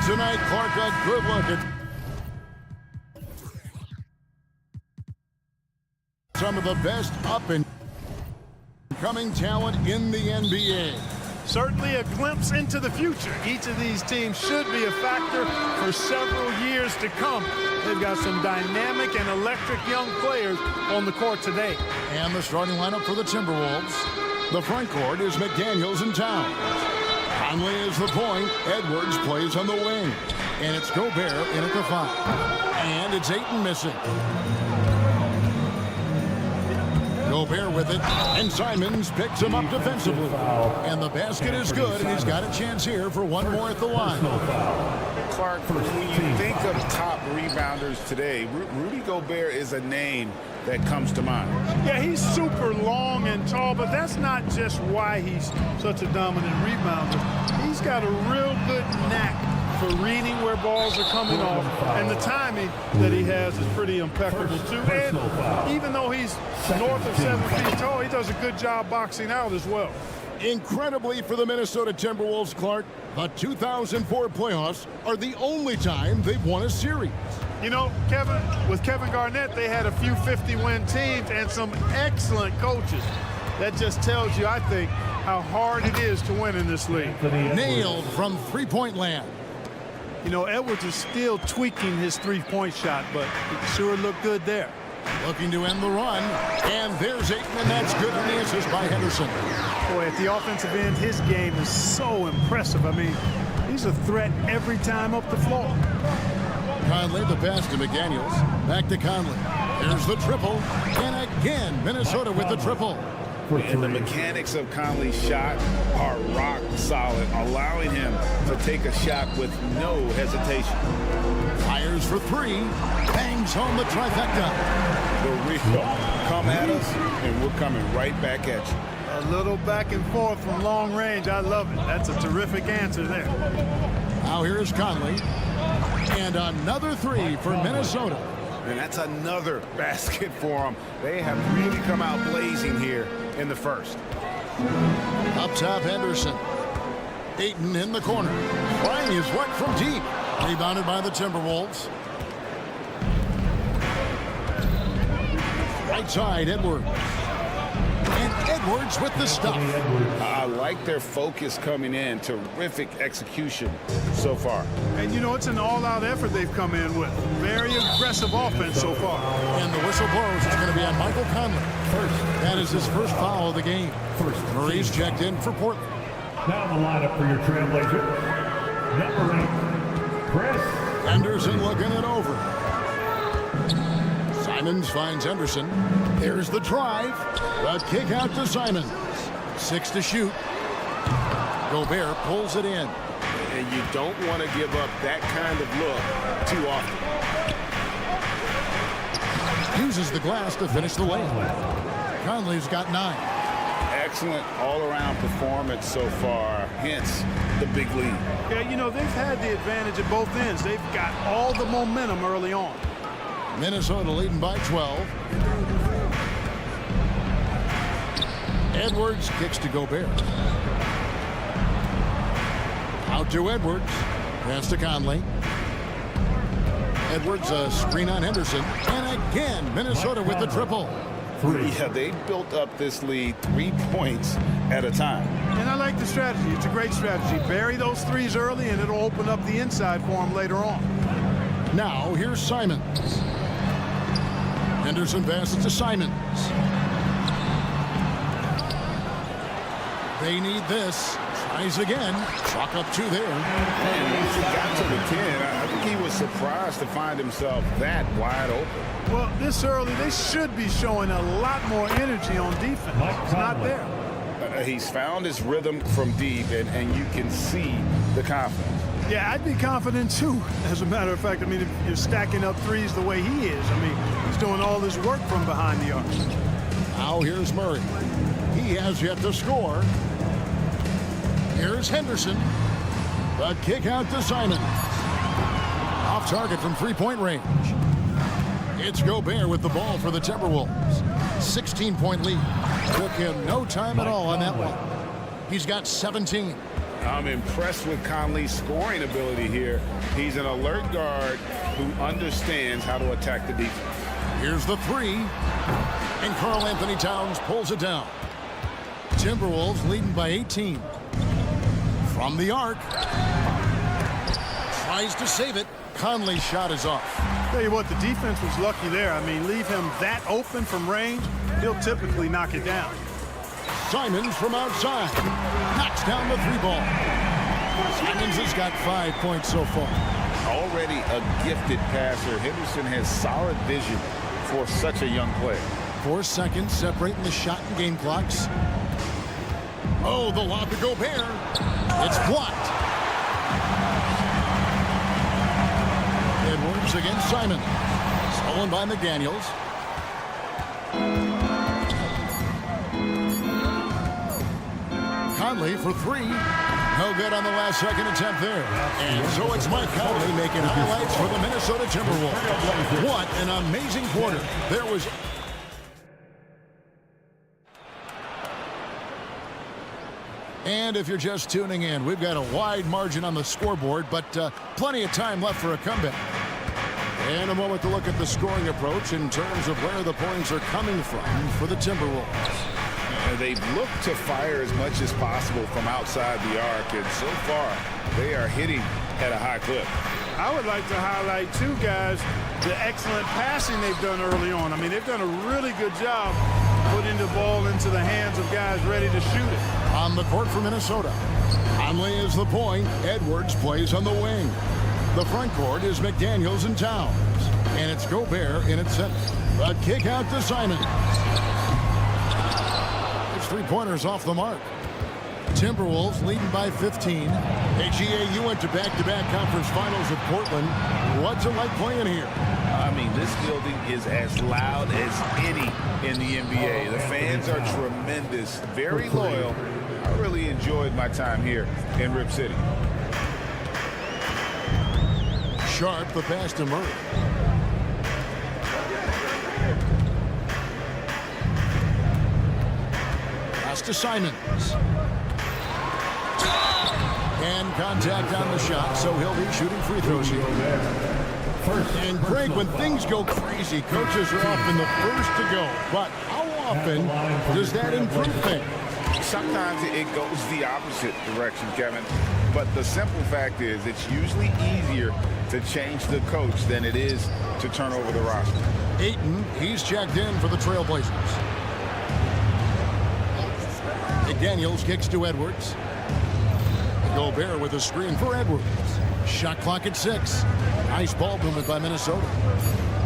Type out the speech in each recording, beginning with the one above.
tonight, Clark, a good look at some of the best up-and-coming talent in the NBA. Certainly a glimpse into the future. Each of these teams should be a factor for several years to come. They've got some dynamic and electric young players on the court today. And the starting lineup for the Timberwolves. The front court is McDaniels and Towns. Conley is the point. Edwards plays on the wing. And it's Gobert in at the 5. And it's Ayton missing. Gobert with it, and Simons picks him up defensively. And the basket is good, and he's got a chance here for one more at the line. Clark, when you think of top rebounders today, Rudy Gobert is a name that comes to mind. Yeah, he's super long and tall, but that's not just why he's such a dominant rebounder. He's got a real good knack for reading where balls are coming off, and the timing that he has is pretty impeccable too. And even though he's north of 7 feet tall, he does a good job boxing out as well. Incredibly for the Minnesota Timberwolves, Clark, the 2004 playoffs are the only time they've won a series. You know, Kevin, with Kevin Garnett, they had a few 50-win teams and some excellent coaches. That just tells you, I think, how hard it is to win in this league. Nailed from three-point land. You know, Edwards is still tweaking his three-point shot, but it sure looked good there. Looking to end the run, and there's Ayton, and that's good on the assist by Henderson. Boy, at the offensive end, his game is so impressive. I mean, he's a threat every time up the floor. Conley, the pass to McDaniels. Back to Conley. There's the triple, and again, Minnesota with the triple. And the mechanics of Conley's shot are rock solid, allowing him to take a shot with no hesitation. Fires for 3, bangs home the trifecta. The real come at us, and we're coming right back at you. A little back and forth from long range. I love it. That's a terrific answer there. Now here's Conley. And another 3 for Minnesota. And that's another basket for them. They have really come out blazing here in the first. Up top, Henderson. Ayton in the corner. Trying his work from deep. Rebounded by the Timberwolves. Right side, Edwards. And Edwards with the stuff. I like their focus coming in. Terrific execution so far. And, you know, it's an all-out effort they've come in with. Very aggressive offense so far. And the whistle blows. It's going to be on Michael Conley. That is his first foul of the game. Murray's checked in for Portland. Now the lineup for your Trailblazers. Number 8, Chris. Henderson looking it over. Simons finds Henderson. There's the drive. The kick out to Simons. 6 to shoot. Gobert pulls it in. And you don't want to give up that kind of look too often. Uses the glass to finish the layup. Conley's got 9. Excellent all-around performance so far, hence the big lead. Yeah, you know, they've had the advantage at both ends. They've got all the momentum early on. Minnesota leading by 12. Edwards kicks to Gobert. Out to Edwards. Pass to Conley. Edwards, a screen on Henderson. And again, Minnesota with the triple. Yeah, they built up this lead 3 points at a time. And I like the strategy. It's a great strategy. Bury those threes early, and it'll open up the inside for them later on. Now, here's Simons. Henderson passes to Simons. They need this. Tries again. Chalk up 2 there. And once he got to the 10, I think he was surprised to find himself that wide open. Well, this early, they should be showing a lot more energy on defense. It's not there. He's found his rhythm from deep, and you can see the confidence. Yeah, I'd be confident, too, as a matter of fact. I mean, if you're stacking up threes the way he is, I mean, he's doing all this work from behind the arc. Now here's Murray. He has yet to score. Here's Henderson. The kick out to Simons. Off target from three-point range. It's Gobert with the ball for the Timberwolves. 16-point lead. Took him no time at all on that one. He's got 17. I'm impressed with Conley's scoring ability here. He's an alert guard who understands how to attack the defense. Here's the three. And Karl Anthony Towns pulls it down. Timberwolves leading by 18. From the arc. Tries to save it. Conley's shot is off. Tell you what, the defense was lucky there. I mean, leave him that open from range, he'll typically knock it down. Simons from outside. Knocks down the three ball. Simons has got 5 points so far. Already a gifted passer, Henderson has solid vision for such a young player. 4 seconds separating the shot and game clocks. Oh, the lob to Gobert. It's blocked. Edwards against Simon. Stolen by McDaniels. Conley for three. No good on the last second attempt there. And so it's Mike Conley making highlights for the Minnesota Timberwolves. What an amazing quarter. There was... And if you're just tuning in, we've got a wide margin on the scoreboard, but plenty of time left for a comeback. And a moment to look at the scoring approach in terms of where the points are coming from for the Timberwolves. They've looked to fire as much as possible from outside the arc, and so far they are hitting at a high clip. I would like to highlight, too, guys, the excellent passing they've done early on. I mean, they've done a really good job putting the ball into the hands of guys ready to shoot it. On the court for Minnesota, Conley is the point. Edwards plays on the wing. The front court is McDaniels and Towns. And it's Gobert in its center. A kick out to Simon. It's three-pointers off the mark. Timberwolves leading by 15. Hey, GA, you went to back-to-back conference finals at Portland. What's it like playing here? I mean, this building is as loud as any in the NBA. The fans are tremendous, very loyal. I really enjoyed my time here in Rip City. Sharp, the pass to Murray. Pass to Simons. And contact on the shot, so he'll be shooting free throws here. And Craig, when things go crazy, coaches are often the first to go. But how often does that improve things? Sometimes it goes the opposite direction, Kevin. But the simple fact is it's usually easier to change the coach than it is to turn over the roster. Ayton, he's checked in for the Trailblazers. McDaniels kicks to Edwards. Gobert with a screen for Edwards. Shot clock at 6. Nice ball movement by Minnesota.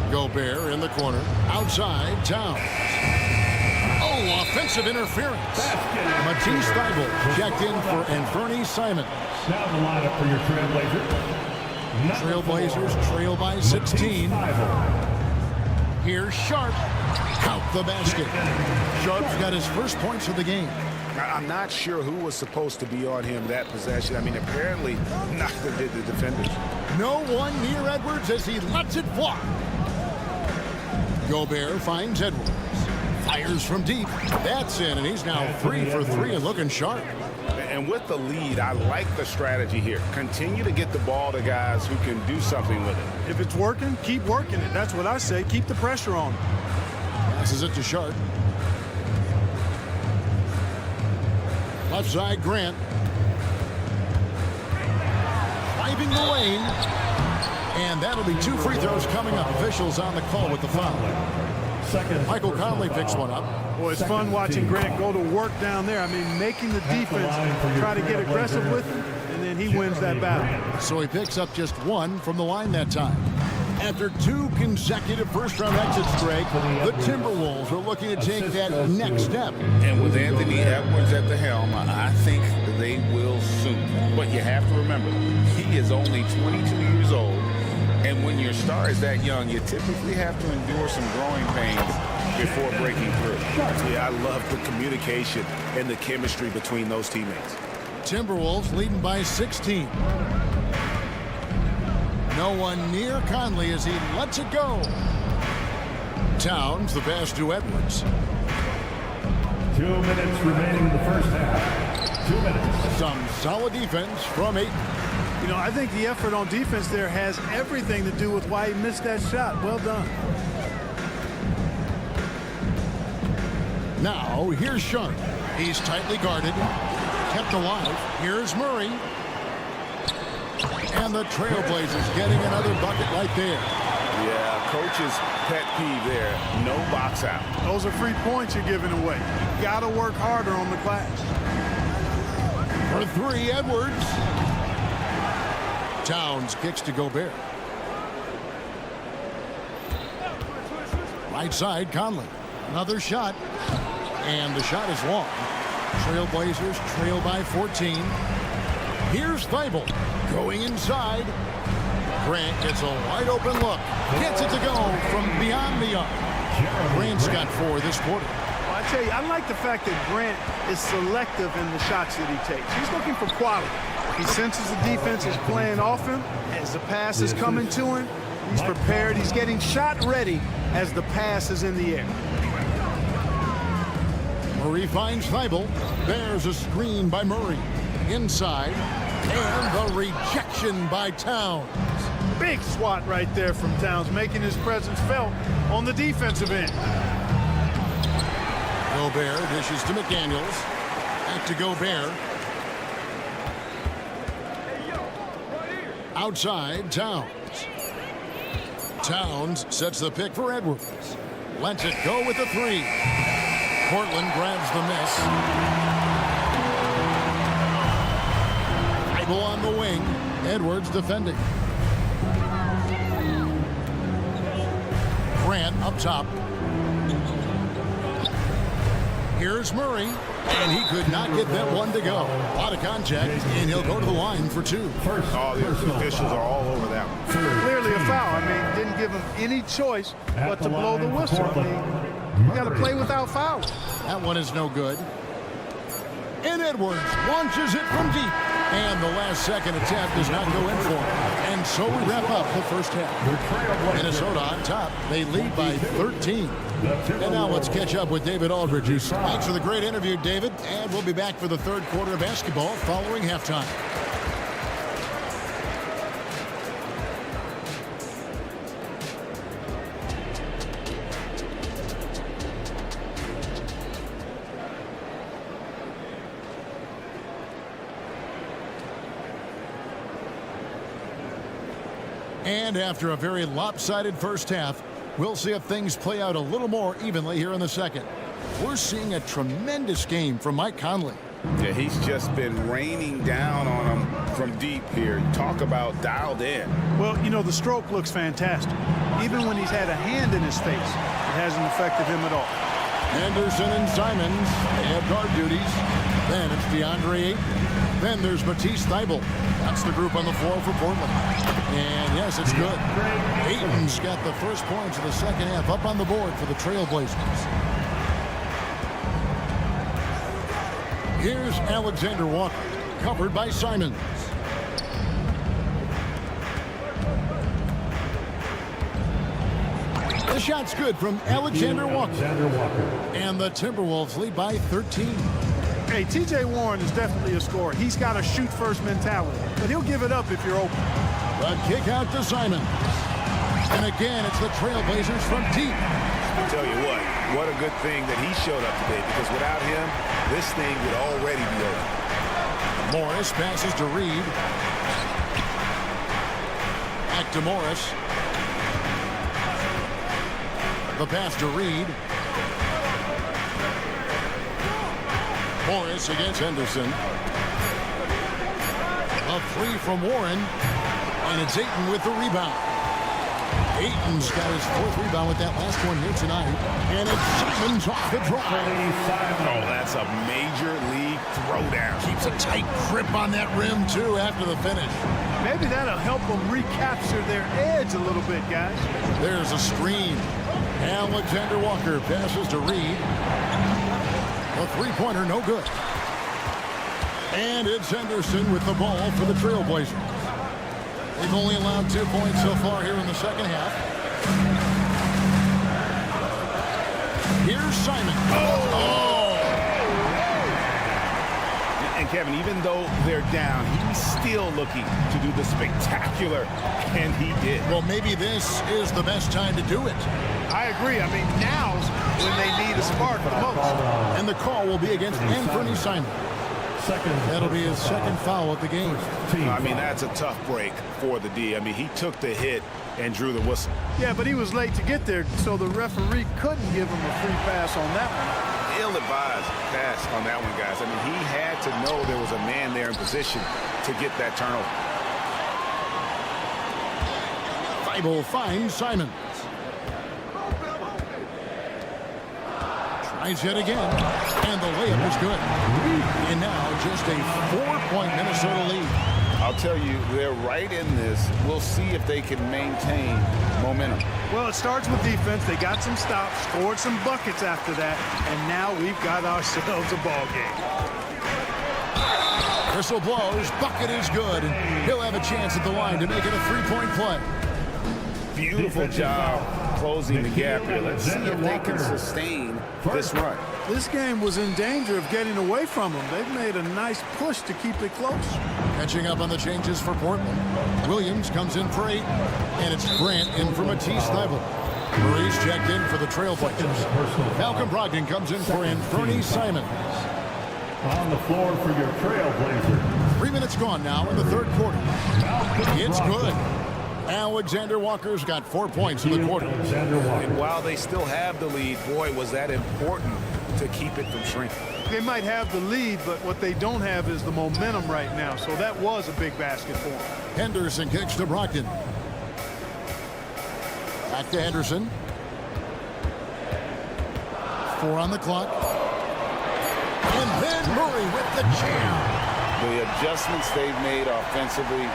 Gobert in the corner. Outside, Towns. Oh, offensive interference. Matisse Thybulle checked in for Anthony Simons. Now the lineup for your Trailblazers trail by 16. Here's Sharp. Out the basket. Sharp's got his first points of the game. I'm not sure who was supposed to be on him that possession. I mean, apparently neither did the defenders. No one near Edwards as he lets it fly. Gobert finds Edwards. Fires from deep. That's in, and he's now 3 for 3 and looking sharp. And with the lead, I like the strategy here. Continue to get the ball to guys who can do something with it. If it's working, keep working it. That's what I say. Keep the pressure on. Passes it to Sharp. Left side, Grant. Driving the lane. And that'll be 2 free throws coming up. Officials on the call with the foul. Michael Conley picks one up. Boy, it's fun watching Grant go to work down there. I mean, making the defense try to get aggressive with him, and then he wins that battle. So he picks up just 1 from the line that time. After 2 consecutive first-round exits, Greg, the Timberwolves are looking to take that next step. And with Anthony Edwards at the helm, I think they will soon. But you have to remember, he is only 22 years old. And when your star is that young, you typically have to endure some growing pains before breaking through. Yeah, I love the communication and the chemistry between those teammates. Timberwolves leading by 16. No one near Conley as he lets it go. Towns, the pass to Edwards. 2 minutes remaining in the first half. 2 minutes. Some solid defense from Ayton. You know, I think the effort on defense there has everything to do with why he missed that shot. Well done. Now, here's Sharp. He's tightly guarded, kept alive. Here's Murray. And the Trailblazers getting another bucket right there. Yeah, coach's pet peeve there. No box out. Those are free points you're giving away. You got to work harder on the glass. For three, Edwards. Towns kicks to Gobert. Right side, Conley. Another shot. And the shot is long. Trailblazers trail by 14. Here's Thibault going inside. Grant gets a wide open look. Gets it to go from beyond the arc. Grant's got 4 this quarter. Well, I tell you, I like the fact that Grant is selective in the shots that he takes. He's looking for quality. He senses the defense is playing off him. As the pass is coming to him, he's prepared. He's getting shot ready as the pass is in the air. Murray finds Thibault. There's a screen by Murray. Inside. And the rejection by Towns. Big swat right there from Towns, making his presence felt on the defensive end. Gobert dishes to McDaniels. Back to Gobert. Outside, Towns. Towns sets the pick for Edwards. Lets it go with the 3. Portland grabs the miss. Thibault on the wing. Edwards defending. Grant up top. Here's Murray. And he could not get that one to go. A lot of contact, and he'll go to the line for 2. Oh, the officials are all over that one. Clearly a foul. I mean, didn't give him any choice but to blow the whistle. I mean, you got to play without fouls. That one is no good. And Edwards launches it from deep. And the last second attempt does not go in for him. And so we wrap up the first half. Minnesota on top. They lead by 13. And now let's catch up with David Aldridge. Thanks for the great interview, David. And we'll be back for the third quarter of basketball following halftime. And after a very lopsided first half, we'll see if things play out a little more evenly here in the second. We're seeing a tremendous game from Mike Conley. Yeah, he's just been raining down on him from deep here. Talk about dialed in. Well, you know, the stroke looks fantastic. Even when he's had a hand in his face, it hasn't affected him at all. Anderson and Simons, they have guard duties. Then it's DeAndre Ayton. Then there's Matisse Thybulle. That's the group on the floor for Portland. And yes, it's good. Ayton's got the first points of the second half up on the board for the Trailblazers. Here's Alexander Walker, covered by Simons. The shot's good from Alexander Walker. And the Timberwolves lead by 13. Hey, T.J. Warren is definitely a scorer. He's got a shoot-first mentality, but he'll give it up if you're open. The kick out to Simons. And again, it's the Trailblazers from deep. I tell you what a good thing that he showed up today, because without him, this thing would already be over. Morris passes to Reed. Back to Morris. The pass to Reed. Morris against Henderson. A 3 from Warren. And it's Ayton with the rebound. Ayton's got his 4th rebound with that last one here tonight. And it's Simons off the drive. Oh, that's a major league throwdown. Keeps a tight grip on that rim, too, after the finish. Maybe that'll help them recapture their edge a little bit, guys. There's a screen. Alexander Walker passes to Reed. A three-pointer, no good. And it's Henderson with the ball for the Trailblazers. They've only allowed 2 points so far here in the second half. Here's Simon. And Kevin, even though they're down, he's still looking to do the spectacular, and he did. Well, maybe this is the best time to do it. I agree. I mean, now's when they need a spark the most. And the call will be against Anthony Simon. That'll be his second foul of the game. I mean, that's a tough break for the D. I mean, he took the hit and drew the whistle. Yeah, but he was late to get there, so the referee couldn't give him a free pass on that one. Ill-advised pass on that one, guys. I mean, he had to know there was a man there in position to get that turnover. Thibault finds Simons. Tries yet again, and the layup is good. And now just a 4-point Minnesota lead. I'll tell you, they're right in this. We'll see if they can maintain momentum. Well, it starts with defense. They got some stops, scored some buckets after that, and now we've got ourselves a ball game. Whistle blows, bucket is good, and he'll have a chance at the line to make it a 3-point play. Beautiful job closing the gap here. Let's see if they can sustain this run. This game was in danger of getting away from them. They've made a nice push to keep it close. Catching up on the changes for Portland. Williams comes in for 8, and it's Grant in for Matisse Thybulle. Murray's checked in for the Trailblazers. Malcolm Brogdon comes in for Anthony Simons. On the floor for your Trailblazers. 3 minutes gone now in the third quarter. It's good. Alexander Walker's got 4 points in the quarter. And while they still have the lead, boy, was that important to keep it from shrinking. They might have the lead, but what they don't have is the momentum right now. So that was a big basket for them. Henderson kicks to Brogdon. Back to Henderson. 4 on the clock. And then Murray with the jam. The adjustments they've made offensively,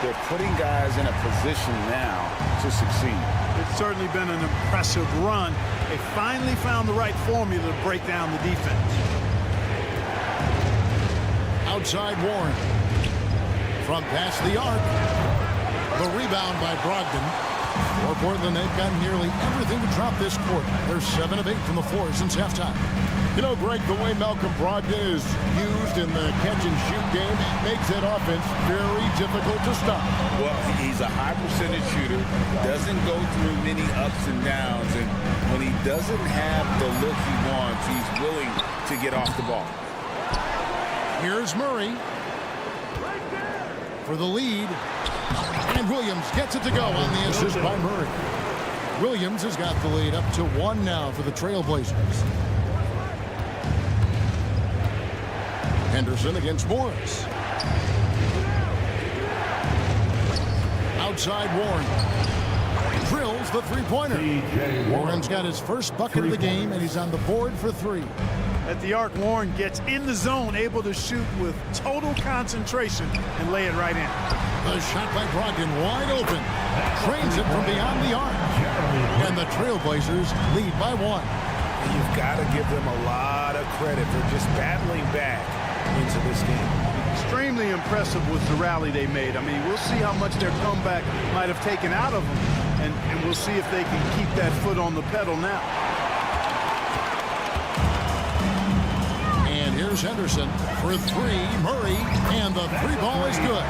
they're putting guys in a position now to succeed. It's certainly been an impressive run. They finally found the right formula to break down the defense. Outside Warren. From past the arc. The rebound by Brogdon. For Portland, they've got nearly everything to drop this quarter. They're 7 of 8 from the floor since halftime. You know, Greg, the way Malcolm Brogdon is used in the catch-and-shoot game makes that offense very difficult to stop. Well, he's a high percentage shooter, doesn't go through many ups and downs, and when he doesn't have the look he wants, he's willing to get off the ball. Here's Murray for the lead. And Williams gets it to go on the assist by Murray. Williams has got the lead up to 1 now for the Trailblazers. Henderson against Morris. Outside Warren. Drills the three-pointer. Warren's got his first bucket of the game, and he's on the board for 3. At the arc, Warren gets in the zone, able to shoot with total concentration and lay it right in. The shot by Brogdon wide open. Trains it from beyond the arc. And the Trailblazers lead by 1. You've got to give them a lot of credit for just battling back into this game. Extremely impressive was the rally they made. I mean, we'll see how much their comeback might have taken out of them, and we'll see if they can keep that foot on the pedal now. And here's Henderson for 3. Murray, and the 3 ball is good.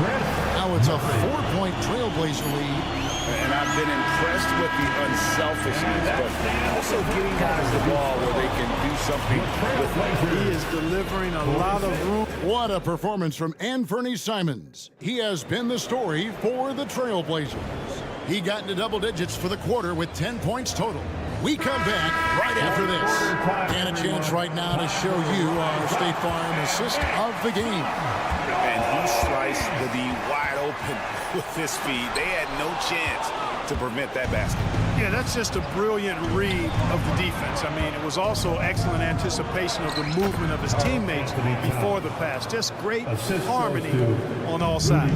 Now it's a 4-point Trailblazer lead. And I've been impressed with the unselfishness, but also getting guys the ball where they can do something with it. He is delivering a lot of room. What a performance from Anthony Simons. He has been the story for the Trailblazers. He got into double digits for the quarter with 10 points total. We come back right after this. And a chance right now to show you our State Farm assist of the game. And he sliced the D wide open with his feet. They had no chance to prevent that basket. Yeah, that's just a brilliant read of the defense. I mean, it was also excellent anticipation of the movement of his teammates before the pass. Just great harmony on all sides.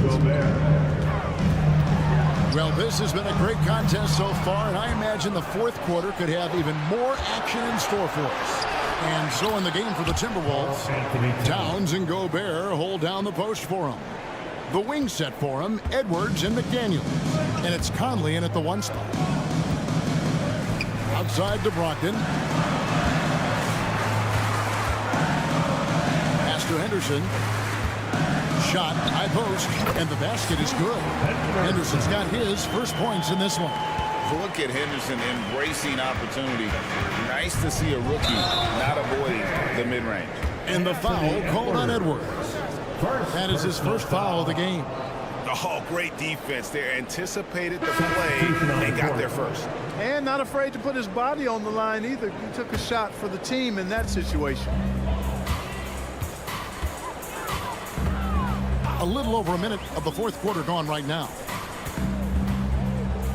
Well, this has been a great contest so far, and I imagine the fourth quarter could have even more action in store for us. And so in the game for the Timberwolves, Towns and Gobert hold down the post for him. The wing set for him, Edwards and McDaniels. And it's Conley in at the 1 spot. Outside to Brogdon. Pass to Henderson. Shot, high post, and the basket is good. Henderson's got his first points in this one. Look at Henderson embracing opportunity. Nice to see a rookie not avoiding the mid-range. And the foul called on Edwards. That is his first foul of the game. Oh, great defense there. Anticipated the play and got there first. And not afraid to put his body on the line either. He took a shot for the team in that situation. A little over a minute of the fourth quarter gone right now.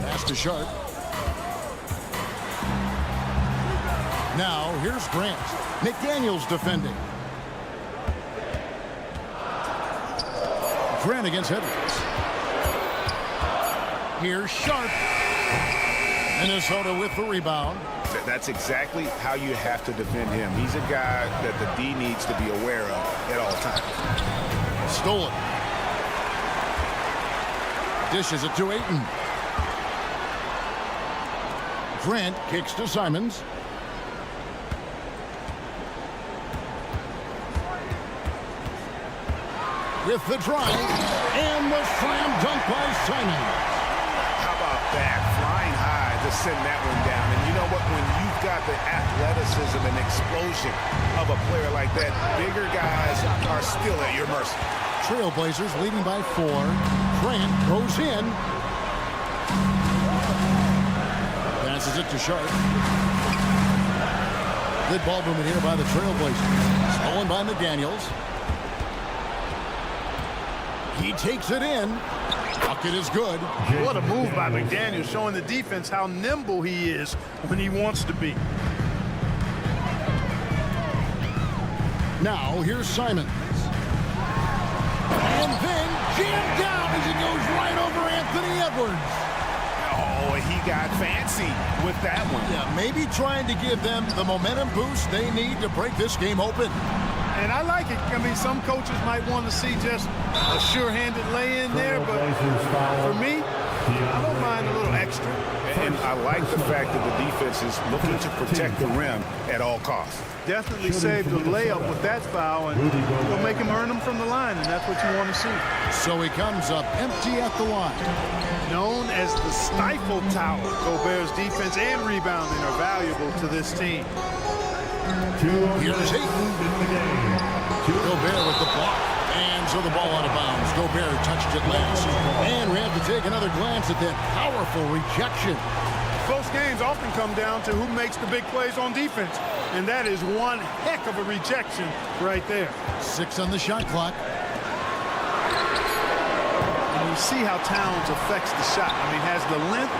Pass to Sharp. Now, here's Grant. McDaniels defending. Grant against Edwards. Here's Sharp. Minnesota with the rebound. That's exactly how you have to defend him. He's a guy that the D needs to be aware of at all times. Stolen. Dishes it to Ayton. Grant kicks to Simons. With the drive, and the slam dunk by Simons. How about that? Flying high to send that one down. And you know what? When you've got the athleticism and explosion of a player like that, bigger guys are still at your mercy. Trailblazers leading by 4. Grant goes in. Passes it to Sharp. Good ball movement here by the Trailblazers. Stolen by McDaniels. He takes it in. Bucket is good. What a move by McDaniels, showing the defense how nimble he is when he wants to be. Now, here's Simons. And then jammed down as it goes right over Anthony Edwards. Oh, he got fancy with that one. Yeah, maybe trying to give them the momentum boost they need to break this game open. And I like it. I mean, some coaches might want to see just a sure-handed lay-in there, but for me, I don't mind a little extra. And I like the fact that the defense is looking to protect the rim at all costs. Definitely saved the layup with that foul, and you'll make him earn them from the line, and that's what you want to see. So he comes up empty at the line. Known as the Stifle Tower, Gobert's defense and rebounding are valuable to this team. Here's Ayton. Gobert with the block. And so the ball out of bounds. Gobert touched it last. And we have to take another glance at that powerful rejection. Close games often come down to who makes the big plays on defense. And that is one heck of a rejection right there. 6 on the shot clock. And you see how Towns affects the shot. I mean, has the length,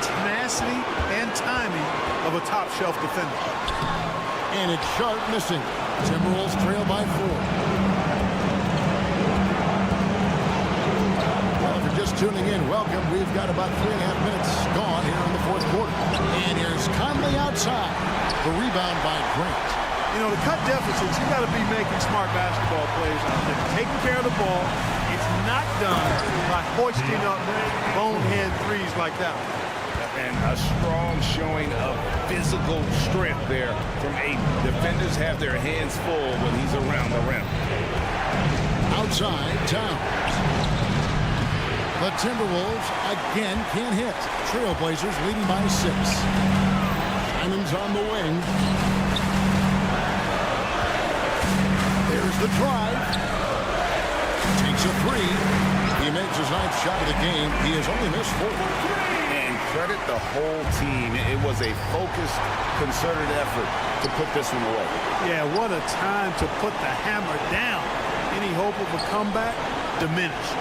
tenacity, and timing of a top-shelf defender. And it's Sharp missing. Timberwolves trail by 4. Well, if you're just tuning in, welcome. We've got about 3.5 minutes gone here in the fourth quarter. And here's Conley outside. The rebound by Grant. You know, to cut deficits, you got to be making smart basketball plays out there. Taking care of the ball. It's not done by hoisting up bonehead threes like that. And a strong showing of physical strength there from Ayton. Defenders have their hands full when he's around the rim. Outside, Towns. The Timberwolves again can't hit. Trailblazers leading by 6. Simons on the wing. There's the drive. Takes a 3. He makes his 9th shot of the game. He has only missed 4. Credit the whole team. It was a focused, concerted effort to put this one away. Yeah, what a time to put the hammer down. Any hope of a comeback diminished.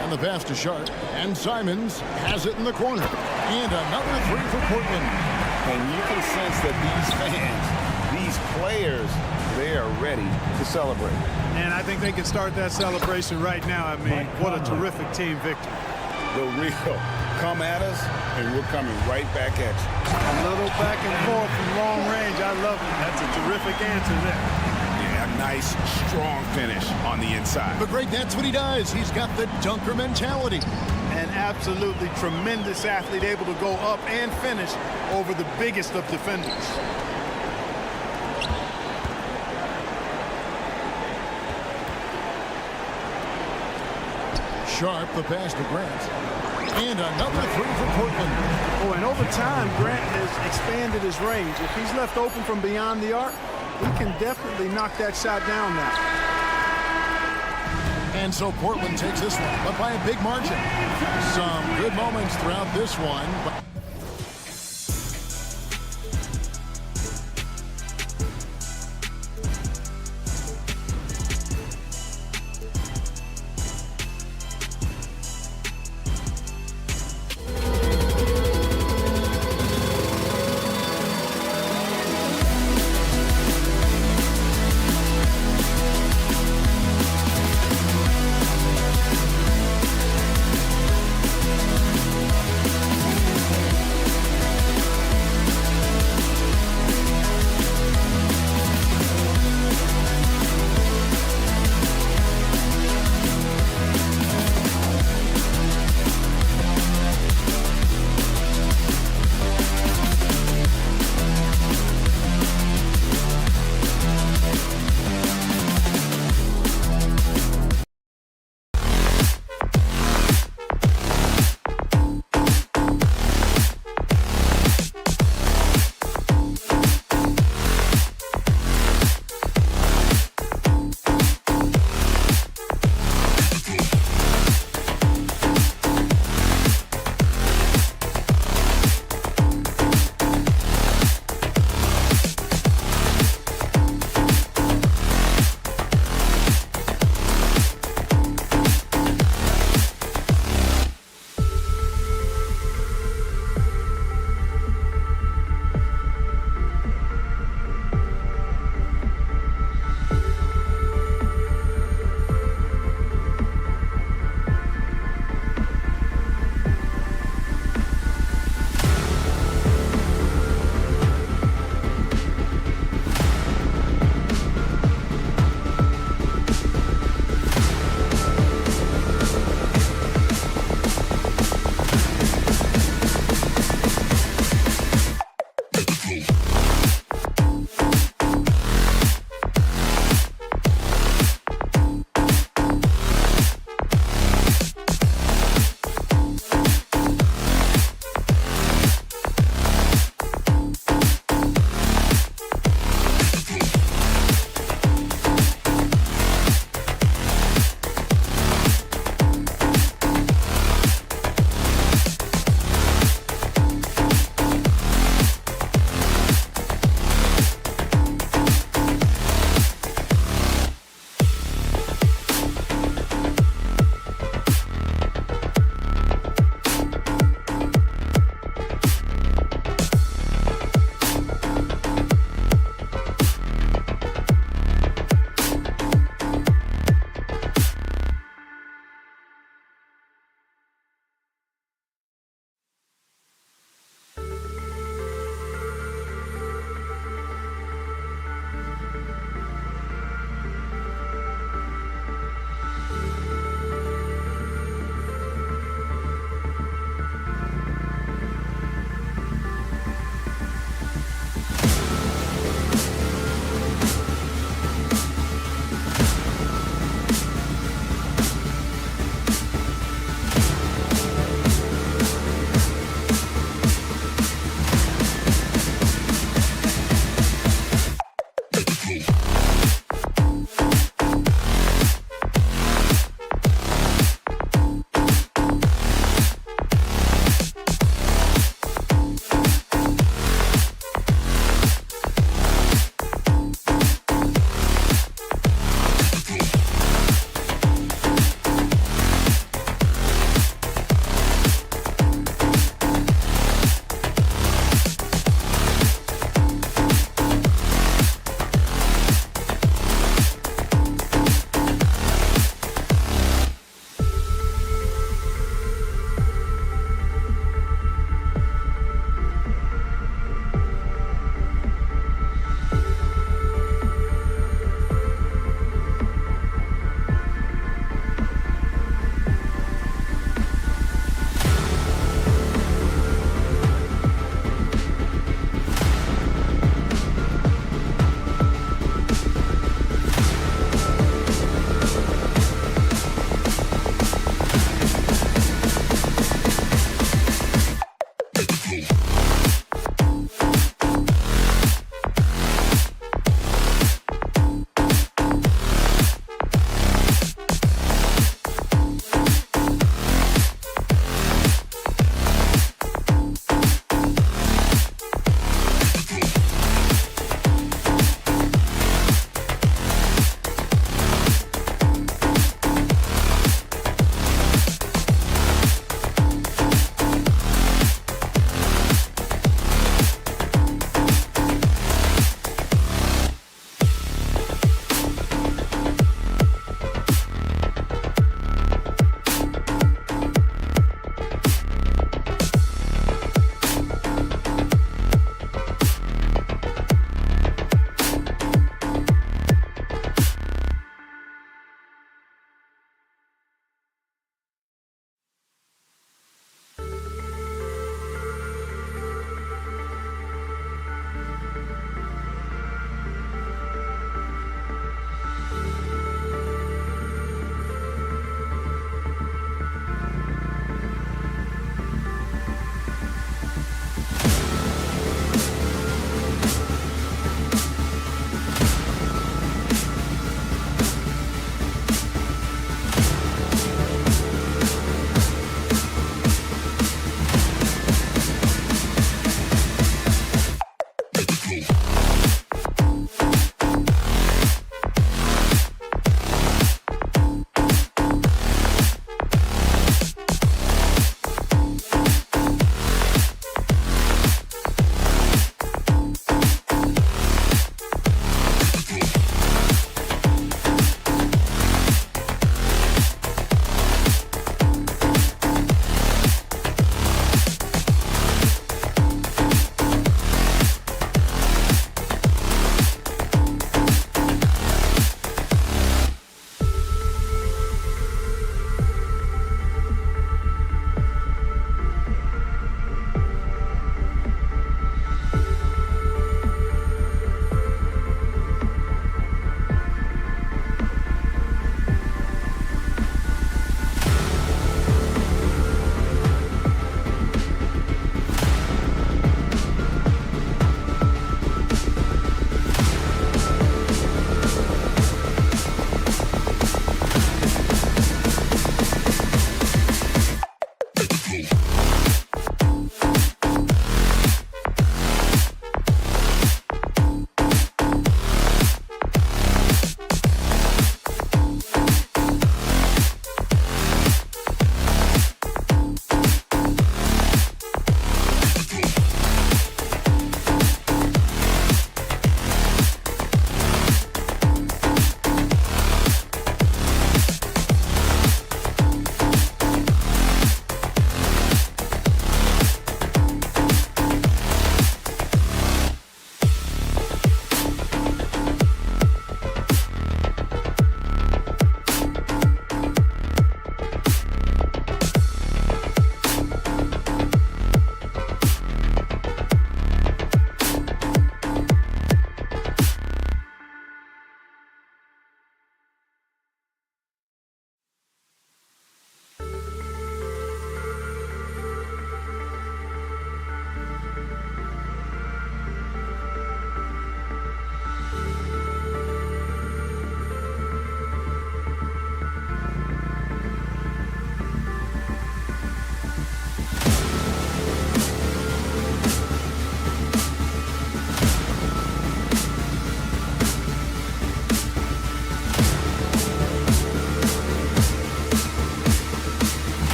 And the pass to Sharp. And Simons has it in the corner. And another 3 for Portland. And you can sense that these fans, these players, they are ready to celebrate. And I think they can start that celebration right now. I mean, what a terrific team victory. The real come at us, and we're coming right back at you. A little back and forth from long range. I love it. That's a terrific answer there. Yeah, nice, strong finish on the inside. But Greg, that's what he does. He's got the dunker mentality. An absolutely tremendous athlete, able to go up and finish over the biggest of defenders. Sharp, the pass to Grant. And another three for Portland. Oh, and over time, Grant has expanded his range. If he's left open from beyond the arc, he can definitely knock that shot down now. And so Portland takes this one, but by a big margin. Some good moments throughout this one.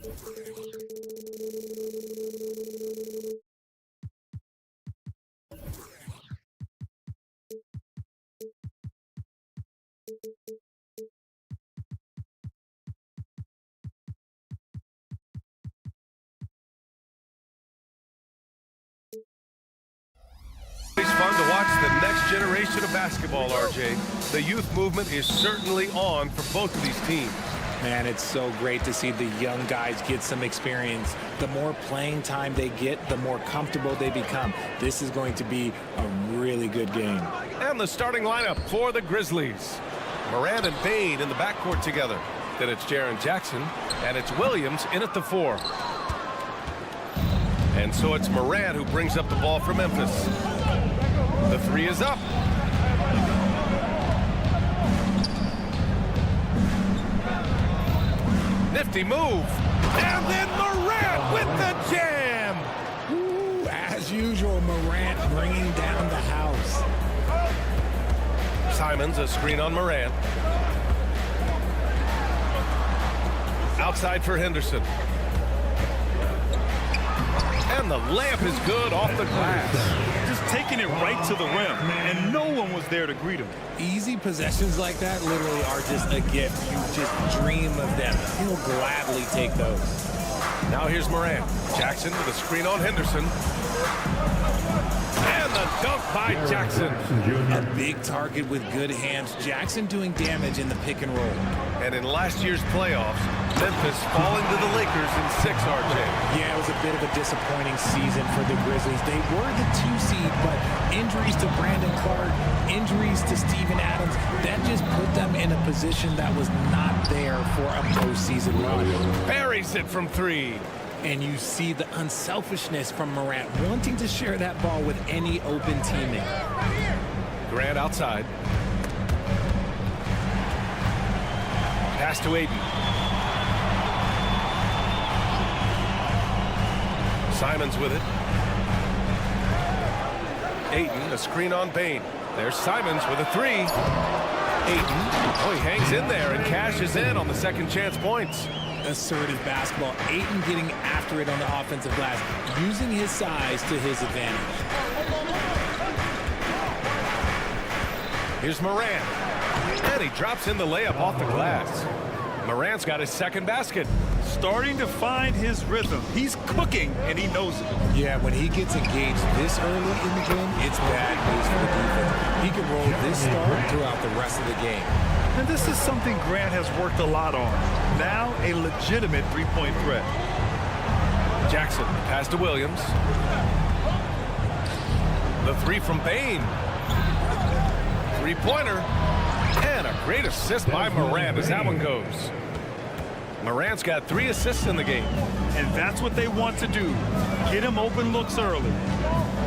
It's fun to watch the next generation of basketball, RJ. The youth movement is certainly on for both of these teams. Man, it's so great to see the young guys get some experience. The more playing time they get, the more comfortable they become. This is going to be a really good game. And the starting lineup for the Grizzlies. Morant and Bane in the backcourt together. Then it's Jaren Jackson, and it's Williams in at the 4. And so it's Morant who brings up the ball for Memphis. The 3 is up. Nifty move. And then Morant with the jam. Ooh, as usual, Morant bringing down the house. Simons, a screen on Morant. Outside for Henderson. And the layup is good off the glass. Just taking it right to the rim, and no one was there to greet him. Easy possessions like that literally are just a gift. You just dream of them. He'll gladly take those. Now here's Morant. Jackson with a screen on Henderson. And the dunk by Jackson. A big target with good hands. Jackson doing damage in the pick and roll. And in last year's playoffs, Memphis falling to the Lakers in 6, RJ. Yeah, it was a bit of a disappointing season for the Grizzlies. They were the 2 seed, but injuries to Brandon Clark, injuries to Steven Adams, that just put them in a position that was not there for a postseason run. Buries it from 3. And you see the unselfishness from Morant wanting to share that ball with any open teammate. Grant outside. Pass to Aiden. Simons with it. Aiden, a screen on Bane. There's Simons with a 3. Aiden, oh, he hangs in there and cashes in on the second chance points. Assertive basketball. Ayton getting after it on the offensive glass, using his size to his advantage. Here's Morant. And he drops in the layup off the glass. Morant's got his second basket. Starting to find his rhythm. He's cooking, and he knows it. Yeah, when he gets engaged this early in the game, it's bad news for the defense. He can roll this start throughout the rest of the game. And this is something Grant has worked a lot on. Now a legitimate three-point threat. Jackson, pass to Williams. The 3 from Bane. 3-pointer. And a great assist by Morant as that one goes. Morant's got 3 assists in the game. And that's what they want to do. Get him open looks early.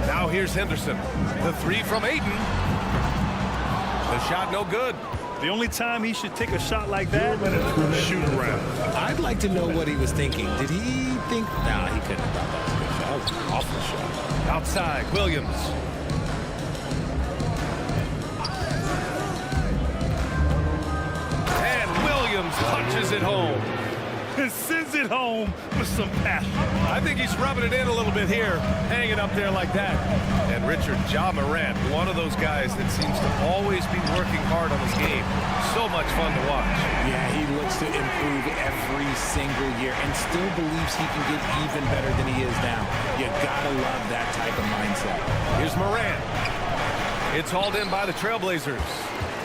Now here's Henderson. The 3 from Ayton. The shot no good. The only time he should take a shot like that is shoot around. I'd like to know what he was thinking. Did he think? Nah, he couldn't have thought that was a good shot. That was an awful shot. Outside, Williams. And Williams punches it home. And sends it home with some passion. I think he's rubbing it in a little bit here, hanging up there like that. And Richard, Ja Morant, one of those guys that seems to always be working hard on his game. So much fun to watch. Yeah, he looks to improve every single year and still believes he can get even better than he is now. You gotta love that type of mindset. Here's Morant. It's hauled in by the Trailblazers.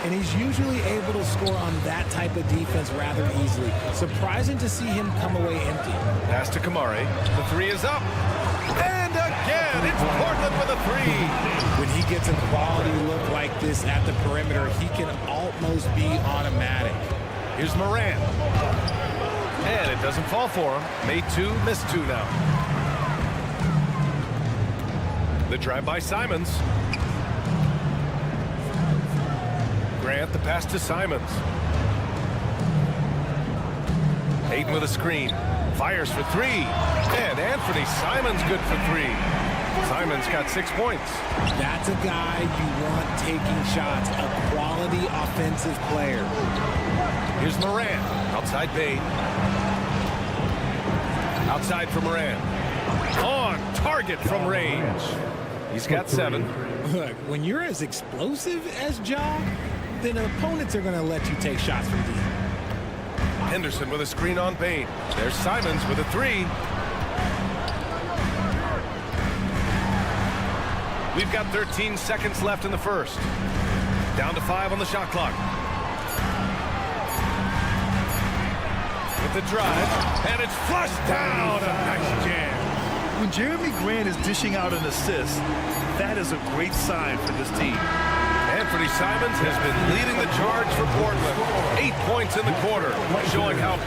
And he's usually able to score on that type of defense rather easily. Surprising to see him come away empty. Pass to Kamari. The 3 is up. And again, it's Portland with a 3. When he gets a quality look like this at the perimeter, he can almost be automatic. Here's Morant. And it doesn't fall for him. Made 2, missed 2 now. The drive by Simons. Grant, the pass to Simons. Ayton with a screen. Fires for 3. And Anthony Simons good for 3. Simons got 6 points. That's a guy you want taking shots, a quality offensive player. Here's Morant. Outside Bane. Outside for Morant. On target from range. He's got 7. Look, when you're as explosive as Ja, then opponents are going to let you take shots from deep. Henderson with a screen on Payne. There's Simons with a 3. We've got 13 seconds left in the first. Down to 5 on the shot clock. With the drive, and it's flushed down. A nice jam. When Jeremy Grant is dishing out an assist, that is a great sign for this team. Anthony Simons has been leading the charge for Portland. 8 points in the quarter, showing how...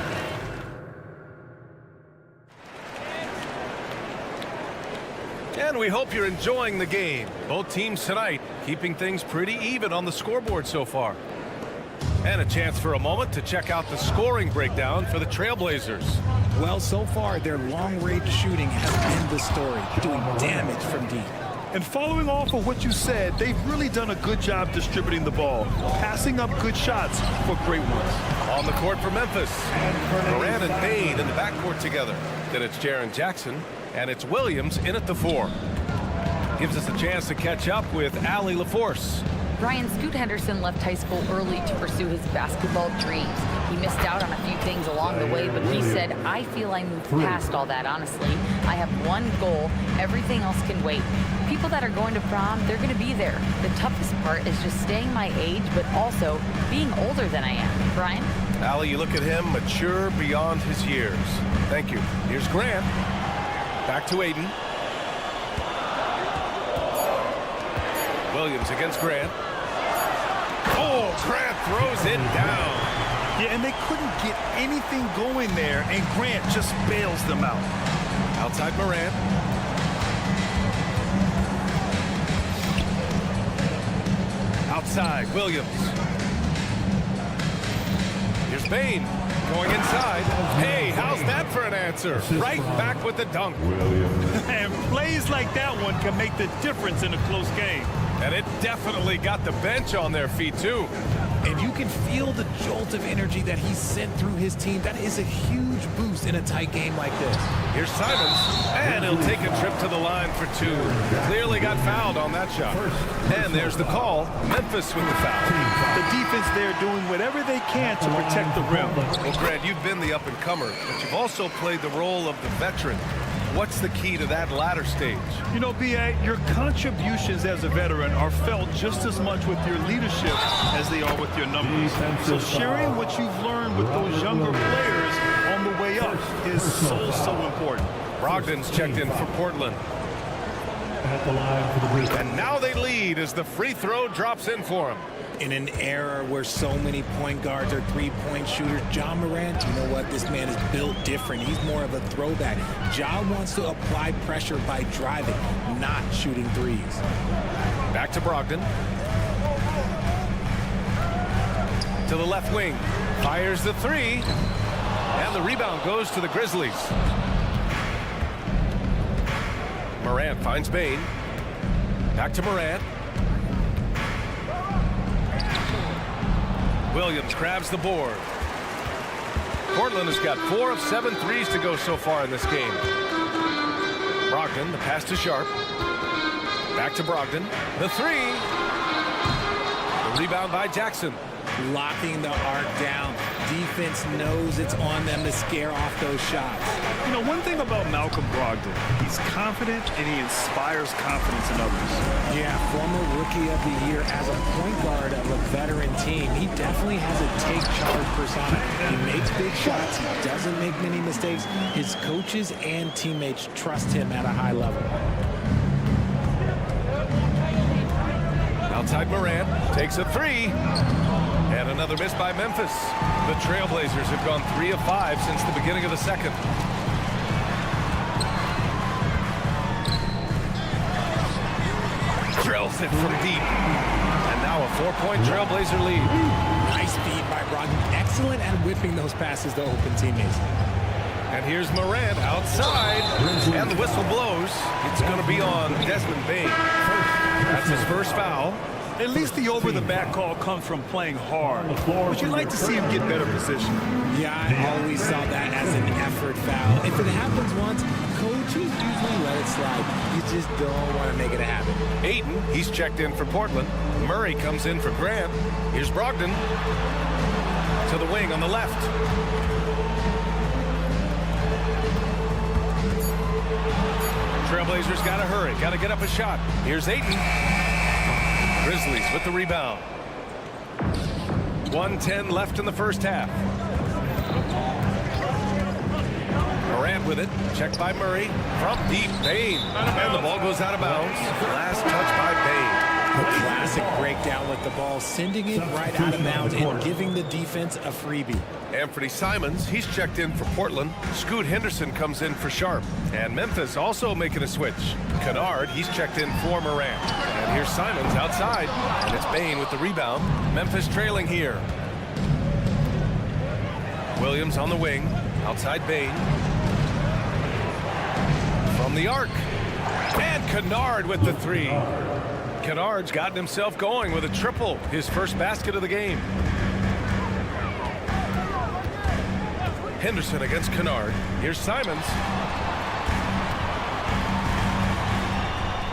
And we hope you're enjoying the game. Both teams tonight keeping things pretty even on the scoreboard so far. And a chance for a moment to check out the scoring breakdown for the Trailblazers. Well, so far, their long-range shooting has been the story, doing damage from deep. And following off of what you said, they've really done a good job distributing the ball, passing up good shots for great ones. On the court for Memphis, Morant and Payne in the backcourt together. Then it's Jaren Jackson, and it's Williams in at the 4. Gives us a chance to catch up with Allie LaForce. Brian Scoot Henderson left high school early to pursue his basketball dreams. He missed out on a few things along the way, but he said, I feel I moved past all that, honestly. I have one goal. Everything else can wait. People that are going to prom, they're going to be there. The toughest part is just staying my age, but also being older than I am. Brian? Allie, you look at him, mature beyond his years. Thank you. Here's Grant. Back to Aiden. Williams against Grant. Oh, Grant throws it down. Yeah, and they couldn't get anything going there, and Grant just bails them out. Outside Morant. Outside, Williams. Here's Payne going inside. Hey, how's that for an answer? Right back with the dunk. And plays like that one can make the difference in a close game. And it definitely got the bench on their feet, too. And you can feel the jolt of energy that he sent through his team. That is a huge boost in a tight game like this. Here's Simons, and he'll take a trip to the line for 2. Clearly got fouled on that shot. And there's the call. Memphis with the foul. The defense there doing whatever they can to protect the rim. Well, Grant, you've been the up-and-comer, but you've also played the role of the veteran. What's the key to that latter stage? You know, B.A., your contributions as a veteran are felt just as much with your leadership as they are with your numbers. So sharing what you've learned with those younger players on the way up is so important. Brogdon's checked in for Portland. At the line for the Grizzlies. And now they lead as the free throw drops in for him. In an era where so many point guards are three-point shooters, Ja Morant, you know what? This man is built different. He's more of a throwback. Ja wants to apply pressure by driving, not shooting threes. Back to Brogdon. To the left wing. Fires the 3. And the rebound goes to the Grizzlies. Morant finds Payne. Back to Morant. Williams grabs the board. Portland has got 4 of 7 threes to go so far in this game. Brogdon, the pass to Sharp. Back to Brogdon. The 3. The rebound by Jackson. Locking the arc down. Defense knows it's on them to scare off those shots. You know, one thing about Malcolm Brogdon, he's confident and he inspires confidence in others. Yeah, former Rookie of the Year as a point guard of a veteran team. He definitely has a take-charge persona. He makes big shots. He doesn't make many mistakes. His coaches and teammates trust him at a high level. Outside Morant takes a 3. And another miss by Memphis. The Trailblazers have gone 3 of 5 since the beginning of the second. Drills it from deep. And now a 4-point Trailblazer lead. Nice feed by Brogdon. Excellent at whipping those passes to open teammates. And here's Morant outside. And the whistle blows. It's going to be on Desmond Bane. That's his first foul. At least the over-the-back call comes from playing hard. But you'd like to see him get better position. Yeah, I always saw that as an effort third foul. If it happens once, coaches usually let it slide. You just don't want to make it a habit. Ayton, he's checked in for Portland. Murray comes in for Grant. Here's Brogdon to the wing on the left. Trailblazers got to hurry, got to get up a shot. Here's Ayton. Grizzlies with the rebound. 1:10 left in the first half. Morant with it, checked by Murray from deep. Bane, and the ball goes out of bounds. Last touch by Bane. A classic breakdown with the ball, sending it right out of bounds and giving the defense a freebie. Anthony Simons, he's checked in for Portland. Scoot Henderson comes in for Sharp. And Memphis also making a switch. Kennard, he's checked in for Morant. And here's Simons outside. And it's Bane with the rebound. Memphis trailing here. Williams on the wing. Outside Bane. From the arc. And Kennard with the three. Kennard's gotten himself going with a triple. His first basket of the game. Henderson against Kennard. Here's Simons.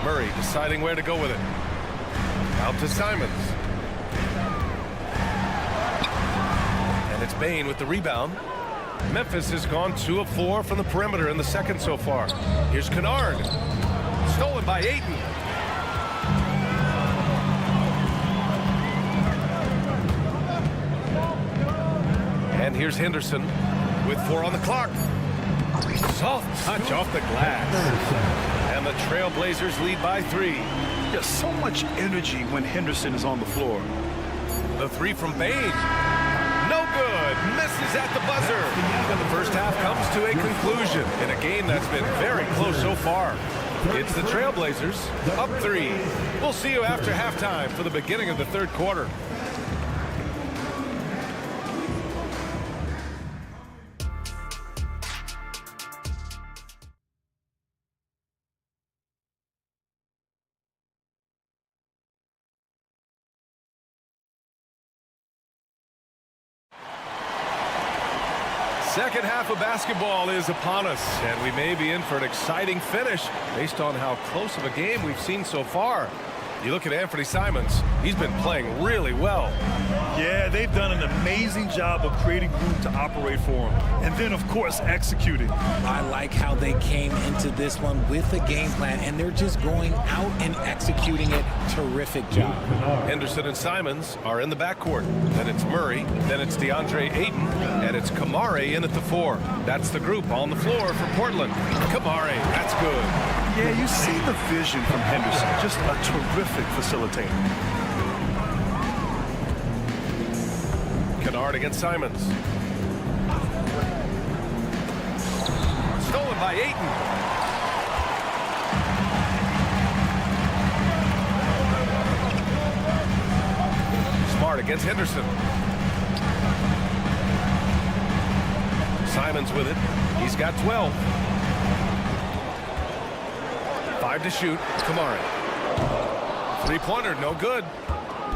Murray deciding where to go with it. Out to Simons. And it's Bane with the rebound. Memphis has gone 2 of 4 from the perimeter in the second so far. Here's Kennard. Stolen by Ayton. And here's Henderson with 4 on the clock. Soft touch off the glass. And the Trailblazers lead by 3. There's so much energy when Henderson is on the floor. The 3 from Bane. No good. Misses at the buzzer. And the first half comes to a conclusion in a game that's been very close so far. It's the Trailblazers up 3. We'll see you after halftime for the beginning of the third quarter. Second half of basketball is upon us, and we may be in for an exciting finish based on how close of a game we've seen so far. You look at Anthony Simons, he's been playing really well. Yeah, they've done an amazing job of creating room to operate for him. And then, of course, executing. I like how they came into this one with a game plan, and they're just going out and executing it. Terrific job. Henderson and Simons are in the backcourt. Then it's Murray, then it's DeAndre Ayton, and it's Kamare in at the 4. That's the group on the floor for Portland. Kamare, that's good. Yeah, you see the vision from Henderson. Just a terrific facilitator. Kennard against Simons. Stolen by Ayton. Smart against Henderson. Simons with it. He's got 12. 5 to shoot. Kamare. Three-pointer, no good.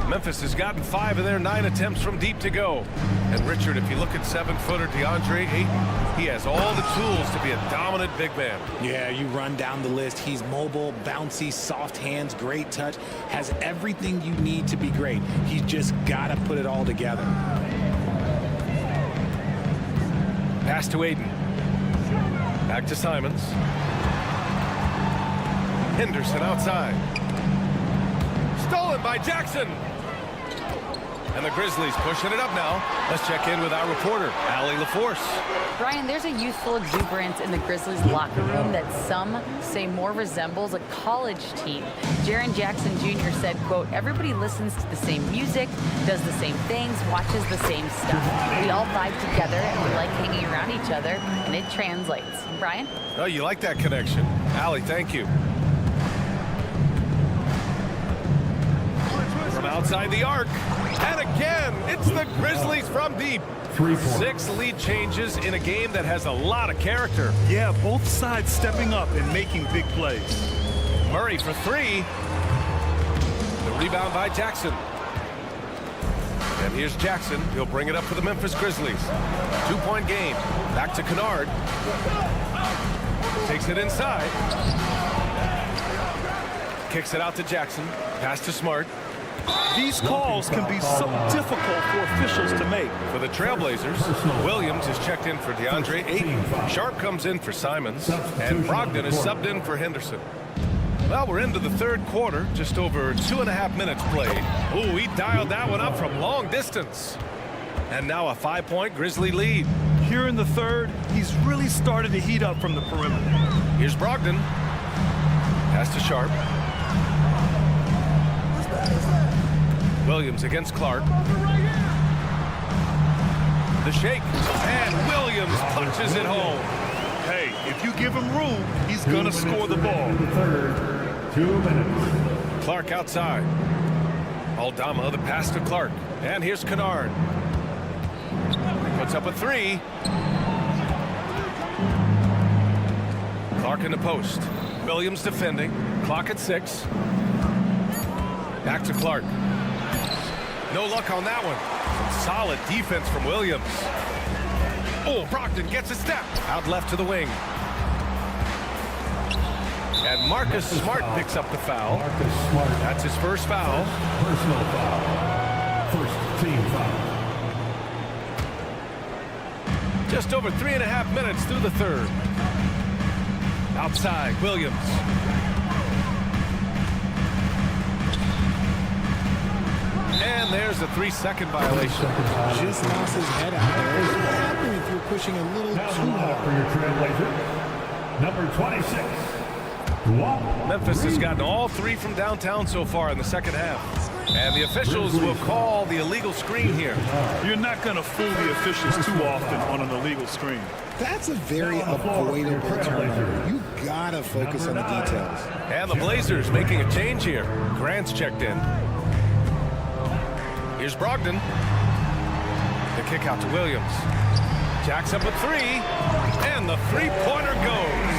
Memphis has gotten 5 of their 9 attempts from deep to go. And Richard, if you look at 7-footer DeAndre Ayton, he has all the tools to be a dominant big man. Yeah, you run down the list. He's mobile, bouncy, soft hands, great touch, has everything you need to be great. He's just got to put it all together. Pass to Ayton. Back to Simons. Henderson outside. Stolen by Jackson. And the Grizzlies pushing it up now. Let's check in with our reporter, Allie LaForce. Brian, there's a youthful exuberance in the Grizzlies locker room that some say more resembles a college team. Jaren Jackson Jr. said, quote, everybody listens to the same music, does the same things, watches the same stuff. We all vibe together and we like hanging around each other, and it translates. Brian? Oh, you like that connection. Allie, thank you. From outside the arc. And again, it's the Grizzlies from deep. 6 lead changes in a game that has a lot of character. Yeah, both sides stepping up and making big plays. Murray for 3. The rebound by Jackson. And And here's Jackson. He'll bring it up for the Memphis Grizzlies. 2-point game. Back to Kennard. Takes it inside. Kicks it out to Jackson. Pass to Smart. These calls can be so difficult for officials to make. For the Trailblazers, Williams is checked in for DeAndre Ayton. Sharp comes in for Simons. And Brogdon is subbed in for Henderson. Well, we're into the third quarter. Just over 2.5 minutes played. Ooh, he dialed that one up from long distance. And now a 5-point Grizzly lead. Here in the third, he's really started to heat up from the perimeter. Here's Brogdon. Pass to Sharp. Williams against Clark. The shake. And Williams punches it home. Hey, if you give him room, he's going to score the ball. Third, 2 minutes. Clark outside. Aldama, the pass to Clark. And here's Kennard. Puts up a 3. Clark in the post. Williams defending. Clock at 6. Back to Clark. No luck on that one. Solid defense from Williams. Oh, Brogdon gets a step. Out left to the wing. And Marcus Smart picks up the foul. That's his first foul. Personal foul. First team foul. Just over 3.5 minutes through the third. Outside, Williams. And there's a 3-second violation. Just lost his head out there. What happened if you're pushing a little Now too hard? for your Trailblazer, number 26. Memphis has gotten all 3 from downtown so far in the second half. And the officials will call the illegal screen here. You're not going to fool the officials too often on an illegal screen. That's a very avoidable turnover. You gotta focus on the details. And the Blazers making a change here. Grant's checked in. Here's Brogdon. The kick out to Williams. Jacks up a 3. And the three-pointer goes.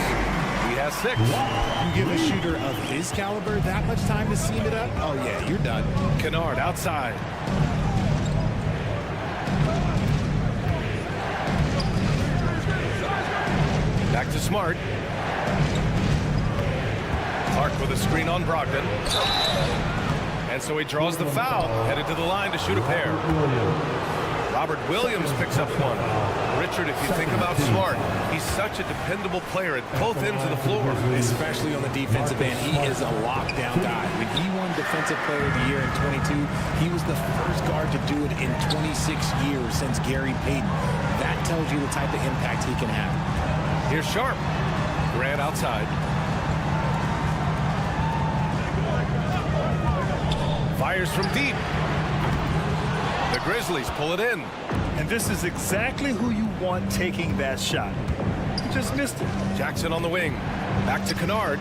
He has 6. You give a shooter of his caliber that much time to seam it up? Oh, yeah, you're done. Kennard outside. Back to Smart. Clark with a screen on Brogdon. And so he draws the foul, headed to the line to shoot a pair. Robert Williams picks up one. Richard, if you think about Smart, he's such a dependable player at both ends of the floor. Especially on the defensive end, he is a lockdown guy. When he won Defensive Player of the Year in 22, he was the first guard to do it in 26 years since Gary Payton. That tells you the type of impact he can have. Here's Sharp. Grant outside. Fires from deep. The Grizzlies pull it in. And this is exactly who you want taking that shot. You just missed it. Jackson on the wing. Back to Kennard.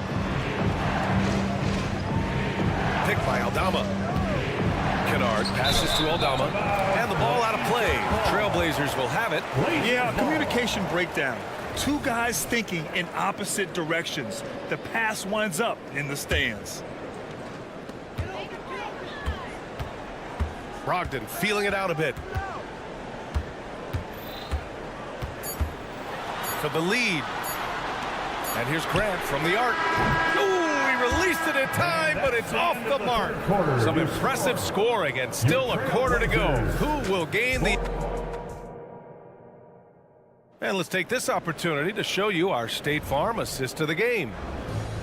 Picked by Aldama. Kennard passes to Aldama. And the ball out of play. Trailblazers will have it. Yeah, communication breakdown. Two guys thinking in opposite directions. The pass winds up in the stands. Brogdon feeling it out a bit. For the lead. And here's Grant from the arc. Ooh, he released it in time, but it's off the mark. Some impressive scoring and still a quarter to go. Who will gain the... And let's take this opportunity to show you our State Farm assist to the game.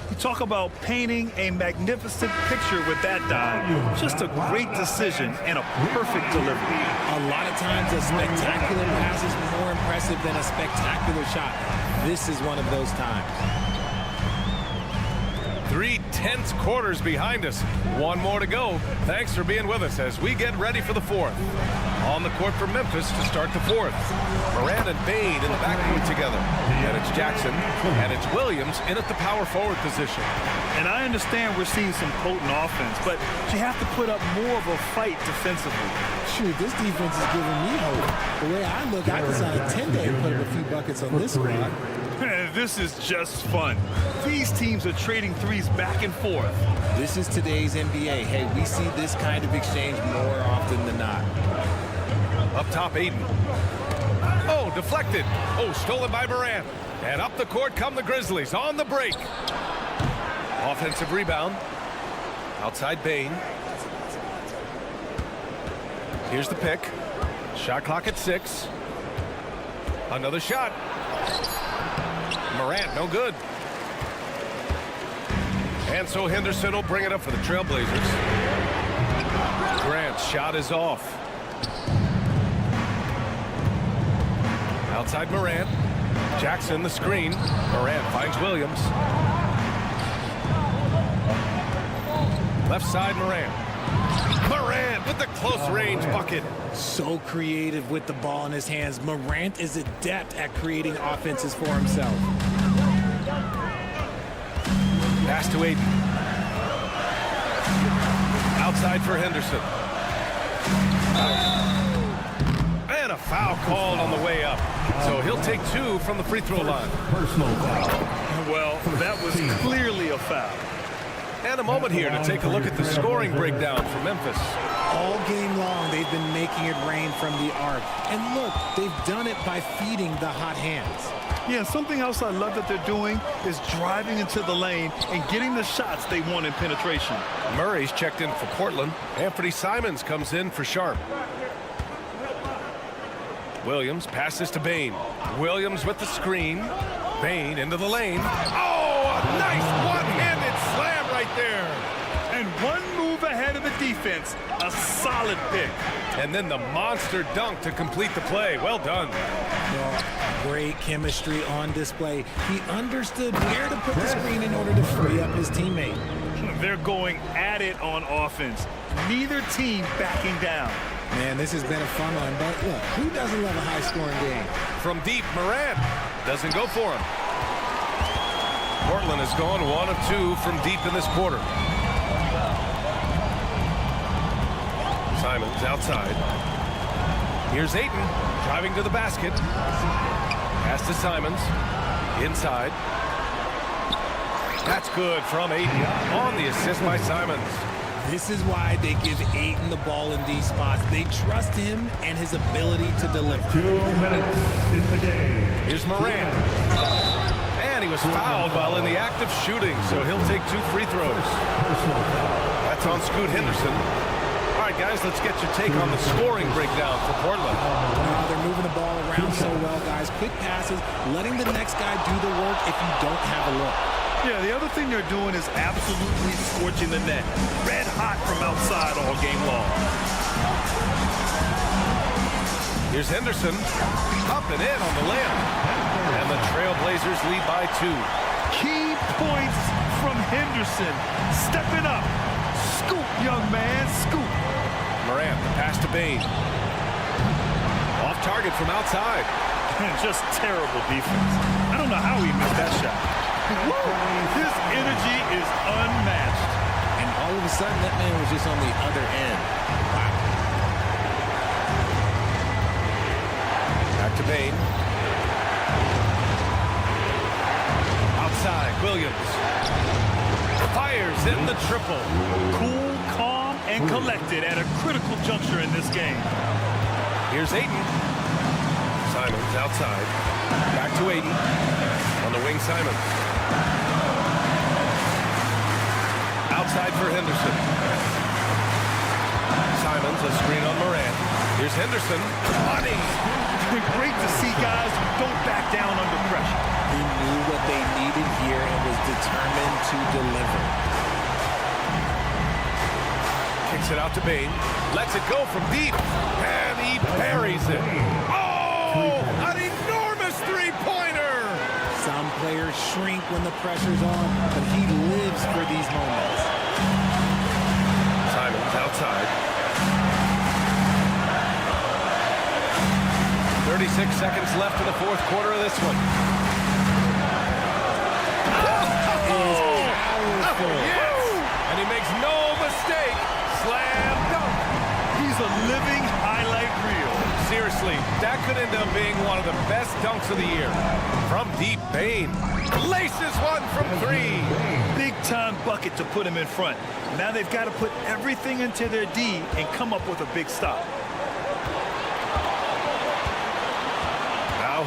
You talk about painting a magnificent picture with that dive. Just a great decision and a perfect delivery. A lot of times a spectacular pass is more impressive than a spectacular shot. This is one of those times. 3 tense quarters behind us. One more to go. Thanks for being with us as we get ready for the fourth. On the court for Memphis to start the fourth. Moran and Bade in the backcourt together. And it's Jackson. And it's Williams in at the power forward position. And I understand we're seeing some potent offense, but you have to put up more of a fight defensively. Shoot, this defense is giving me hope. The way I look, I can sign a 10-day and put up a few buckets on this squad. This is just fun. These teams are trading threes back and forth. This is today's NBA. Hey, we see this kind of exchange more often than not. top, Aiden. Oh, deflected. Oh, stolen by Morant. And up the court come the Grizzlies on the break. Offensive rebound. Outside Bane. Here's the pick. Shot clock at 6. Another shot. Morant, no good. And so Henderson will bring it up for the Trailblazers. Grant's shot is off. Outside Morant. Jackson the screen. Morant finds Williams. Left side Morant. Morant with the close range bucket. So creative with the ball in his hands. Morant is adept at creating offenses for himself. Pass to Aiden. Outside for Henderson. And a foul called on the way up. So he'll take 2 from the free throw line. Personal foul. Well, that was clearly a foul. And a moment here to take a look at the scoring breakdown for Memphis. All game long, they've been making it rain from the arc. And look, they've done it by feeding the hot hands. Yeah, something else I love that they're doing is driving into the lane and getting the shots they want in penetration. Murray's checked in for Portland. Anthony Simons comes in for Sharp. Williams passes to Bane. Williams with the screen. Bane into the lane. Oh, a nice one-handed slam right there. And one move ahead of the defense. A solid pick. And then the monster dunk to complete the play. Well done. Well, great chemistry on display. He understood where to put the screen in order to free up his teammate. They're going at it on offense. Neither team backing down. Man, this has been a fun one, but look, who doesn't love a high-scoring game? From deep, Morant doesn't go for him. Portland has gone 1 of 2 from deep in this quarter. Simons outside. Here's Ayton driving to the basket. Pass to Simons. Inside. That's good from Ayton on the assist by Simons. This is why they give Ayton the ball in these spots. They trust him and his ability to deliver. 2 minutes in the game. Here's Morant. And he was fouled while in the act of shooting, so he'll take 2 free throws. That's on Scoot Henderson. All right, guys, let's get your take on the scoring breakdown for Portland. They're moving the ball around so well, guys. Quick passes, letting the next guy do the work if you don't have a look. Yeah, the other thing they're doing is absolutely scorching the net. Red hot from outside all game long. Here's Henderson. Up and in on the layup. And the Trailblazers lead by 2. Key points from Henderson. Stepping up. Scoop, young man, scoop. Morant, the pass to Bane. Off target from outside. Just terrible defense. I don't know how he missed that shot. His energy is unmatched. And all of a sudden, that man was just on the other end. Wow. Back to Bane. Outside, Williams. Fires in the triple. Cool, calm, and collected at a critical juncture in this game. Here's Ayton. Simons outside. Back to Ayton. On the wing, Simons. Outside for Henderson. Simons, a screen on Morant. Here's Henderson. Money. Great to see guys who don't back down under pressure. He knew what they needed here and was determined to deliver. Kicks it out to Bane. Lets it go from deep. And he buries it. Oh! An enormous three-pointer! Some players shrink when the pressure's on, but he lives for these moments. Simons outside. 36 seconds left in the fourth quarter of this one. Yes! And he makes no mistake. Slam dunk. He's a living highlight reel. Seriously, that could end up being one of the best dunks of the year. From deep, Bane laces one from 3. Big-time bucket to put him in front. Now they've got to put everything into their D and come up with a big stop.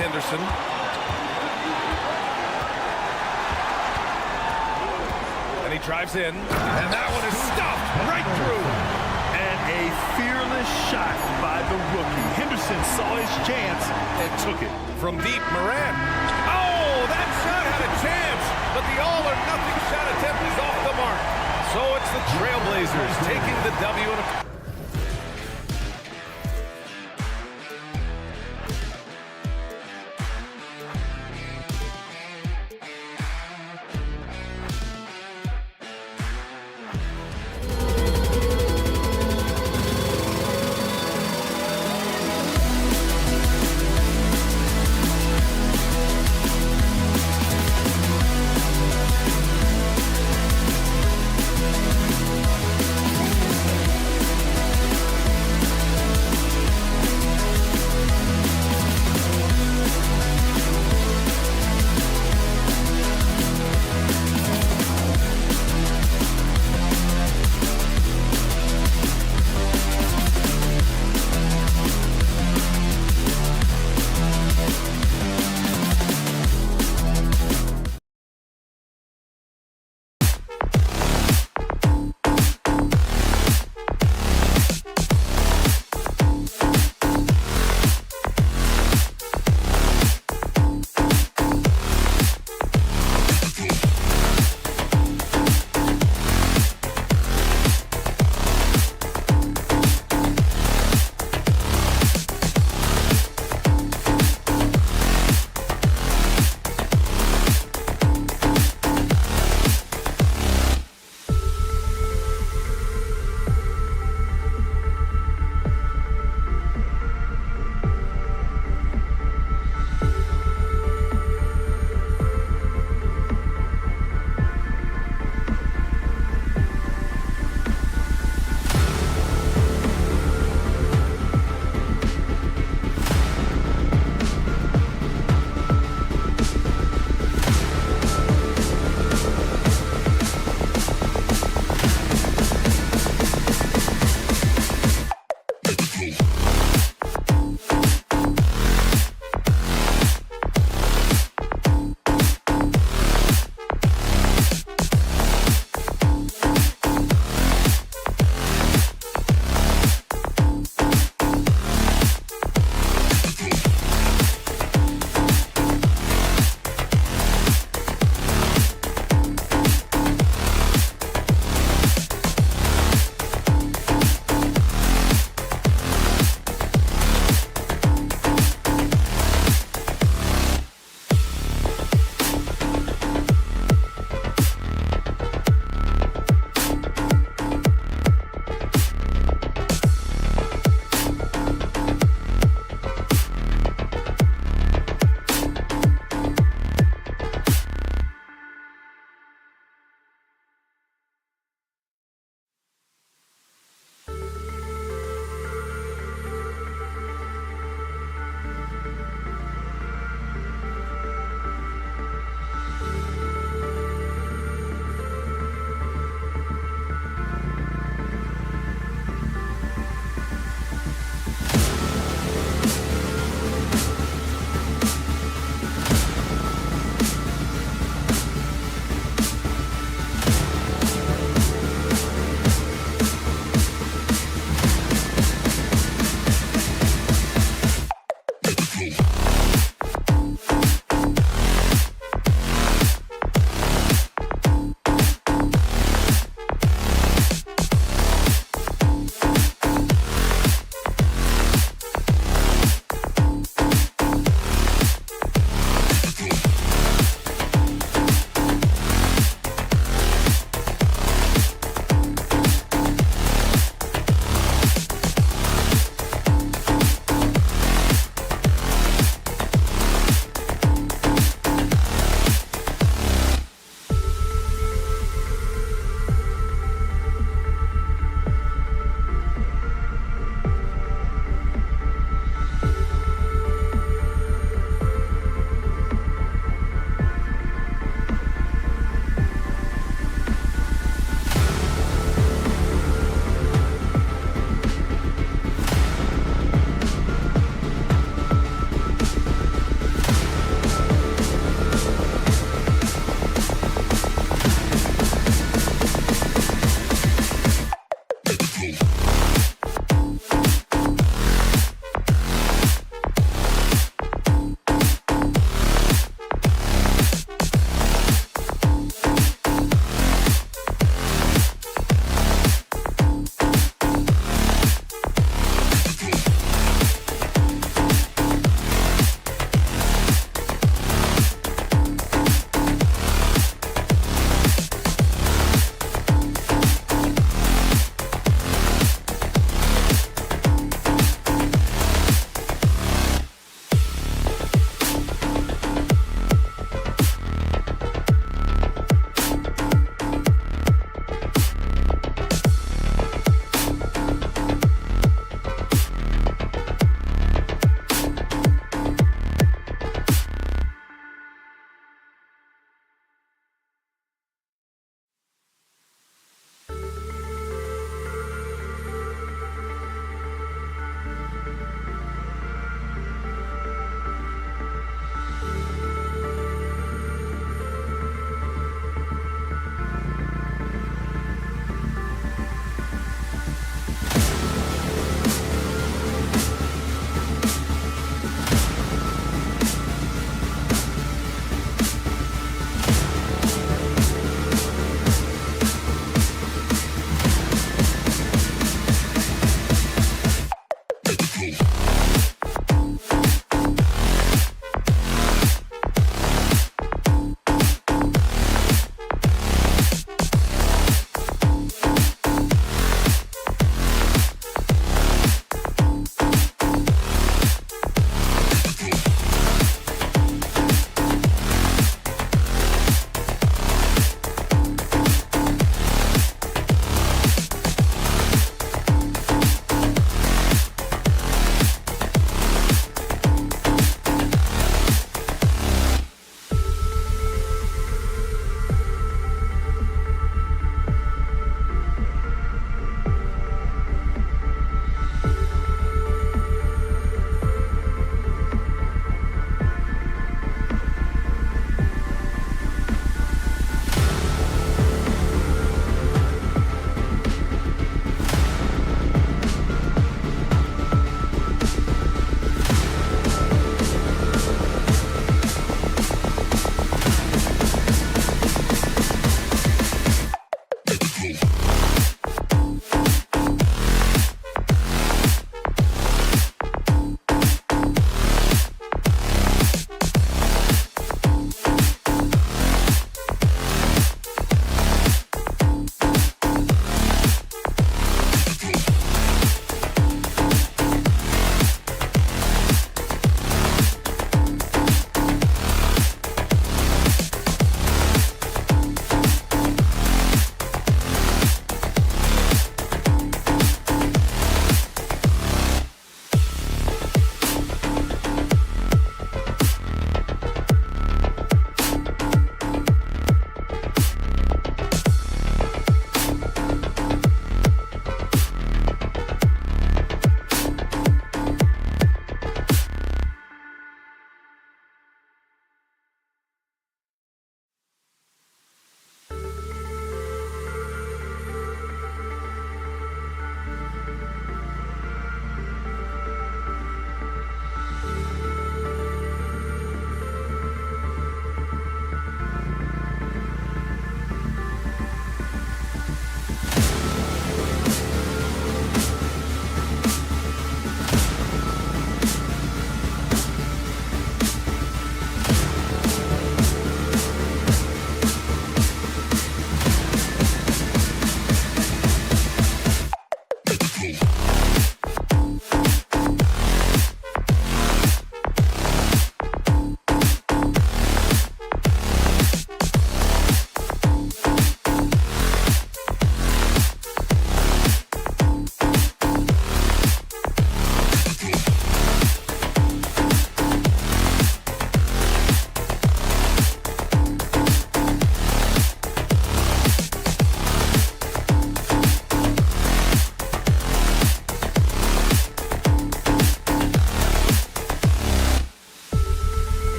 Henderson. And he drives in, and that one is stuffed right through. And a fearless shot by the rookie. Henderson saw his chance and took it. From deep, Morant. Oh, that shot had a chance, but the all-or-nothing shot attempt is off the mark. So it's the Trailblazers taking the W.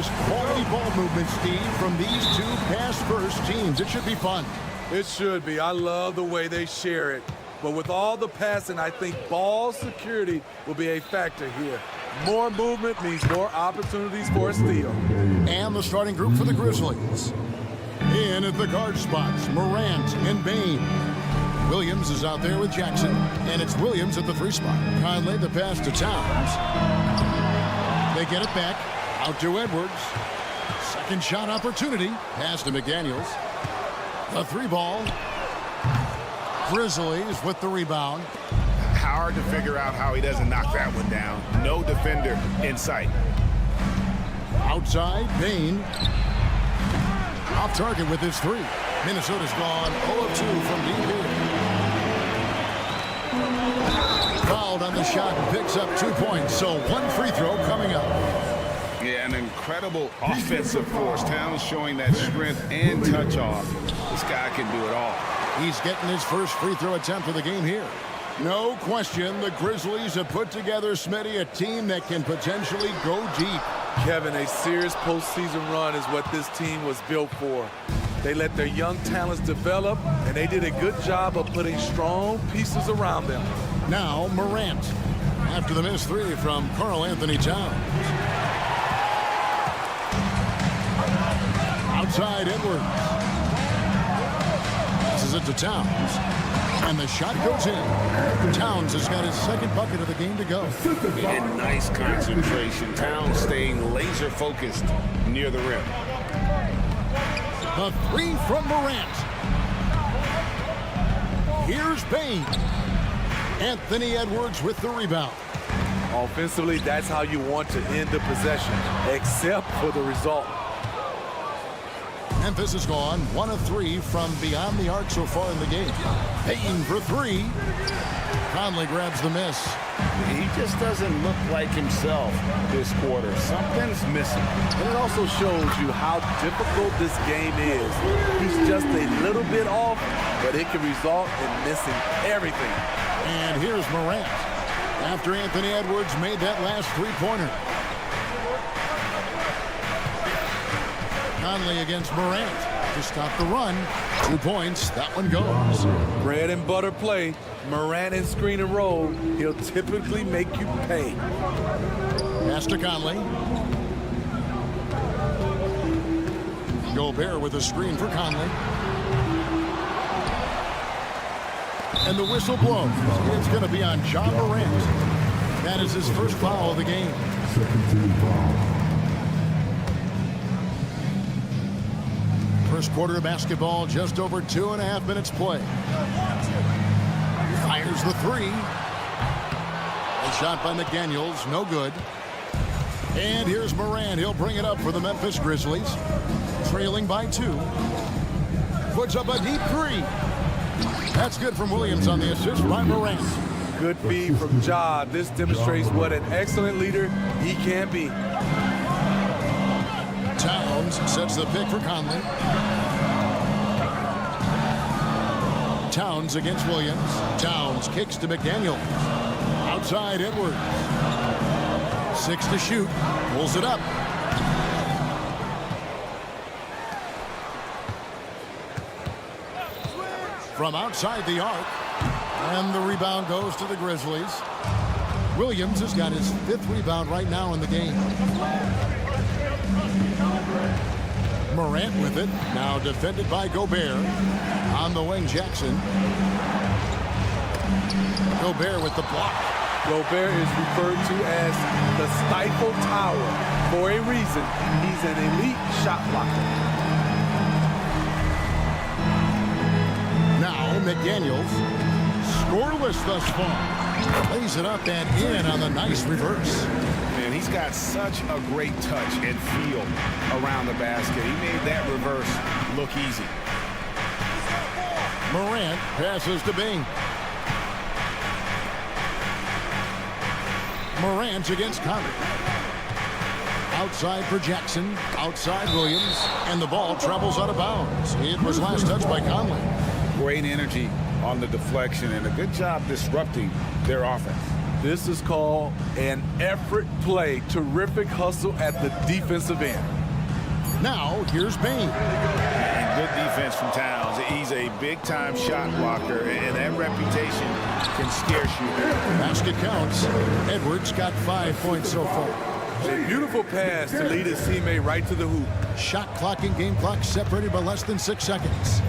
just quality ball movement, Steve, from these two pass-first teams. It should be fun. It should be. I love the way they share it. But with all the passing, I think ball security will be a factor here. More movement means more opportunities for a steal. And the starting group for the Grizzlies. In at the guard spots, Morant and Bain. Williams is out there with Jackson, and it's Williams at the 3 spot. Conley the pass to Towns. They get it back, out to Edwards. Second shot opportunity, pass to McDaniels. The 3 ball. Grizzlies with the rebound. Hard to figure out how he doesn't knock that one down. No defender in sight. Outside, Bain. Off target with his 3. Minnesota's gone 0 of 2 from deep here. Fouled on the shot and picks up 2 points. So 1 free throw coming up. Yeah, an incredible offensive force. Towns showing that strength and touch off. This guy can do it all. He's getting his first free throw attempt of the game here. No question, the Grizzlies have put together, Smitty, a team that can potentially go deep. Kevin, a serious postseason run is what this team was built for. They let their young talents develop, and they did a good job of putting strong pieces around them. Now Morant, after the missed 3 from Karl Anthony Towns. Outside Edwards. This is it to Towns. And the shot goes in. Towns has got his second bucket of the game to go. And nice concentration. Towns staying laser focused near the rim. The 3 from Morant. Here's Bain. Anthony Edwards with the rebound. Offensively, that's how you want to end the possession, except for the result. Memphis has gone 1 of 3 from beyond the arc so far in the game. Payton for 3. Conley grabs the miss. He just doesn't look like himself this quarter. Something's missing. And it also shows you how difficult this game is. He's just a little bit off, but it can result in missing everything. And here's Morant after Anthony Edwards made that last 3-pointer. Conley against Morant to stop the run. 2 points. That one goes. Bread and butter play. Morant and screen and roll. He'll typically make you pay. Pass to Conley. Gobert with a screen for Conley. And the whistle blows. It's going to be on John Morant. That is his first foul of the game. Second team foul. First quarter of basketball, just over 2.5 minutes play. Fires the 3. A shot by McDaniels, no good. And here's Morant. He'll bring it up for the Memphis Grizzlies. Trailing by 2. Puts up a deep 3. That's good from Williams on the assist by Morant. Good feed from Ja. This demonstrates what an excellent leader he can be. Towns sets the pick for Conley. Towns against Williams. Towns kicks to McDaniels. Outside Edwards. 6 to shoot. Pulls it up. From outside the arc. And the rebound goes to the Grizzlies. Williams has got his 5th rebound right now in the game. Morant with it. Now defended by Gobert. On the wing, Jackson. Gobert with the block. Gobert is referred to as the Stifle Tower. For a reason, he's an elite shot blocker. Now McDaniels. Scoreless thus far. Lays it up and in on the nice reverse. Man, he's got such a great touch and feel around the basket. He made that reverse look easy. Morant passes to Bain. Morant against Conley. Outside for Jackson. Outside Williams. And the ball travels out of bounds. It was last touched by Conley. Great energy on the deflection and a good job disrupting their offense. This is called an effort play. Terrific hustle at the defensive end. Now, here's Bane. And good defense from Towns. He's a big-time shot blocker, and that reputation can scare shooters. Basket counts. Edwards got 5 points so far. A beautiful pass to lead his teammate right to the hoop. Shot clock and game clock separated by less than 6 seconds.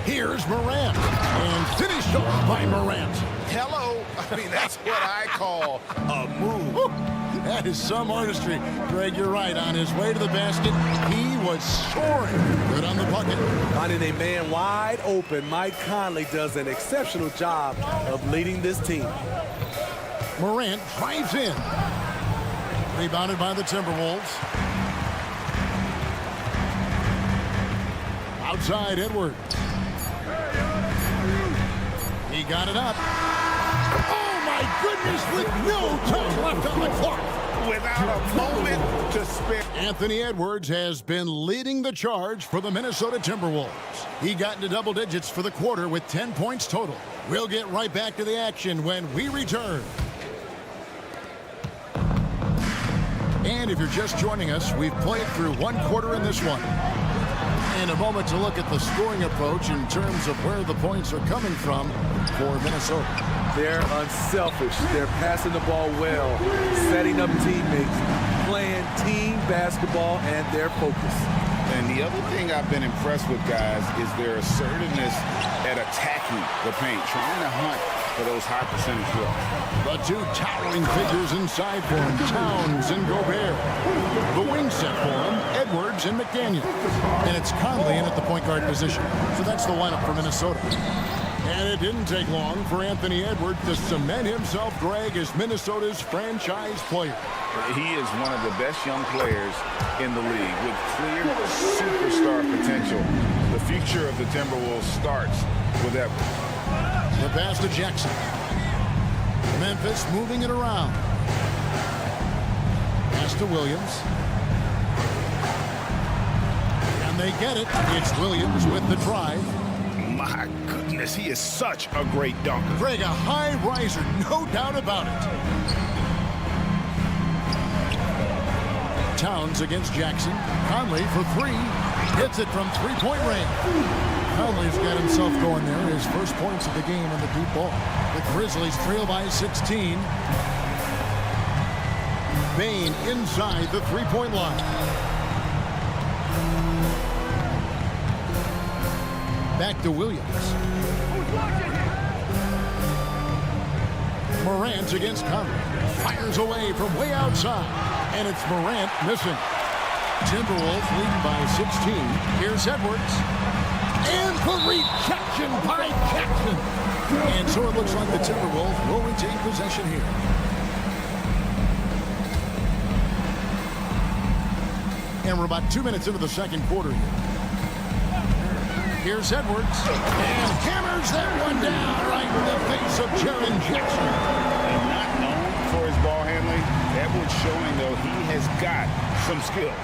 Here's Morant. And finished off by Morant. Hello. I mean, that's what I call a move. That is some artistry. Greg, you're right. On his way to the basket, he was soaring. Good on the bucket. Finding a man wide open, Mike Conley does an exceptional job of leading this team. Morant drives in. Rebounded by the Timberwolves. Outside, Edwards. He got it up. Oh, my goodness, with no time left on the clock. Without a moment to spare. Anthony Edwards has been leading the charge for the Minnesota Timberwolves. He got into double digits for the quarter with 10 points total. We'll get right back to the action when we return. And if you're just joining us, we've played through one quarter in this one. In a moment to look at the scoring approach in terms of where the points are coming from for Minnesota. They're unselfish. They're passing the ball well, setting up teammates, playing team basketball, and their focus. And the other thing I've been impressed with, guys, is their assertiveness at attacking the paint, trying to hunt for those high percentage looks. The two towering figures inside for him, Towns and Gobert. The wing set for him, Edwards and McDaniel. And it's Conley in at the point guard position. So that's the lineup for Minnesota. And it didn't take long for Anthony Edwards to cement himself, Greg, as Minnesota's franchise player. He is one of the best young players in the league with clear superstar potential. The future of the Timberwolves starts with Edwards. The pass to Jackson. Memphis moving it around. Pass to Williams. And they get it. It's Williams with the drive. My goodness, he is such a great dunker. Greg, a high riser, no doubt about it. Towns against Jackson. Conley for three. Hits it from three-point range. Conley's got himself going there. His first points of the game on the deep ball. The Grizzlies trail by 16. Bane inside the three-point line. Back to Williams. Morant against Conley. Fires away from way outside. And it's Morant missing. Timberwolves leading by 16. Here's Edwards. And the rejection by Jackson. And so it looks like the Timberwolves will retain possession here. And we're about 2 minutes into the second quarter here. Here's Edwards. And hammers that one down right in the face of Jaren Jackson. And not known for his ball handling, Edwards showing, though, he has got some skills.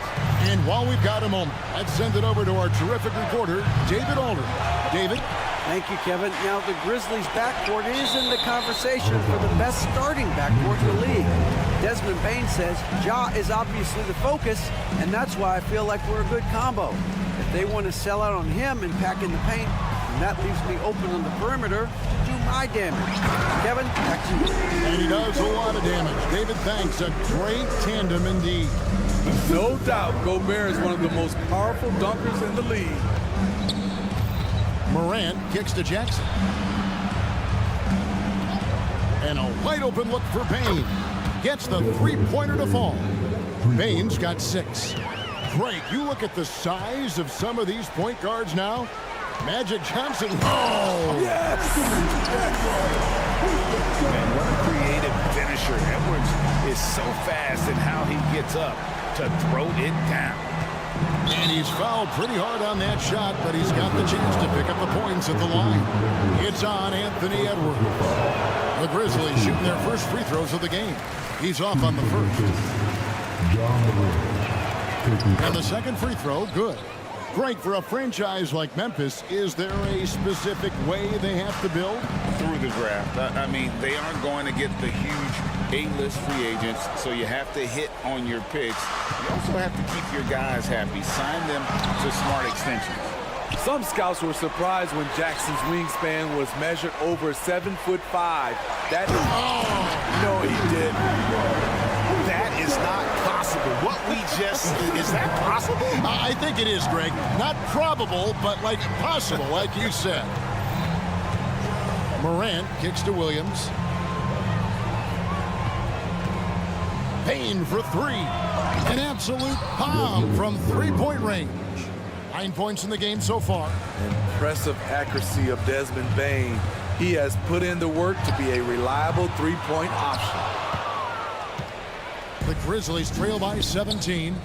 And while we've got a moment, let's send it over to our terrific reporter, David Alder. David? Thank you, Kevin. Now, the Grizzlies' backcourt is in the conversation for the best starting backcourt in the league. Desmond Bane says Ja is obviously the focus, and that's why I feel like we're a good combo. If they want to sell out on him and pack in the paint, and that leaves me open on the perimeter to do my damage. Kevin, back to you. And he does a lot of damage. David, thanks. A great tandem indeed. No doubt, Gobert is one of the most powerful dunkers in the league. Morant kicks to Jackson. And a wide open look for Bane. Gets the three-pointer to fall. Bane's got 6. Great. You look at the size of some of these point guards now. Magic Johnson. Oh! Yes! And what a creative finisher. Edwards is so fast in how he gets up to throw it down. And he's fouled pretty hard on that shot, but he's got the chance to pick up the points at the line. It's on Anthony Edwards. The Grizzlies shooting their first free throws of the game. He's off on the first. And the second free throw, good. Greg, for a franchise like Memphis, is there a specific way they have to build? Through the draft. I mean, they aren't going to get the huge A-list free agents, so you have to hit on your picks. You also have to keep your guys happy. Sign them to smart extensions. Some scouts were surprised when Jackson's wingspan was measured over 7'5". That is, no, he did. That is not possible. What we just, is that possible? I think it is, Greg. Not probable, but like possible, like you said. Morant kicks to Williams. Payne for three. An absolute bomb from three-point range. 9 points in the game so far. Impressive accuracy of Desmond Bane. He has put in the work to be a reliable three-point option. The Grizzlies trail by 17.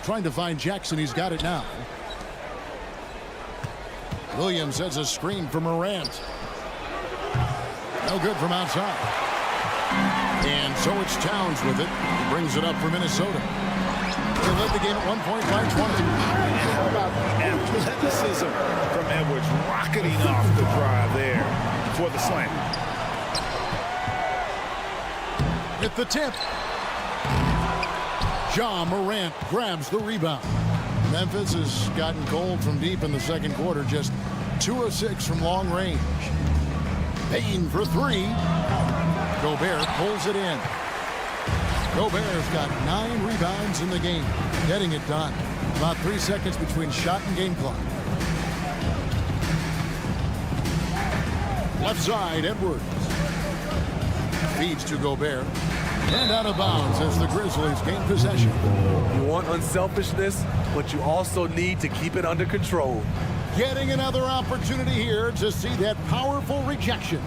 Trying to find Jackson. He's got it now. Williams has a screen for Morant. No good from outside. And so it's Towns with it. He brings it up for Minnesota. They led the game at 1 point by 20. And how about the athleticism from Edwards rocketing off the drive there for the slam. At the tip. Ja Morant grabs the rebound. Memphis has gotten cold from deep in the second quarter. Just 2 of 6 from long range. Payne for three. Gobert pulls it in. Gobert's got 9 rebounds in the game. Getting it done. About 3 seconds between shot and game clock. Left side, Edwards. Feeds to Gobert. And out of bounds as the Grizzlies gain possession. You want unselfishness, but you also need to keep it under control. Getting another opportunity here to see that powerful rejection.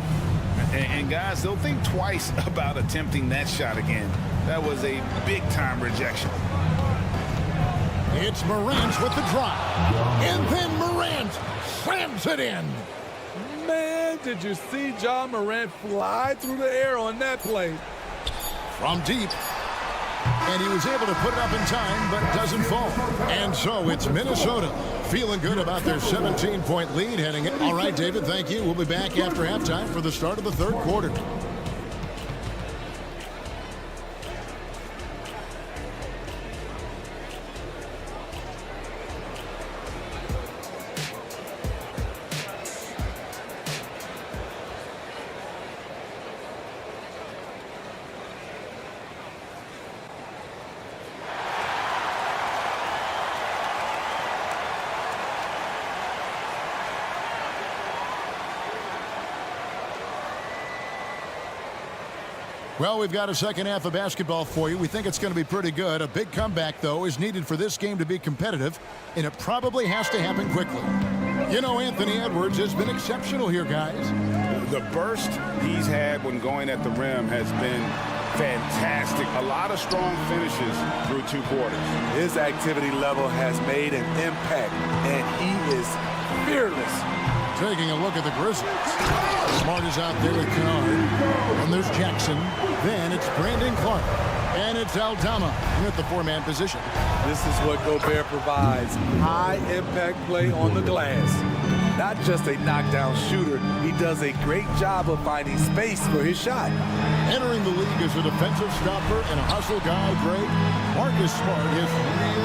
And guys, they'll think twice about attempting that shot again. That was a big-time rejection. It's Morant with the drive. And then Morant slams it in. Man, did you see Ja Morant fly through the air on that play? From deep. And he was able to put it up in time, but it doesn't fall. And so it's Minnesota feeling good about their 17-point lead heading in. All right, David, thank you. We'll be back after halftime for the start of the third quarter. Well, we've got a second half of basketball for you. We think it's going to be pretty good. A big comeback, though, is needed for this game to be competitive, and it probably has to happen quickly. You know, Anthony Edwards has been exceptional here, guys. The burst he's had when going at the rim has been fantastic. A lot of strong finishes through 2 quarters. His activity level has made an impact, and he is fearless. Taking a look at the Grizzlies. Smart is out there with Kennard. And there's Jackson. Then it's Brandon Clark. And it's Aldama with the 4-man position. This is what Gobert provides. High-impact play on the glass. Not just a knockdown shooter. He does a great job of finding space for his shot. Entering the league as a defensive stopper and a hustle guy, Greg, Marcus Smart has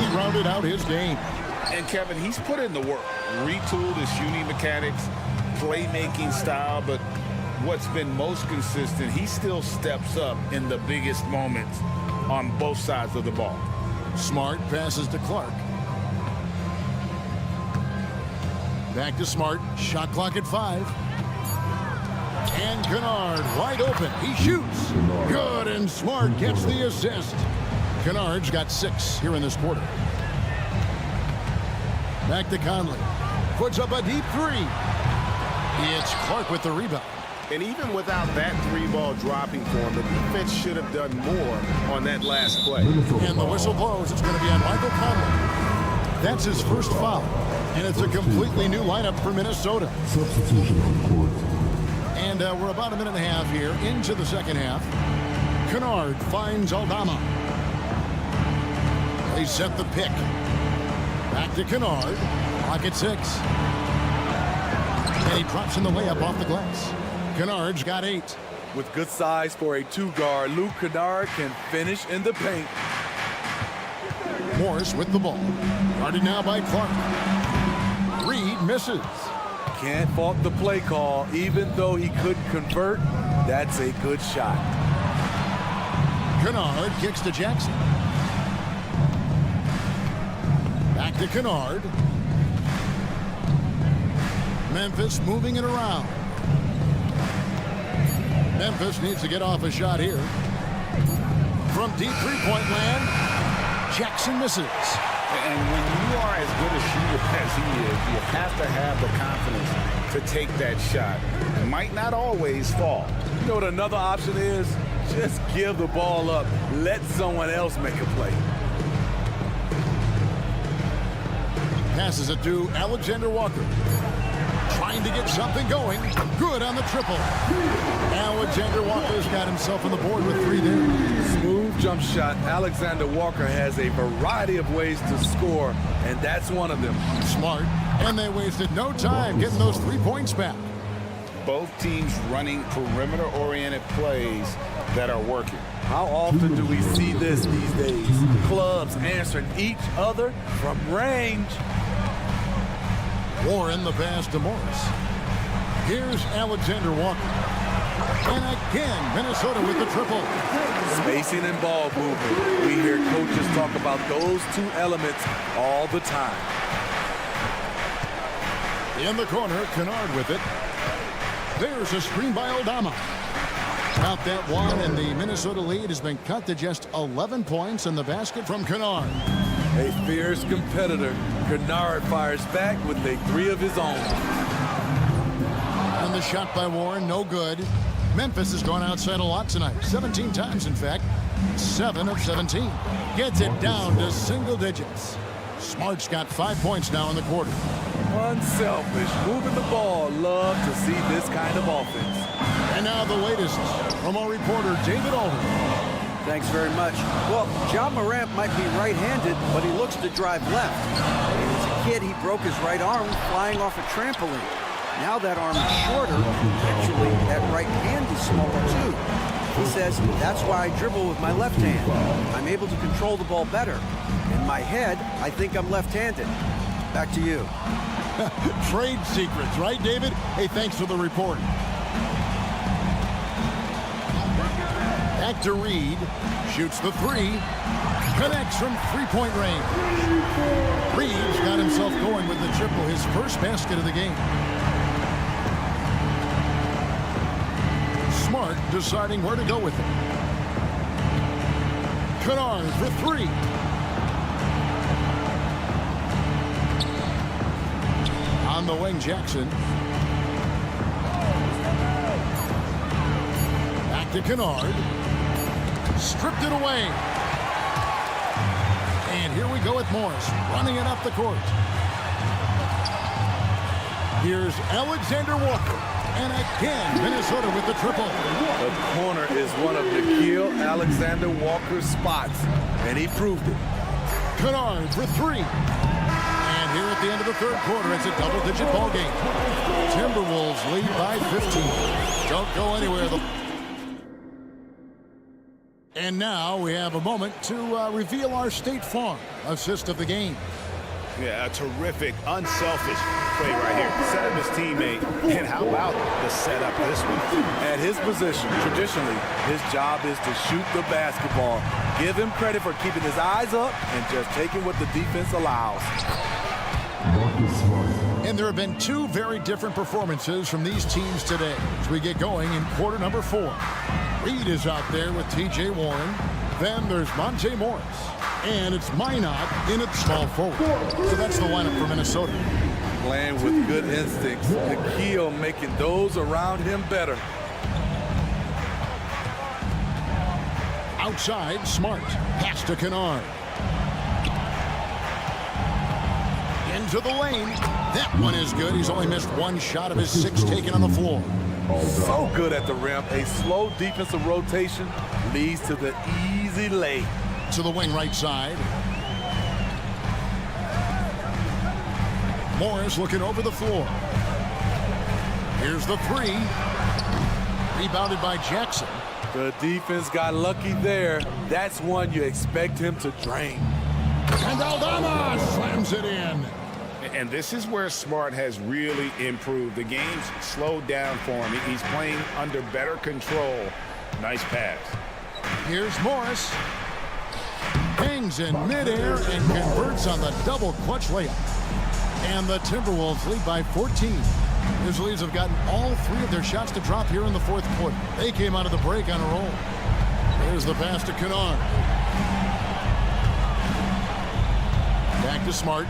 really rounded out his game. And Kevin, he's put in the work. Retooled his shooting mechanics, playmaking style, but what's been most consistent, he still steps up in the biggest moments on both sides of the ball. Smart passes to Clark. Back to Smart. Shot clock at 5. And Kennard wide open. He shoots. Good, and Smart gets the assist. Kennard's got 6 here in this quarter. Back to Conley. Puts up a deep 3. It's Clark with the rebound. And even without that 3-ball dropping for him, the defense should have done more on that last play. And the whistle blows. It's going to be on Michael Conley. That's his first foul. And it's a completely new lineup for Minnesota. Substitution on court. And we're about a minute and a half here into the second half. Kennard finds Aldama. They set the pick. Back to Kennard. Clock at 6. And he drops in the layup off the glass. Kennard's got 8. With good size for a 2-guard, Luke Kennard can finish in the paint. Morris with the ball. Guarded now by Clark. Reed misses. Can't fault the play call. Even though he couldn't convert, that's a good shot. Kennard kicks to Jackson. Back to Kennard. Memphis moving it around. Memphis needs to get off a shot here. From deep three-point land, Jackson misses. And when you are as good a shooter as he is, you have to have the confidence to take that shot. It might not always fall. You know what another option is? Just give the ball up. Let someone else make a play. Passes it to Alexander Walker. Trying to get something going. Good on the triple. Alexander Walker's got himself on the board with 3 there. Smooth jump shot. Alexander Walker has a variety of ways to score, and that's one of them. Smart. And they wasted no time getting those 3 points back. Both teams running perimeter-oriented plays that are working. How often do we see this these days? Clubs answering each other from range. Warren the pass to Morris. Here's Alexander Walker. And again, Minnesota with the triple. Spacing and ball movement. We hear coaches talk about those 2 elements all the time. In the corner, Kennard with it. There's a screen by Aldama. Count that one, and the Minnesota lead has been cut to just 11 points in the basket from Kennard. A fierce competitor, Kennard fires back with a 3 of his own. And the shot by Warren, no good. Memphis has gone outside a lot tonight. 17 times, in fact. 7 of 17. Gets it down to single digits. Smart's got 5 points now in the quarter. Unselfish, moving the ball. Love to see this kind of offense. And now the latest from our reporter, David Aldridge. Thanks very much. Well, John Morant might be right-handed, but he looks to drive left. When he was a kid, he broke his right arm flying off a trampoline. Now that arm is shorter, actually that right hand is smaller too. He says, that's why I dribble with my left hand. I'm able to control the ball better. In my head, I think I'm left-handed. Back to you. Trade secrets, right, David? Hey, thanks for the report. Back to Reed. Shoots the 3. Connects from 3-point range. Reed's got himself going with the triple, his first basket of the game. Smart deciding where to go with it. Kennard for 3. On the wing, Jackson. Back to Kennard. Stripped it away. And here we go with Morris, running it up the court. Here's Alexander Walker. And again, Minnesota with the triple. The corner is one of Nickeil Alexander Walker's spots, and he proved it. Kennard for 3. And here at the end of the third quarter, it's a double-digit ball game. Timberwolves lead by 15. Don't go anywhere. And now we have a moment to reveal our State Farm assist of the game. Yeah, a terrific, unselfish play right here. Set up his teammate, and how about the setup this one? At his position, traditionally, his job is to shoot the basketball. Give him credit for keeping his eyes up and just taking what the defense allows. And there have been 2 very different performances from these teams today as we get going in quarter number 4. Reed is out there with T.J. Warren. Then there's Monte Morris. And it's Minot in at small forward. So that's the lineup for Minnesota. Playing with good instincts. Nickeil making those around him better. Outside, Smart. Pass to Kennard. Into the lane. That one is good. He's only missed 1 shot of his 6 taken on the floor. So good at the rim. A slow defensive rotation leads to the easy lay. To the wing right side. Morris looking over the floor. Here's the three. Rebounded by Jackson. The defense got lucky there. That's one you expect him to drain. And Aldama slams it in. And this is where Smart has really improved. The game's slowed down for him. He's playing under better control. Nice pass. Here's Morris. Hangs in midair and converts on the double clutch layup. And the Timberwolves lead by 14. Grizzlies have gotten all three of their shots to drop here in the fourth quarter. They came out of the break on a roll. There's the pass to Kennard. Back to Smart.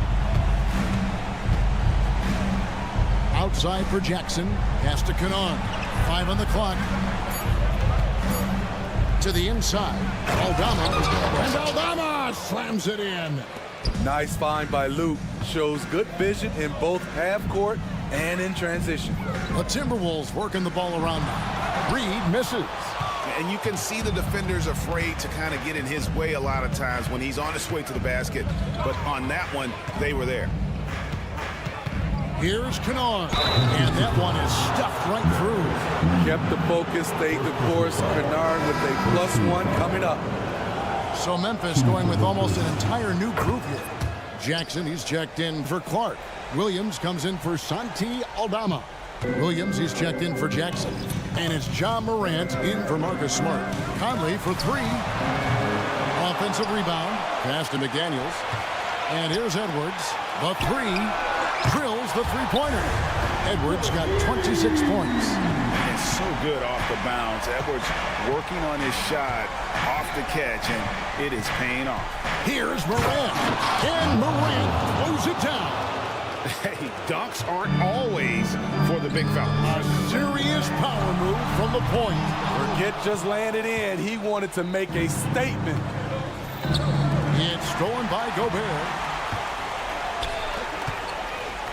Outside for Jackson. Pass to Kennard. 5 on the clock. To the inside. Aldama. And Aldama slams it in. Nice find by Luke. Shows good vision in both half court and in transition. The Timberwolves working the ball around now. Reed misses. And you can see the defenders afraid to kind of get in his way a lot of times when he's on his way to the basket. But on that one, they were there. Here's Kennard. And that one is stuffed right through. Kept the focus, stayed the course. Kennard with a +1 coming up. So Memphis going with almost an entire new group here. Jackson, he's checked in for Clark. Williams comes in for Santi Aldama. Williams, he's checked in for Jackson. And it's John Morant in for Marcus Smart. Conley for 3. Offensive rebound. Pass to McDaniels. And here's Edwards. The 3. Drills the three-pointer. Edwards got 26 points. It's so good off the bounce. Edwards working on his shot off the catch, and it is paying off. Here's Morant. And Morant throws it down. Hey, dunks aren't always for the big fella. A serious power move from the point. Forget just laying it in. He wanted to make a statement. It's stolen by Gobert.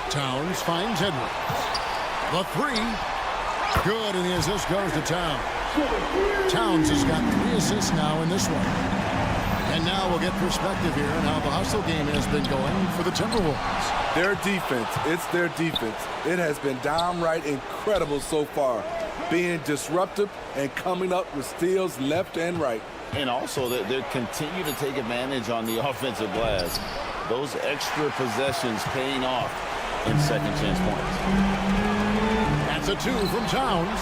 Towns finds Edwards. The 3. Good, and the assist goes to Towns. Towns has got 3 assists now in this one. And now we'll get perspective here on how the hustle game has been going for the Timberwolves. Their defense, it's their defense. It has been downright incredible so far, being disruptive and coming up with steals left and right. And also, they continue to take advantage on the offensive glass. Those extra possessions paying off in second chance points. That's a 2 from Towns.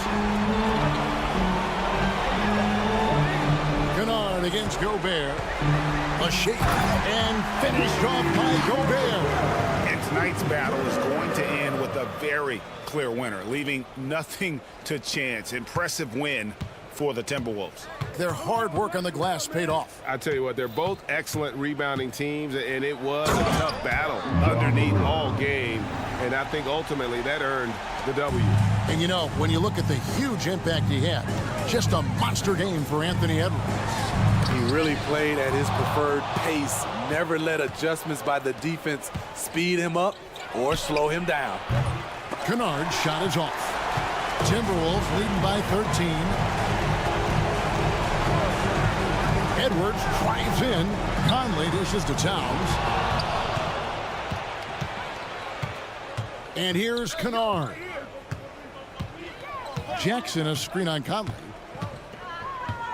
Kennard against Gobert. A shake and finished off by Gobert. And tonight's battle is going to end with a very clear winner, leaving nothing to chance. Impressive win for the Timberwolves. Their hard work on the glass paid off. I tell you what, they're both excellent rebounding teams, and it was a tough battle underneath all game. And I think ultimately that earned the W. And you know, when you look at the huge impact he had, just a monster game for Anthony Edwards. He really played at his preferred pace, never let adjustments by the defense speed him up or slow him down. Kennard's shot is off. Timberwolves leading by 13. Edwards drives in. Conley dishes to Towns. And here's Kennard. Jackson, a screen on Conley.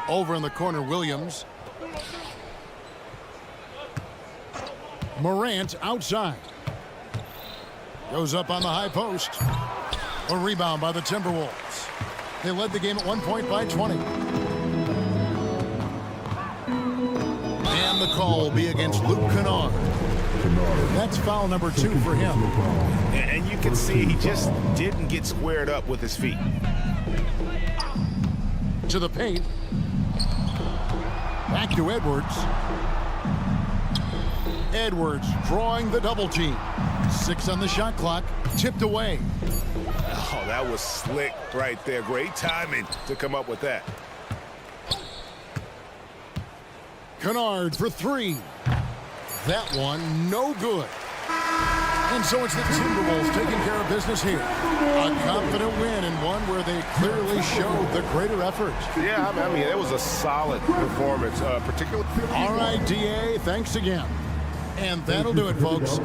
Over in the corner, Williams. Morant outside. Goes up on the high post. A rebound by the Timberwolves. They led the game at 1 point by 20. And the call will be against Luke Kennard. That's foul number 2 for him. And you can see he just didn't get squared up with his feet. To the paint. Back to Edwards. Edwards drawing the double team. 6 on the shot clock. Tipped away. Oh, that was slick right there. Great timing to come up with that. Kennard for 3. That one, no good. And so it's the Timberwolves taking care of business here. A confident win and one where they clearly showed the greater effort. Yeah, I mean, it was a solid performance, particularly. All right, DA, thanks again. And that'll do it, folks.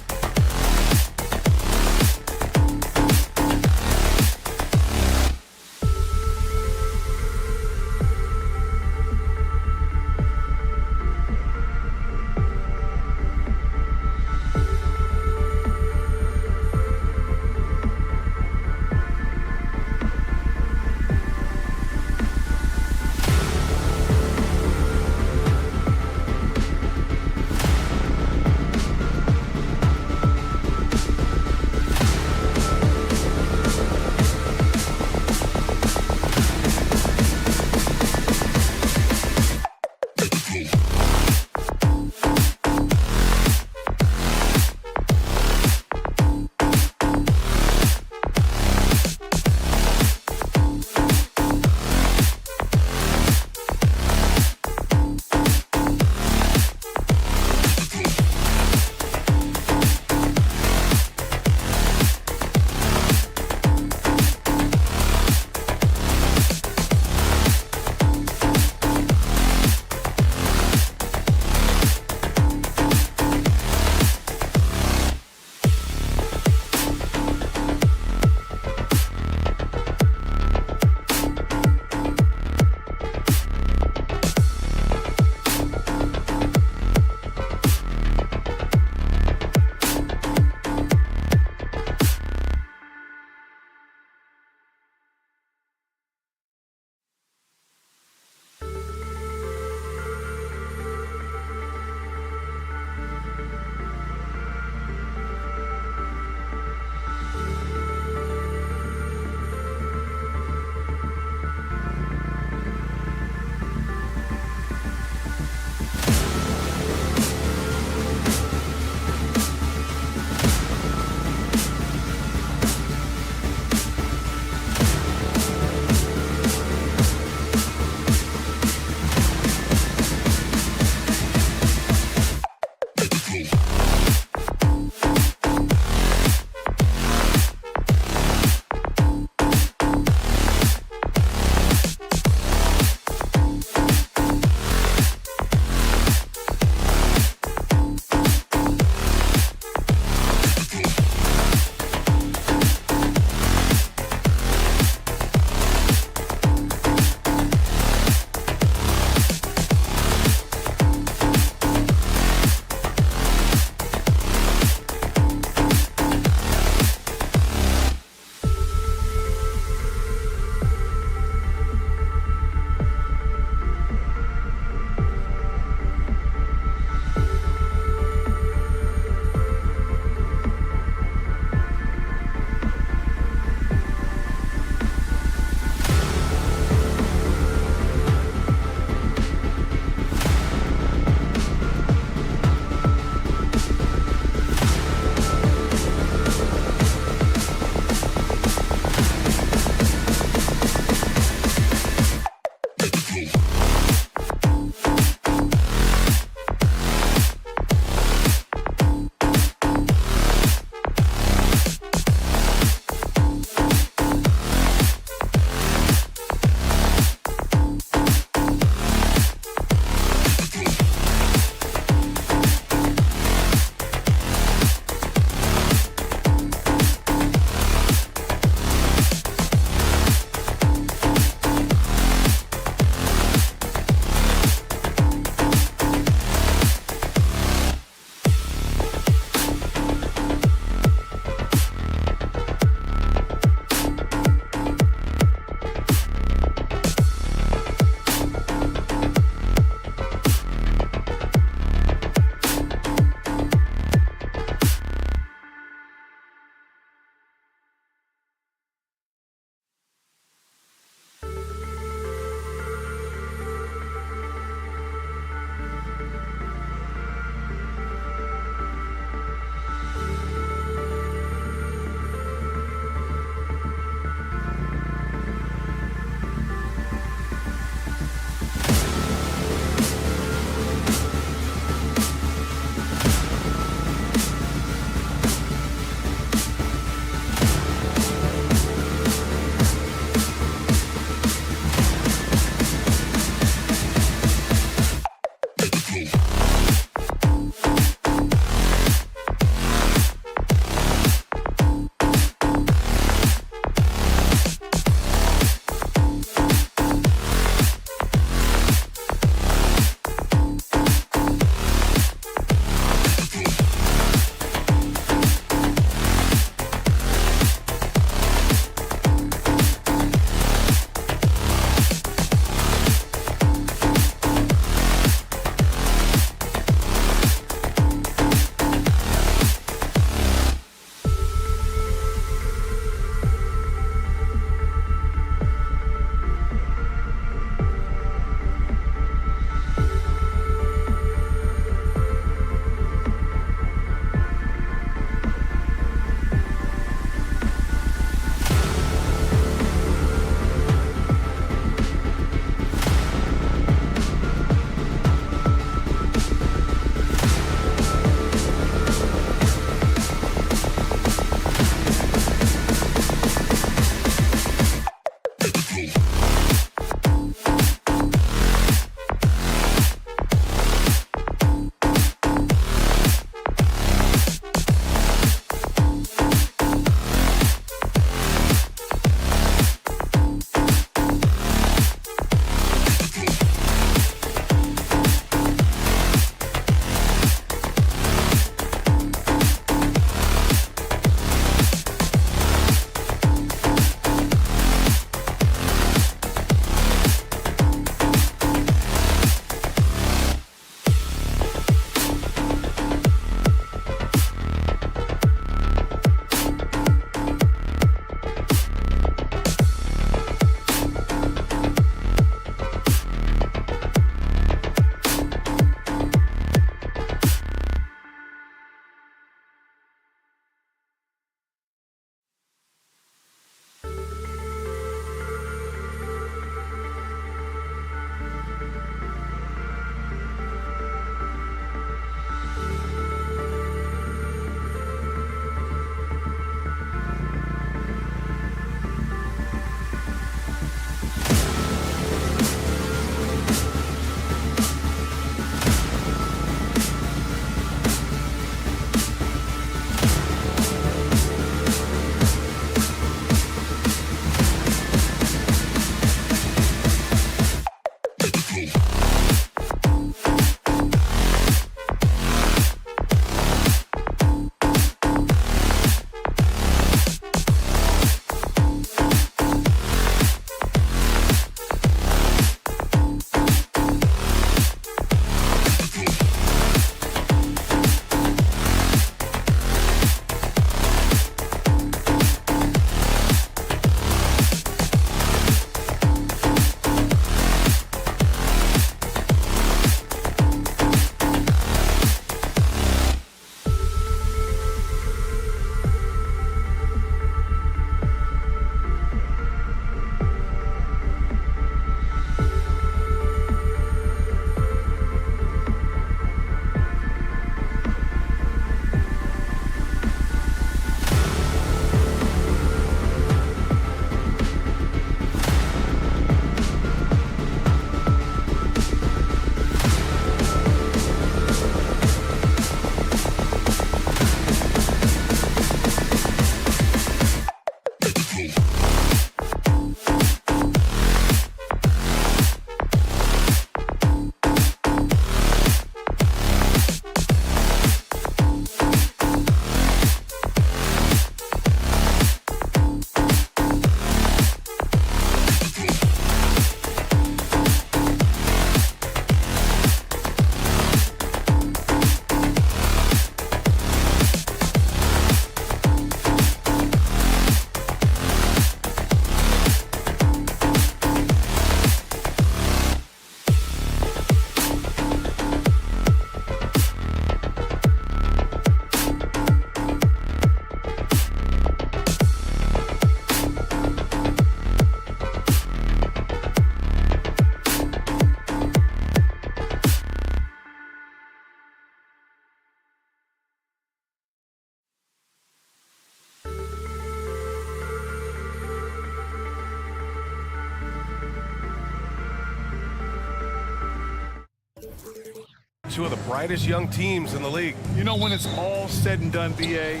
Two of the brightest young teams in the league. You know, when it's all said and done, BA,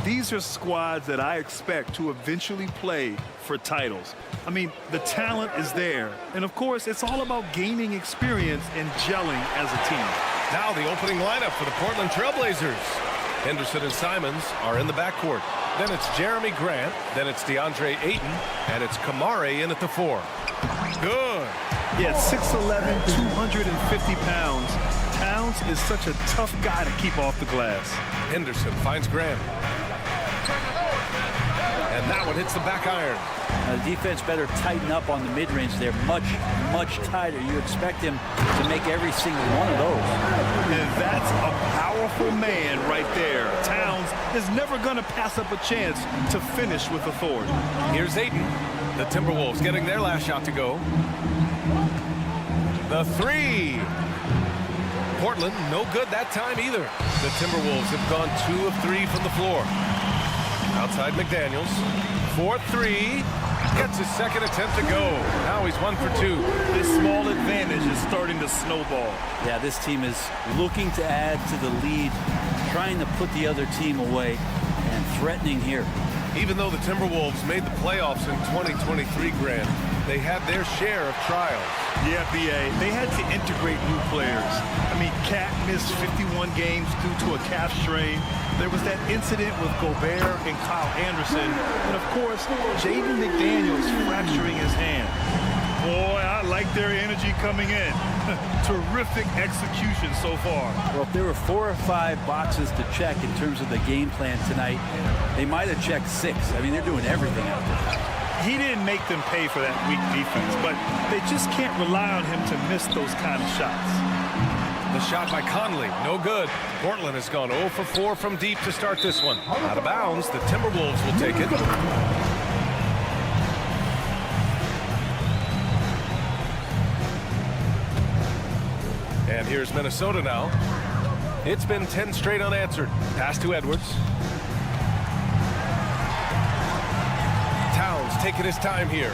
these are squads that I expect to eventually play for titles. I mean, the talent is there. And, of course, it's all about gaining experience and gelling as a team. Now the opening lineup for the Portland Trailblazers. Henderson and Simons are in the backcourt. Then it's Jeremy Grant. Then it's DeAndre Ayton. And it's Kamari in at the 4. Good. Yeah, 6'11", 250 pounds. Towns is such a tough guy to keep off the glass. Henderson finds Grant. And that one hits the back iron. The defense better tighten up on the mid-range. They're much, much tighter. You expect him to make every single one of those. And that's a powerful man right there. Towns is never going to pass up a chance to finish with authority. Here's Ayton. The Timberwolves getting their last shot to go. The 3. Portland, no good that time either. The Timberwolves have gone 2 of 3 from the floor. Outside McDaniels. 4-3. Gets his second attempt to go. Now he's 1 for 2. This small advantage is starting to snowball. Yeah, this team is looking to add to the lead, trying to put the other team away, and threatening here. Even though the Timberwolves made the playoffs in 2023, Grant, they had their share of trials. Yeah, BA, they had to integrate new players. I mean, Cat missed 51 games due to a calf strain. There was that incident with Gobert and Kyle Anderson. And, of course, Jaden McDaniels fracturing his hand. Boy, I like their energy coming in. Terrific execution so far. Well, if there were 4 or 5 boxes to check in terms of the game plan tonight, they might have checked 6. I mean, they're doing everything out there. He didn't make them pay for that weak defense, but they just can't rely on him to miss those kind of shots. The shot by Conley, no good. Portland has gone 0 for 4 from deep to start this one. Out of bounds, the Timberwolves will take it. And here's Minnesota now. It's been 10 straight unanswered. Pass to Edwards. Towns taking his time here.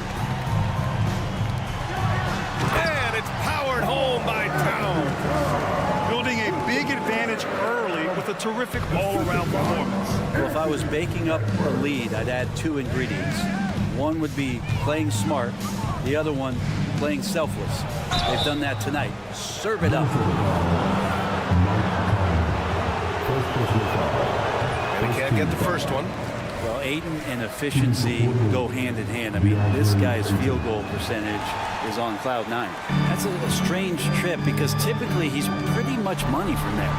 And it's powered home by Towns. Building a big advantage early with a terrific all-around performance. Well, if I was baking up a lead, I'd add 2 ingredients. One would be playing smart. The other one, playing selfless. They've done that tonight. Serve it up. And he can't get the first one. Well, Ayton and efficiency go hand in hand. I mean, this guy's field goal percentage is on cloud 9. That's a strange trip because typically he's pretty much money from there.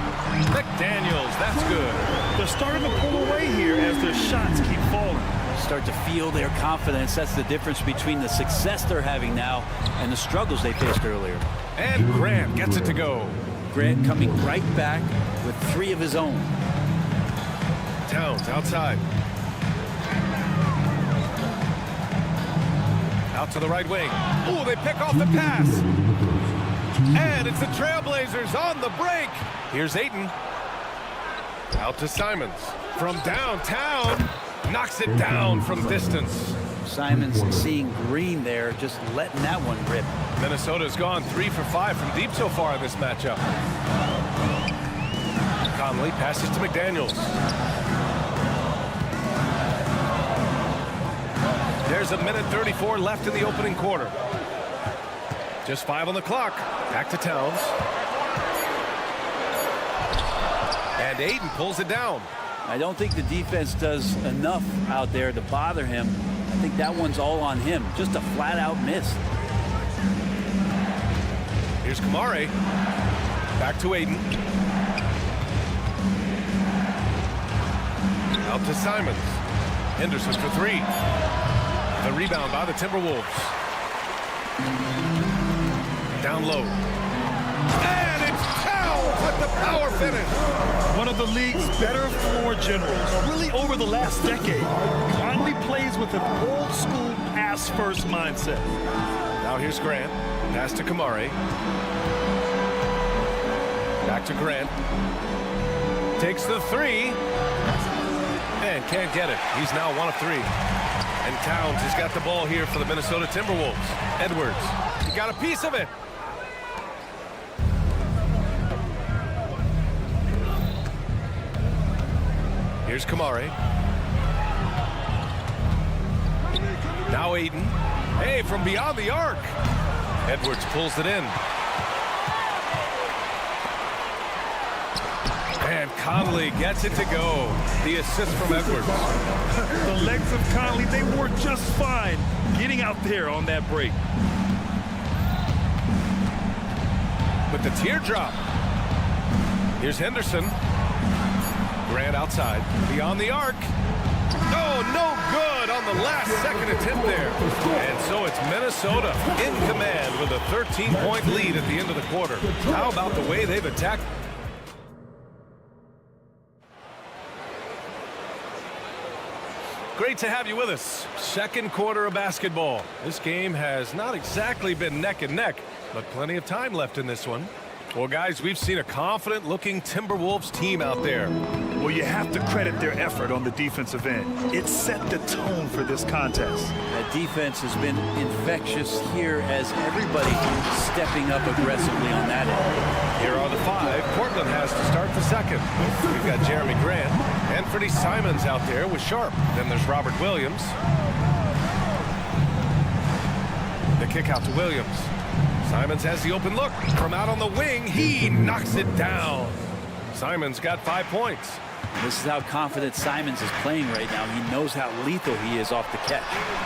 McDaniels, that's good. They're starting to pull away here as their shots keep falling. Start to feel their confidence. That's the difference between the success they're having now and the struggles they faced earlier. And Grant gets it to go. Grant coming right back with 3 of his own. Towns outside. Out to the right wing. Ooh, they pick off the pass. And it's the Trailblazers on the break. Here's Ayton. Out to Simons. From downtown. Knocks it down from distance. Simons seeing green there, just letting that one rip. Minnesota's gone 3 for 5 from deep so far in this matchup. Conley passes to McDaniels. There's 1:34 left in the opening quarter. Just 5 on the clock. Back to Towns. And Ayton pulls it down. I don't think the defense does enough out there to bother him. I think that one's all on him. Just a flat-out miss. Here's Kamari. Back to Ayton. Out to Simons. Henderson for 3. The rebound by the Timberwolves. Down low. And it's Towns with the power finish. One of the league's better floor generals, really over the last decade. Conley plays with an old-school pass-first mindset. Now here's Grant. Pass to Kamari. Back to Grant. Takes the 3. And can't get it. He's now 1 of 3. And Towns has got the ball here for the Minnesota Timberwolves. Edwards. He got a piece of it. Here's Kamare. Now Aiden. Hey, from beyond the arc. Edwards pulls it in. And Conley gets it to go. The assist from Edwards. The legs of Conley, they work just fine getting out there on that break. With the teardrop. Here's Henderson. Grant outside. Beyond the arc. Oh, no good on the last second attempt there. And so it's Minnesota in command with a 13-point lead at the end of the quarter. How about the way they've attacked? Great to have you with us. Second quarter of basketball. This game has not exactly been neck and neck, but plenty of time left in this one. Well, guys, we've seen a confident-looking Timberwolves team out there. Well, you have to credit their effort on the defensive end. It set the tone for this contest. That defense has been infectious here as everybody stepping up aggressively on that end. Here are the five Portland has to start the second. We've got Jeremy Grant and Freddie Simons out there with Sharp. Then there's Robert Williams. The kick out to Williams. Simons has the open look. From out on the wing, he knocks it down. Simons got 5 points. This is how confident Simons is playing right now. He knows how lethal he is off the catch.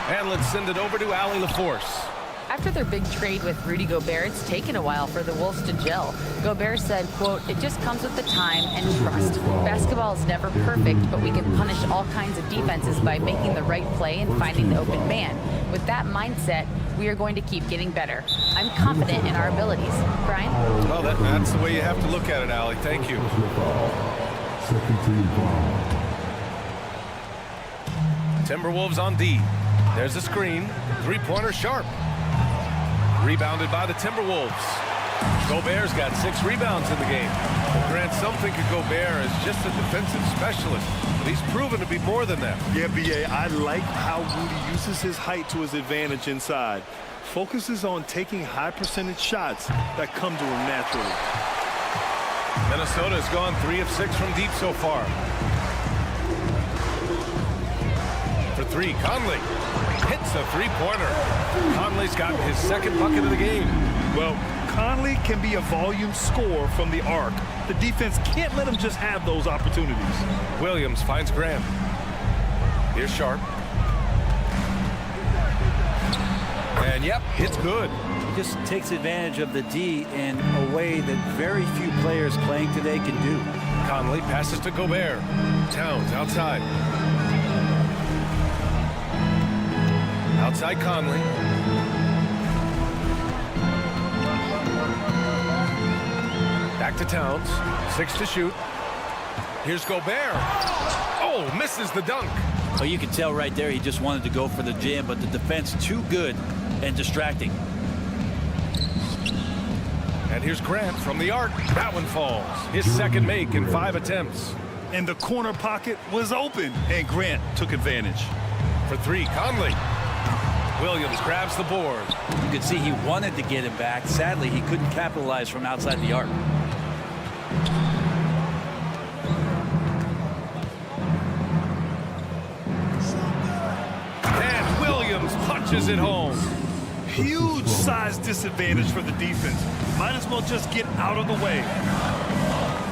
And let's send it over to Allie LaForce. After their big trade with Rudy Gobert, it's taken a while for the Wolves to gel. Gobert said, quote, "It just comes with the time and trust. Basketball is never perfect, but we can punish all kinds of defenses by making the right play and finding the open man. With that mindset, we are going to keep getting better. I'm confident in our abilities." Brian? Well, that's the way you have to look at it, Allie. Thank you. Timberwolves on D. There's a screen. Three-pointer Sharp. Rebounded by the Timberwolves. Gobert's got 6 rebounds in the game. Grant, some think of Gobert as just a defensive specialist, but he's proven to be more than that. Yeah, B.A., I like how Rudy uses his height to his advantage inside. Focuses on taking high percentage shots that come to him naturally. Minnesota has gone 3 of 6 from deep so far. For 3, Conley hits a three-pointer. Conley's got his second bucket of the game. Well, Conley can be a volume scorer from the arc. The defense can't let him just have those opportunities. Williams finds Grant. Here's Sharp. And yep, it's good. He just takes advantage of the D in a way that very few players playing today can do. Conley passes to Gobert. Towns outside. Outside Conley. Back to Towns. 6 to shoot. Here's Gobert. Oh, misses the dunk. Oh, you can tell right there he just wanted to go for the jam, but the defense too good and distracting. And here's Grant from the arc. That one falls. His second make in 5 attempts. And the corner pocket was open, and Grant took advantage. For 3, Conley. Williams grabs the board. You could see he wanted to get him back. Sadly, he couldn't capitalize from outside the arc. And Williams punches it home. Huge size disadvantage for the defense. Might as well just get out of the way.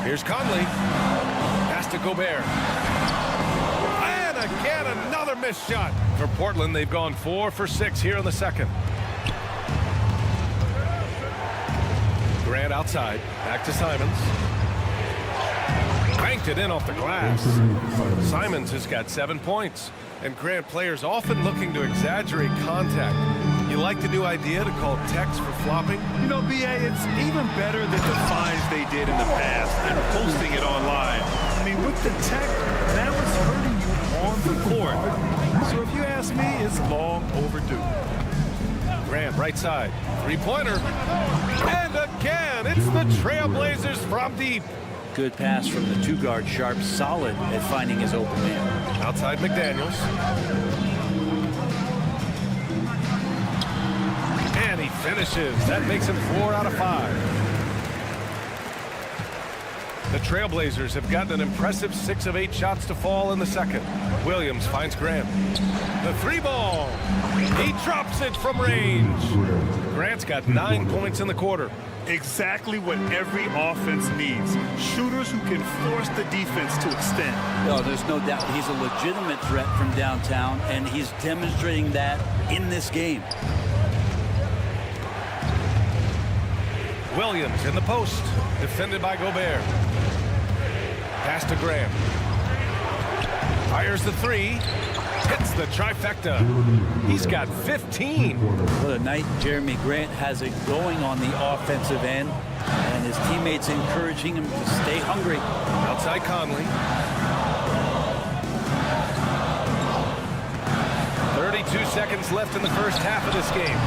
Here's Conley. Pass to Gobert. And again, another missed shot. For Portland, they've gone 4 for 6 here in the second. Grant outside. Back to Simons. Banked it in off the glass. Simons has got 7 points. And Grant, players often looking to exaggerate contact. You like the new idea to call text for flopping? You know, B.A., it's even better than the fines they did in the past and posting it online. I mean, with the tech, now it's hurting you on the court. So if you ask me, it's long overdue. Grant, right side. Three-pointer. And again, it's the Trailblazers from deep. Good pass from the 2-guard Sharp, solid at finding his open man. Outside McDaniels. And he finishes. That makes him 4 out of 5. The Trailblazers have gotten an impressive 6 of 8 shots to fall in the second. Williams finds Grant. The 3-ball. He drops it from range. Grant's got 9 points in the quarter. Exactly what every offense needs. Shooters who can force the defense to extend. No, there's no doubt he's a legitimate threat from downtown, and he's demonstrating that in this game. Williams in the post, defended by Gobert. Pass to Graham. Fires the 3, hits the trifecta. He's got 15. What a night Jeremy Grant has it going on the offensive end, and his teammates encouraging him to stay hungry. Outside Conley. 32 seconds left in the first half of this game.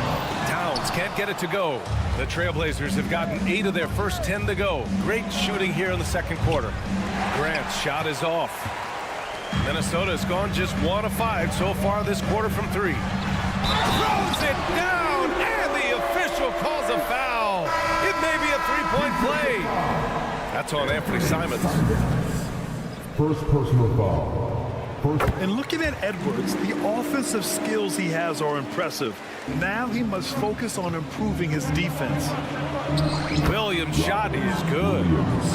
Towns can't get it to go. The Trailblazers have gotten 8 of their first 10 to go. Great shooting here in the second quarter. Grant's shot is off. Minnesota has gone just 1 of 5 so far this quarter from 3. Throws it down, and the official calls a foul. It may be a 3-point play. That's on Anthony Simons. First personal foul. And looking at Edwards, the offensive skills he has are impressive. Now he must focus on improving his defense. Williams' shot is good.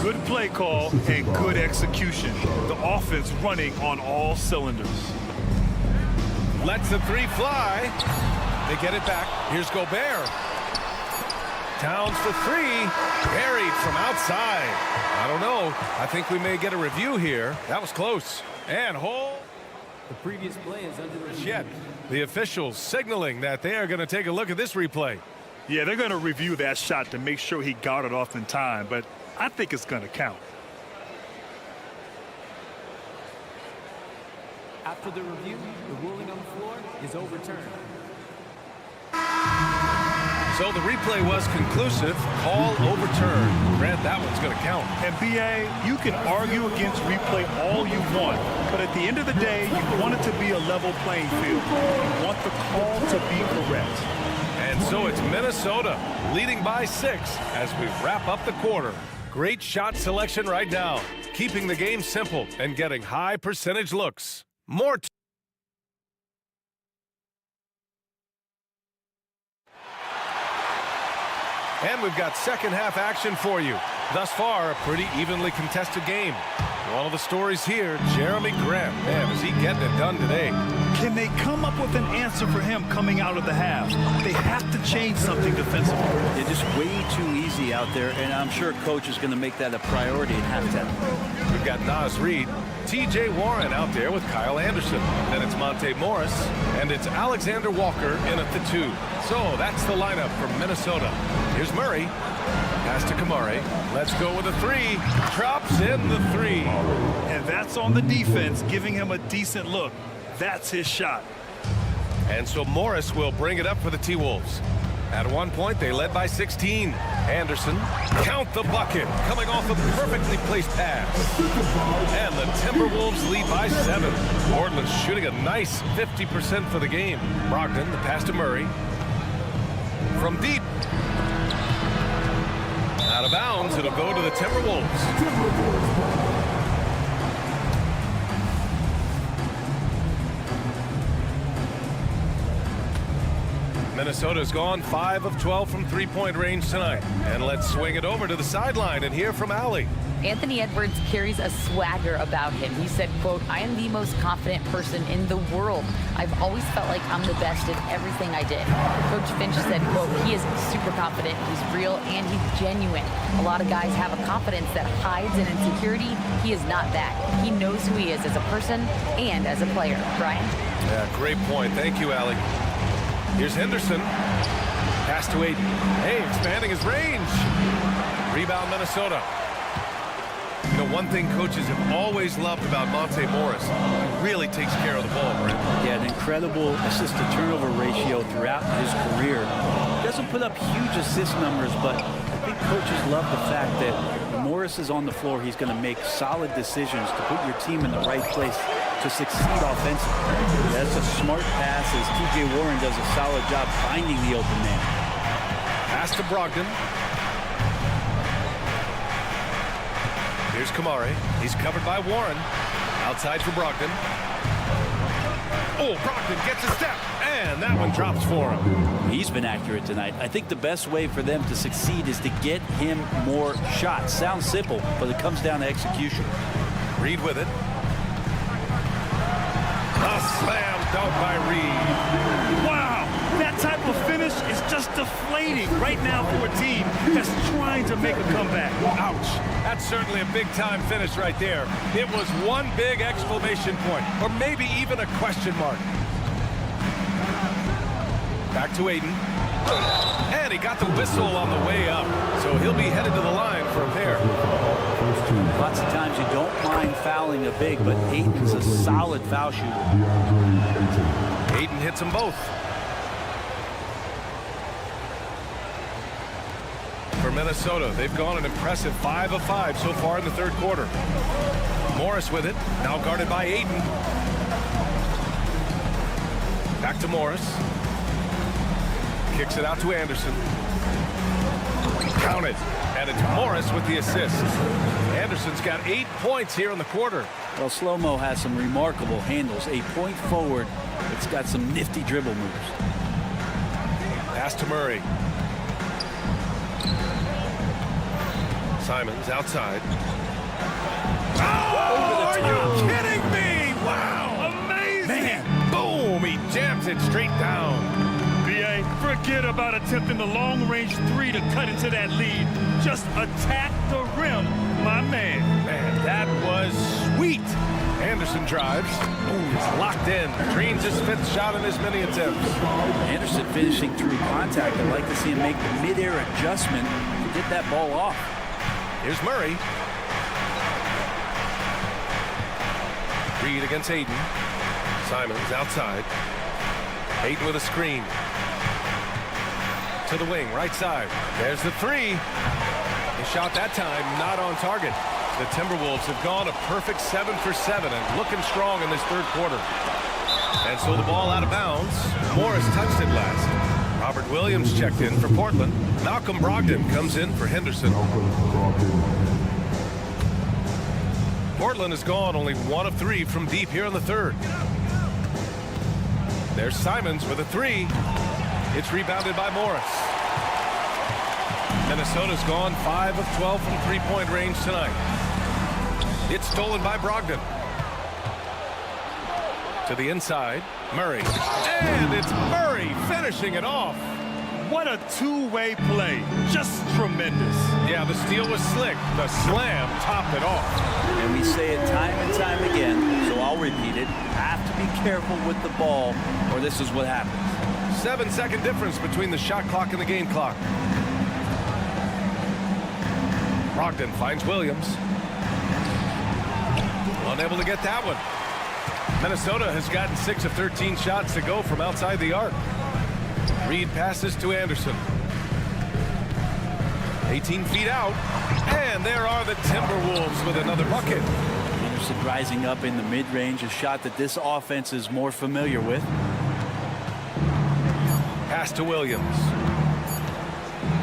Good play call and good execution. The offense running on all cylinders. Lets the 3 fly. They get it back. Here's Gobert. Towns for 3. Buried from outside. I don't know. I think we may get a review here. That was close. And hold. The previous play is under review. Yet the officials signaling that they are going to take a look at this replay. Yeah, they're going to review that shot to make sure he got it off in time, but I think it's going to count. After the review, the ruling on the floor is overturned. So the replay was conclusive. Call overturned. Grant, that one's going to count. And B.A., you can argue against replay all you want, but at the end of the day, you want it to be a level playing field. You want the call to be correct. And so it's Minnesota leading by 6 as we wrap up the quarter. Great shot selection right now, keeping the game simple and getting high percentage looks. More and we've got second half action for you. Thus far, a pretty evenly contested game. One of the stories here, Jeremy Grant. Man, is he getting it done today. Can they come up with an answer for him coming out of the half? They have to change something defensively. They're just way too easy out there, and I'm sure coach is going to make that a priority at halftime. We've got Nas Reed, T.J. Warren out there with Kyle Anderson. Then it's Monte Morris, and it's Alexander Walker in at the 2. So that's the lineup for Minnesota. Here's Murray. Pass to Kamari. Let's go with a 3. Drops in the 3. And that's on the defense, giving him a decent look. That's his shot. And so Morris will bring it up for the T-Wolves. At one point, they led by 16. Anderson, count the bucket, coming off a perfectly placed pass. And the Timberwolves lead by 7. Portland's shooting a nice 50% for the game. Brogdon, the pass to Murray. From deep. Out of bounds, it'll go to the Timberwolves. Minnesota's gone 5 of 12 from three-point range tonight. And let's swing it over to the sideline and hear from Allie. Anthony Edwards carries a swagger about him. He said, quote, "I am the most confident person in the world. I've always felt like I'm the best at everything I did." Coach Finch said, quote, "He is super confident, he's real, and he's genuine. A lot of guys have a confidence that hides an insecurity. He is not that. He knows who he is as a person and as a player." Brian? Yeah, great point. Thank you, Allie. Here's Henderson. Pass to Aiden. Hey, expanding his range. Rebound, Minnesota. You know, one thing coaches have always loved about Monte Morris, he really takes care of the ball, Brent. Yeah, an incredible assist-to-turnover ratio throughout his career. Doesn't put up huge assist numbers, but I think coaches love the fact that when Morris is on the floor, he's going to make solid decisions to put your team in the right place to succeed offensively. That's a smart pass as T.J. Warren does a solid job finding the open man. Pass to Brogdon. Here's Kamari. He's covered by Warren. Outside for Brogdon. Oh, Brogdon gets a step, and that one drops for him. He's been accurate tonight. I think the best way for them to succeed is to get him more shots. Sounds simple, but it comes down to execution. Reed with it. A slam dunk by Reed. Wow, that type of finish is just deflating right now for a team that's trying to make a comeback. Ouch. That's certainly a big-time finish right there. It was one big exclamation point, or maybe even a question mark. Back to Aiden. And he got the whistle on the way up, so he'll be headed to the line for a pair. Lots of times you don't mind fouling a big, but Aiden's a solid foul shooter. Aiden hits them both. For Minnesota, they've gone an impressive 5 of 5 so far in the third quarter. Morris with it, now guarded by Aiden. Back to Morris. Kicks it out to Anderson. Counted. And it's Morris with the assist. Anderson's got 8 points here in the quarter. Well, Slow-Mo has some remarkable handles. A point forward. It's got some nifty dribble moves. Pass to Murray. Simons outside. Oh, are you kidding me? Wow. Amazing. Man. Boom. He jams it straight down. B.A., forget about attempting the long-range three to cut into that lead. Just attack the rim, my man. Man, that was sweet. Anderson drives. Boom, he's locked in. Drains his 5th shot in as many attempts. Anderson finishing through contact. I'd like to see him make the mid-air adjustment to get that ball off. Here's Murray. Reed against Aiden. Simons outside. Aiden with a screen. To the wing, right side. There's the three. The shot that time not on target. The Timberwolves have gone a perfect 7 for 7 and looking strong in this third quarter. And so the ball out of bounds. Morris touched it last. Robert Williams checked in for Portland. Malcolm Brogdon comes in for Henderson. Portland has gone only 1 of 3 from deep here in the third. There's Simons with a 3. It's rebounded by Morris. Minnesota's gone 5 of 12 from three-point range tonight. It's stolen by Brogdon. To the inside, Murray. And it's Murray finishing it off. What a two-way play. Just tremendous. Yeah, the steal was slick. The slam topped it off. And we say it time and time again, so I'll repeat it. Have to be careful with the ball, or this is what happens. 7-second difference between the shot clock and the game clock. Brogdon finds Williams. Unable to get that one. Minnesota has gotten 6 of 13 shots to go from outside the arc. Reed passes to Anderson. 18 feet out. And there are the Timberwolves with another bucket. Anderson rising up in the mid-range, a shot that this offense is more familiar with. Pass to Williams.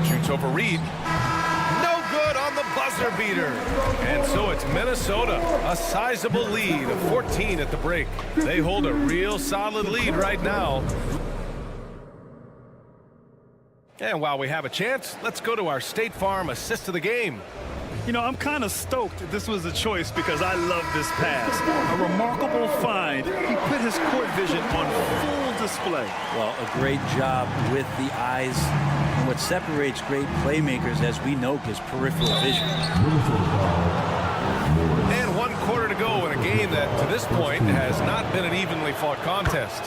Shoots over Reed. No good on the buzzer beater. And so it's Minnesota, a sizable lead of 14 at the break. They hold a real solid lead right now. And while we have a chance, let's go to our State Farm assist of the game. You know, I'm kind of stoked this was a choice because I love this pass. A remarkable find. He put his court vision on full display. Well, a great job with the eyes. And what separates great playmakers, as we know, is peripheral vision. And 1 quarter to go in a game that, to this point, has not been an evenly fought contest.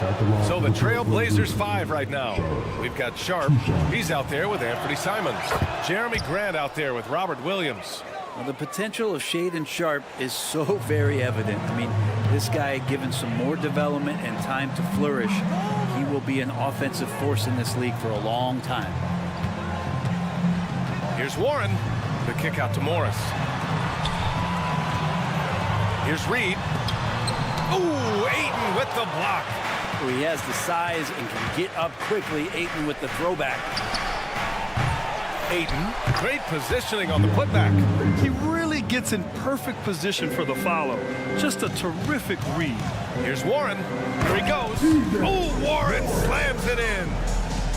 So the Trailblazers 5 right now. We've got Sharp. He's out there with Anthony Simons. Jeremy Grant out there with Robert Williams. Well, the potential of Shaedon Sharp is so very evident. I mean, this guy, given some more development and time to flourish, he will be an offensive force in this league for a long time. Here's Warren. The kick out to Morris. Here's Reed. Ooh, Ayton with the block. He has the size and can get up quickly. Ayton with the throwback. Ayton, great positioning on the putback. He really gets in perfect position for the follow. Just a terrific read. Here's Warren. Here he goes. Oh, Warren slams it in.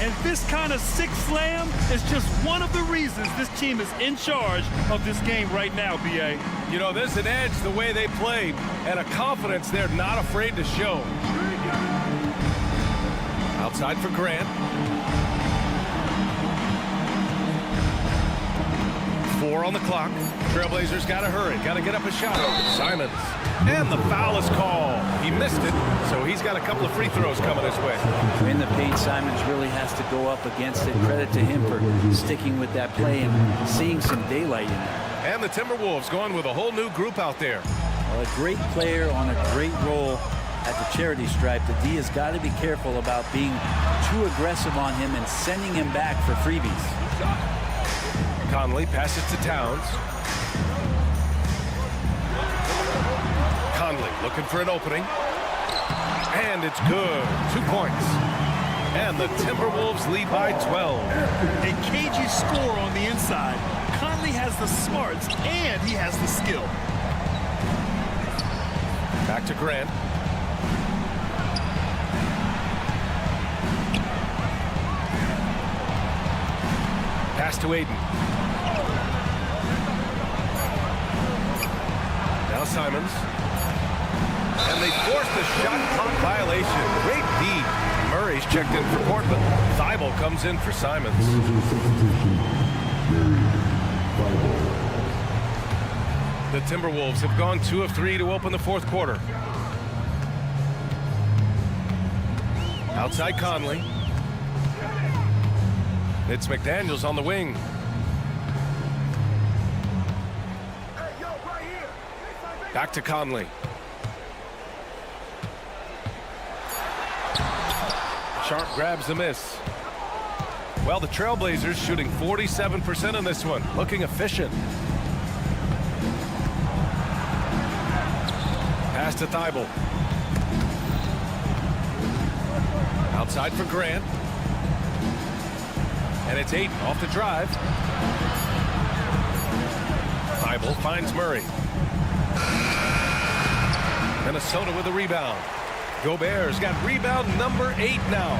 And this kind of sick slam is just one of the reasons this team is in charge of this game right now, B.A. You know, there's an edge the way they play and a confidence they're not afraid to show. Outside for Grant. 4 on the clock. Trailblazers got to hurry. Got to get up a shot. Simons. And the foul is called. He missed it, so he's got a couple of free throws coming his way. In the paint, Simons really has to go up against it. Credit to him for sticking with that play and seeing some daylight in it. And the Timberwolves going with a whole new group out there. Well, a great player on a great role at the charity stripe. The D has got to be careful about being too aggressive on him and sending him back for freebies. Conley passes to Towns. Conley looking for an opening. And it's good. 2 points. And the Timberwolves lead by 12. A cagey score on the inside. Conley has the smarts and he has the skill. Back to Grant. Pass to Ayton. Now Simons. And they force the shot clock violation. Great D. Murray's checked in for Portland. Thibault comes in for Simons. The Timberwolves have gone 2 of 3 to open the fourth quarter. Outside Conley. It's McDaniels on the wing. Back to Conley. Sharp grabs the miss. Well, the Trailblazers shooting 47% in this one. Looking efficient. Pass to Thibault. Outside for Grant. And it's Ayton off the drive. Thibault finds Murray. Minnesota with a rebound. Gobert's got rebound number 8 now.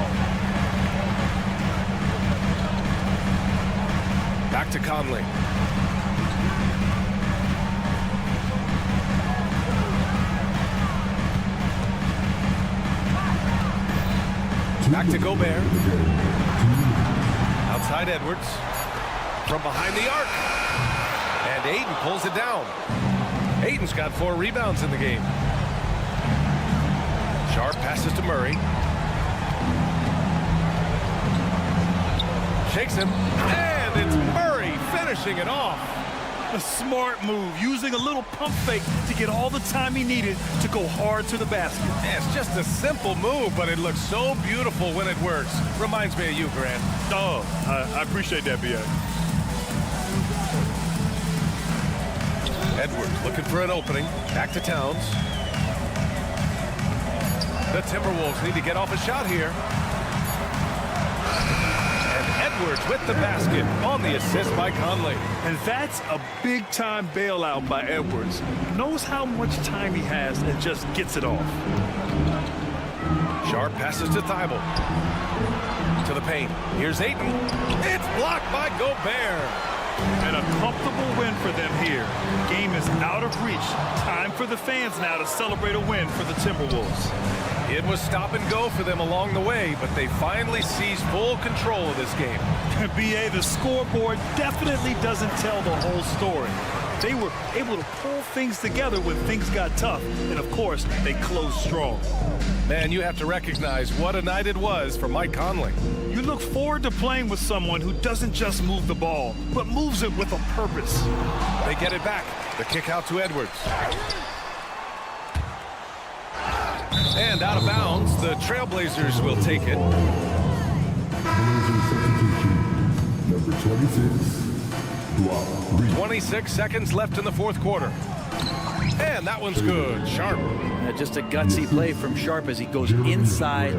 Back to Conley. Back to Gobert. Outside Edwards. From behind the arc. And Ayton pulls it down. Ayton's got 4 rebounds in the game. Sharp passes to Murray. Shakes him. And it's Murray finishing it off. A smart move, using a little pump fake to get all the time he needed to go hard to the basket. Yeah, it's just a simple move, but it looks so beautiful when it works. Reminds me of you, Grant. Oh, I appreciate that, B.A. Edwards looking for an opening. Back to Towns. The Timberwolves need to get off a shot here. And Edwards with the basket on the assist by Conley. And that's a big-time bailout by Edwards. Knows how much time he has and just gets it off. Sharp passes to Thibault. To the paint. Here's Ayton. It's blocked by Gobert. And a comfortable win for them here. Game is out of reach. Time for the fans now to celebrate a win for the Timberwolves. It was stop and go for them along the way, but they finally seized full control of this game. B.A., the scoreboard definitely doesn't tell the whole story. They were able to pull things together when things got tough, and of course, they closed strong. Man, you have to recognize what a night it was for Mike Conley. You look forward to playing with someone who doesn't just move the ball, but moves it with a purpose. They get it back. The kick out to Edwards. And out of bounds, the Trailblazers will take it. Number 26, block. 26 seconds left in the fourth quarter. And that one's good. Sharp. Just a gutsy play from Sharp as he goes inside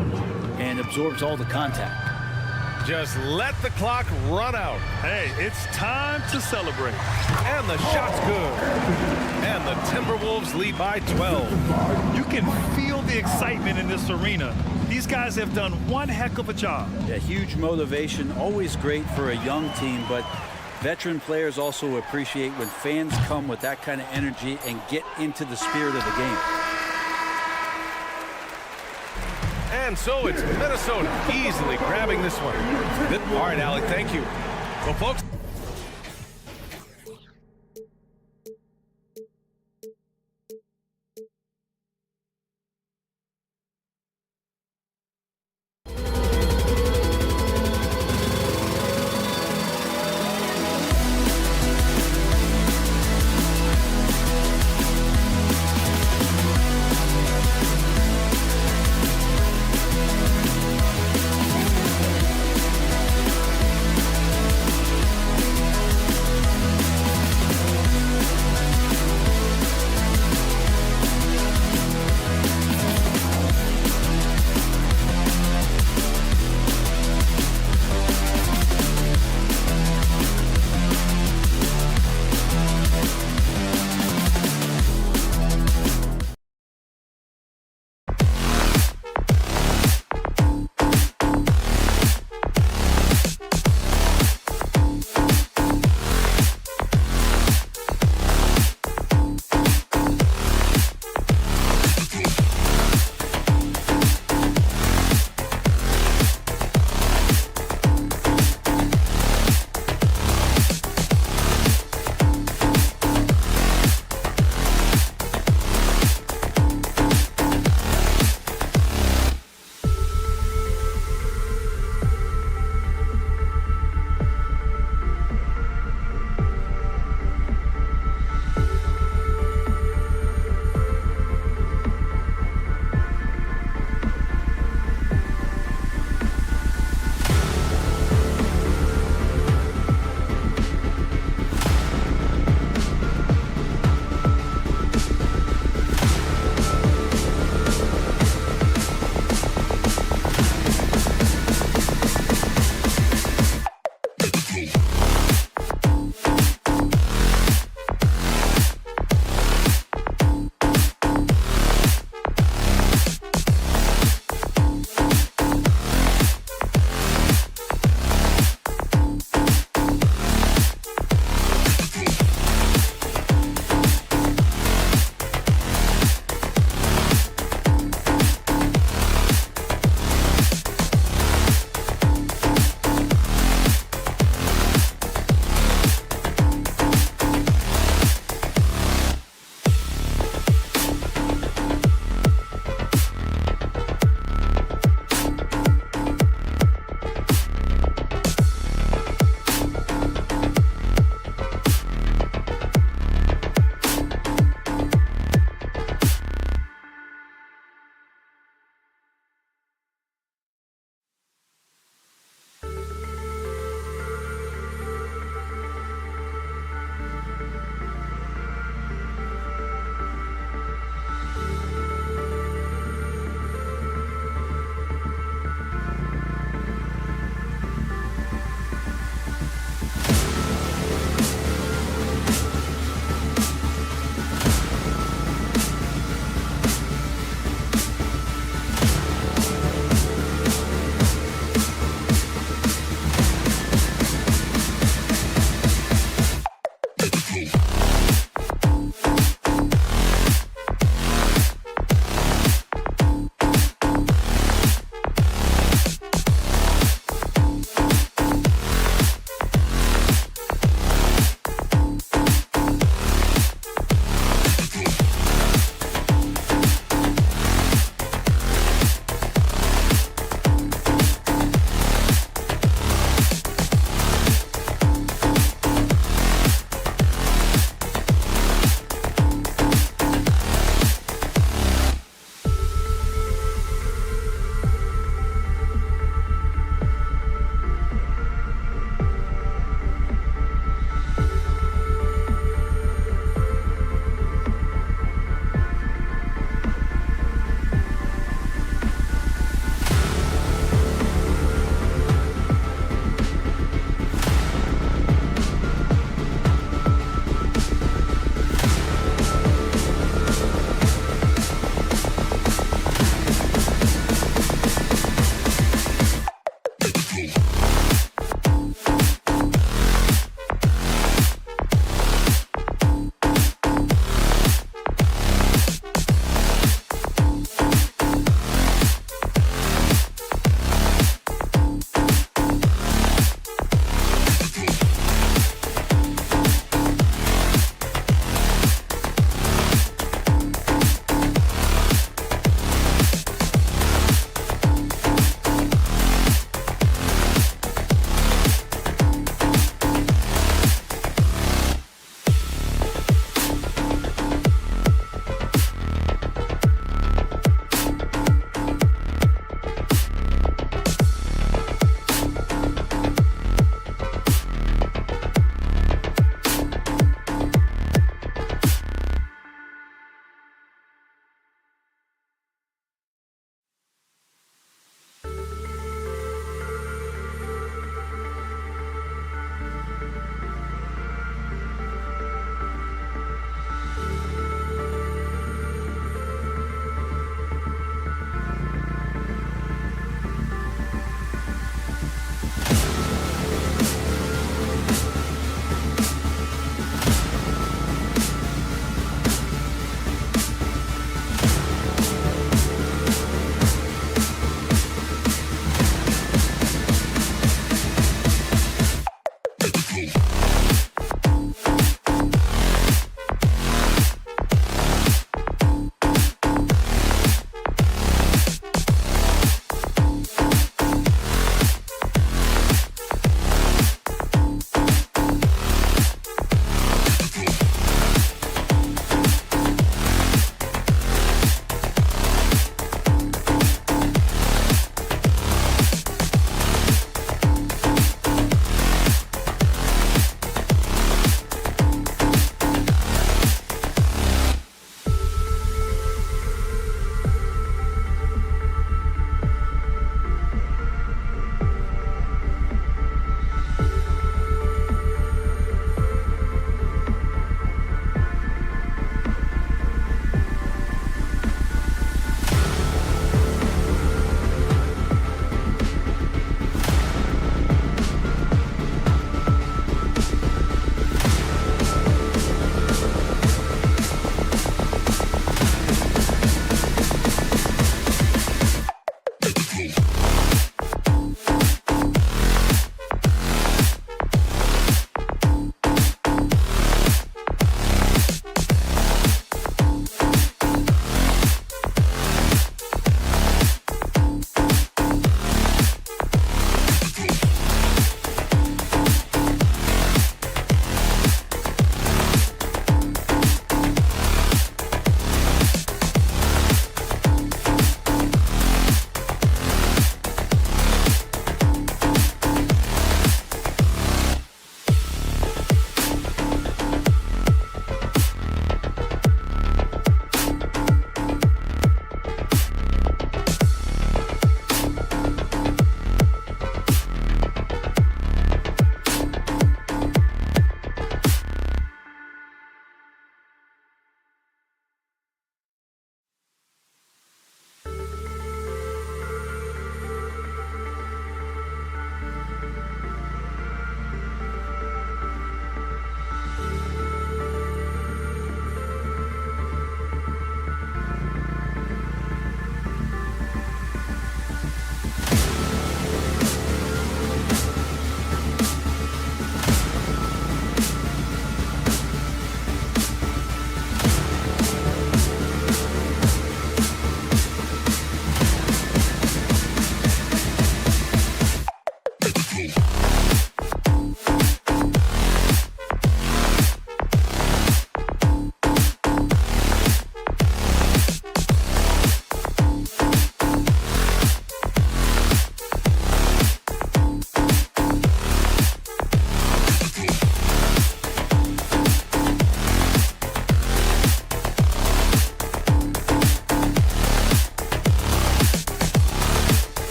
and absorbs all the contact. Just let the clock run out. Hey, it's time to celebrate. And the shot's good. And the Timberwolves lead by 12. You can feel the excitement in this arena. These guys have done one heck of a job. Yeah, huge motivation, always great for a young team, but veteran players also appreciate when fans come with that kind of energy and get into the spirit of the game. And so it's Minnesota easily grabbing this one. All right, Alec, thank you. Well, folks.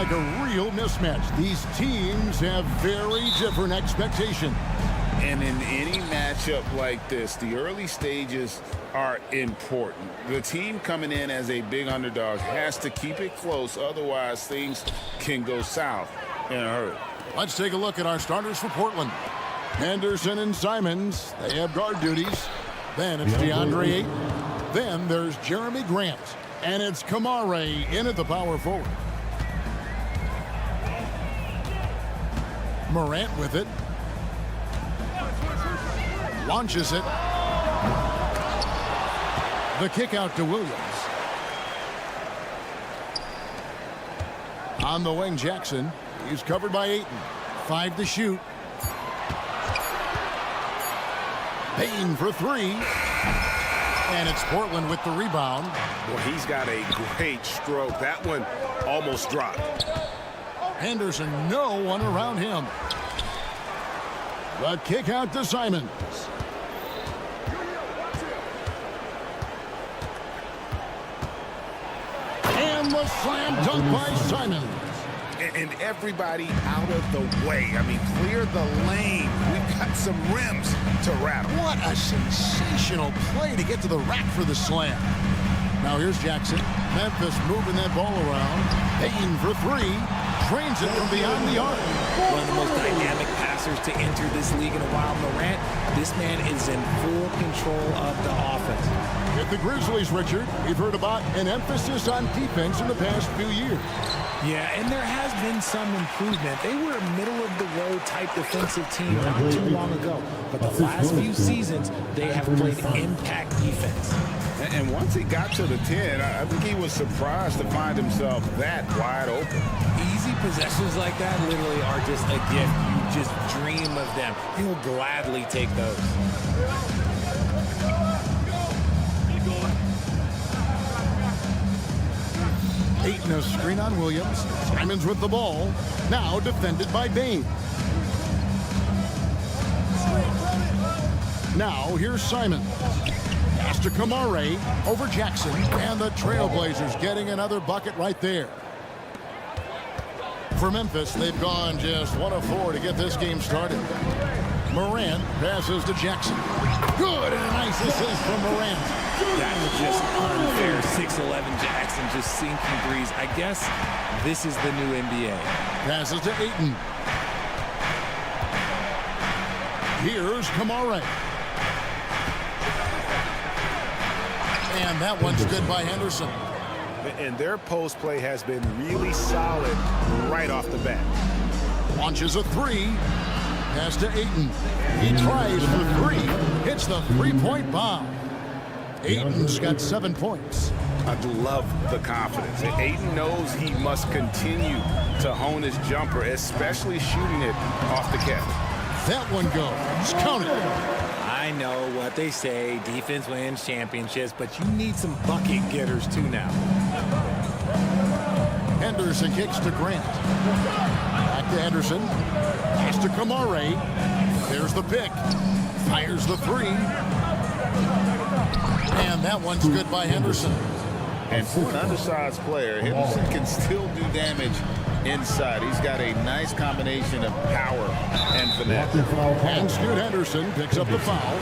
like a real mismatch. These teams have very different expectations. And in any matchup like this, the early stages are important. The team coming in as a big underdog has to keep it close, otherwise things can go south in a hurry. Let's take a look at our starters for Portland. Henderson and Simons, they have guard duties. Then it's DeAndre Ayton. Then there's Jeremy Grant. And it's Kamare in at the power forward. Morant with it. Launches it. The kick out to Williams. On the wing, Jackson. He's covered by Ayton. 5 to shoot. Payne for 3. And it's Portland with the rebound. Well, he's got a great stroke. That one almost dropped. Henderson, no one around him. The kick out to Simons. And the slam dunk by Simons. And everybody out of the way. I mean, clear the lane. We've got some rims to rattle. What a sensational play to get to the rack for the slam. Now here's Jackson. Memphis moving that ball around. Payne for 3. Trains it from beyond the arc. One of the most dynamic passers to enter this league in a while. Morant, this man is in full control of the offense. With the Grizzlies, Richard, we've heard about an emphasis on defense in the past few years. Yeah, and there has been some improvement. They were a middle-of-the-road type defensive team not too long ago. But the last few seasons, they have played impact defense. And once he got to the 10, I think he was surprised to find himself that wide open. Easy possessions like that literally are just a gift. You just dream of them. He'll gladly take those. Ayton a screen on Williams. Simons with the ball. Now defended by Bane. Now here's Simons. Pass to Kamare over Jackson. And the Trailblazers getting another bucket right there. For Memphis, they've gone just 1 of 4 to get this game started. Morant passes to Jackson. Good, and a nice assist from Morant. That was just unfair. 6'11" Jackson just sinking threes. I guess this is the new NBA. Passes to Ayton. Here's Kamare. And that one's good by Henderson. And their post play has been really solid right off the bat. Launches a 3. Pass to Ayton. He tries for 3. Hits the 3-point bomb. Ayton's got 7 points. I love the confidence. Ayton knows he must continue to hone his jumper, especially shooting it off the catch. That one goes. Count it. I know what they say, defense wins championships, but you need some bucket getters too now. Henderson kicks to Grant. Back to Henderson. Pass to Kamare. There's the pick. Fires the 3. And that one's good by Henderson. And for an undersized player, Henderson can still do damage inside. He's got a nice combination of power and finesse. And Scoot Henderson picks up the foul.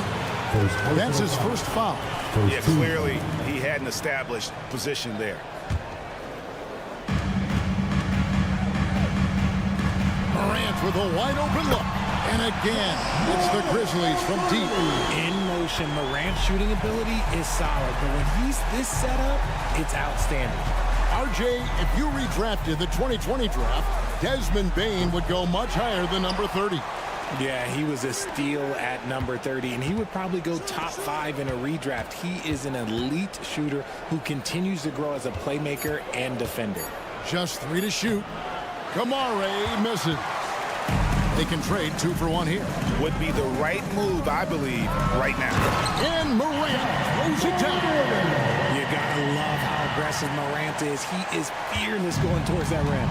That's his first foul. Yeah, clearly he had an established position there. Morant with a wide open look. And again, it's the Grizzlies from deep. In motion, Morant's shooting ability is solid, but when he's this set up, it's outstanding. RJ, if you redrafted the 2020 draft, Desmond Bane would go much higher than number 30. Yeah, he was a steal at number 30, and he would probably go top 5 in a redraft. He is an elite shooter who continues to grow as a playmaker and defender. Just 3 to shoot. Kamare misses. They can trade 2 for 1 here. Would be the right move, I believe, right now. And Morant throws it down. You gotta love how aggressive Morant is. He is fearless going towards that rim.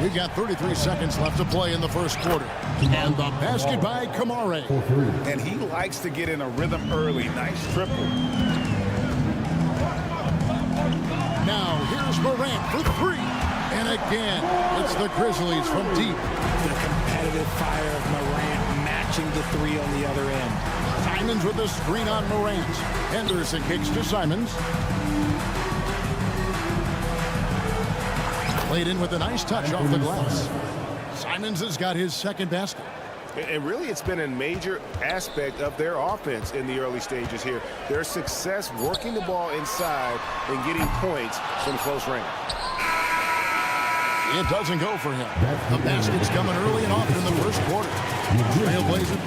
We've got 33 seconds left to play in the first quarter. And the basket by Kamare. And he likes to get in a rhythm early. Nice triple. Here's Morant for three. And again, it's the Grizzlies from deep. The competitive fire of Morant matching the three on the other end. Simons with the screen on Morant. Henderson kicks to Simons. Played in with a nice touch off the glass. Simons has got his second basket. And really, it's been a major aspect of their offense in the early stages here. Their success working the ball inside and getting points from close range. It doesn't go for him. The basket's coming early and often in the first quarter. Trailblazer.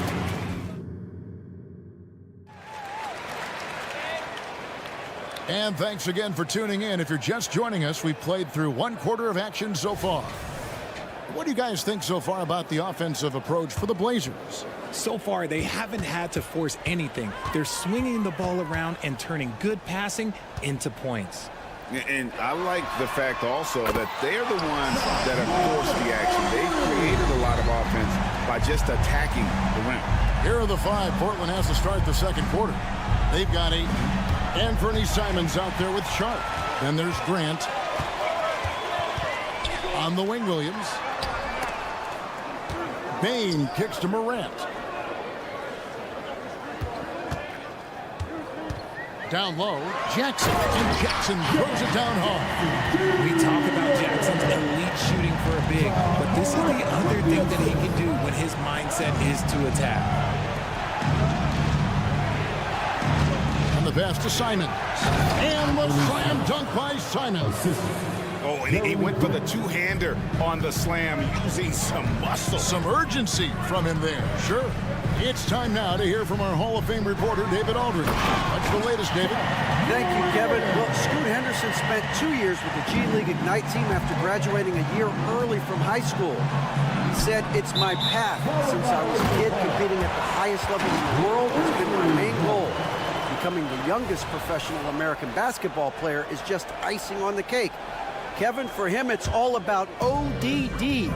And thanks again for tuning in. If you're just joining us, we've played through one quarter of action so far. What do you guys think so far about the offensive approach for the Blazers? So far, they haven't had to force anything. They're swinging the ball around and turning good passing into points. And I like the fact also that they're the ones that have forced the action. They've created a lot of offense by just attacking the rim. Here are the five Portland has to start the second quarter. They've got eight. Anthony Simons out there with Sharp. Then there's Grant. On the wing, Williams. Bain kicks to Morant. Down low, Jackson, and Jackson throws it down hard. We talk about Jackson's elite shooting for a big, but this is the other thing that he can do when his mindset is to attack. And the pass to Simons. And the slam dunk by Simons. Oh, and he went for the two-hander on the slam using some muscle. Some urgency from him there. Sure. It's time now to hear from our Hall of Fame reporter, David Aldridge. What's the latest, David? Thank you, Kevin. Well, Scoot Henderson spent 2 years with the G League Ignite team after graduating a year early from high school. He said, "It's my path. Since I was a kid, competing at the highest level in the world has been my main goal. Becoming the youngest professional American basketball player is just icing on the cake." Kevin, for him, it's all about ODD,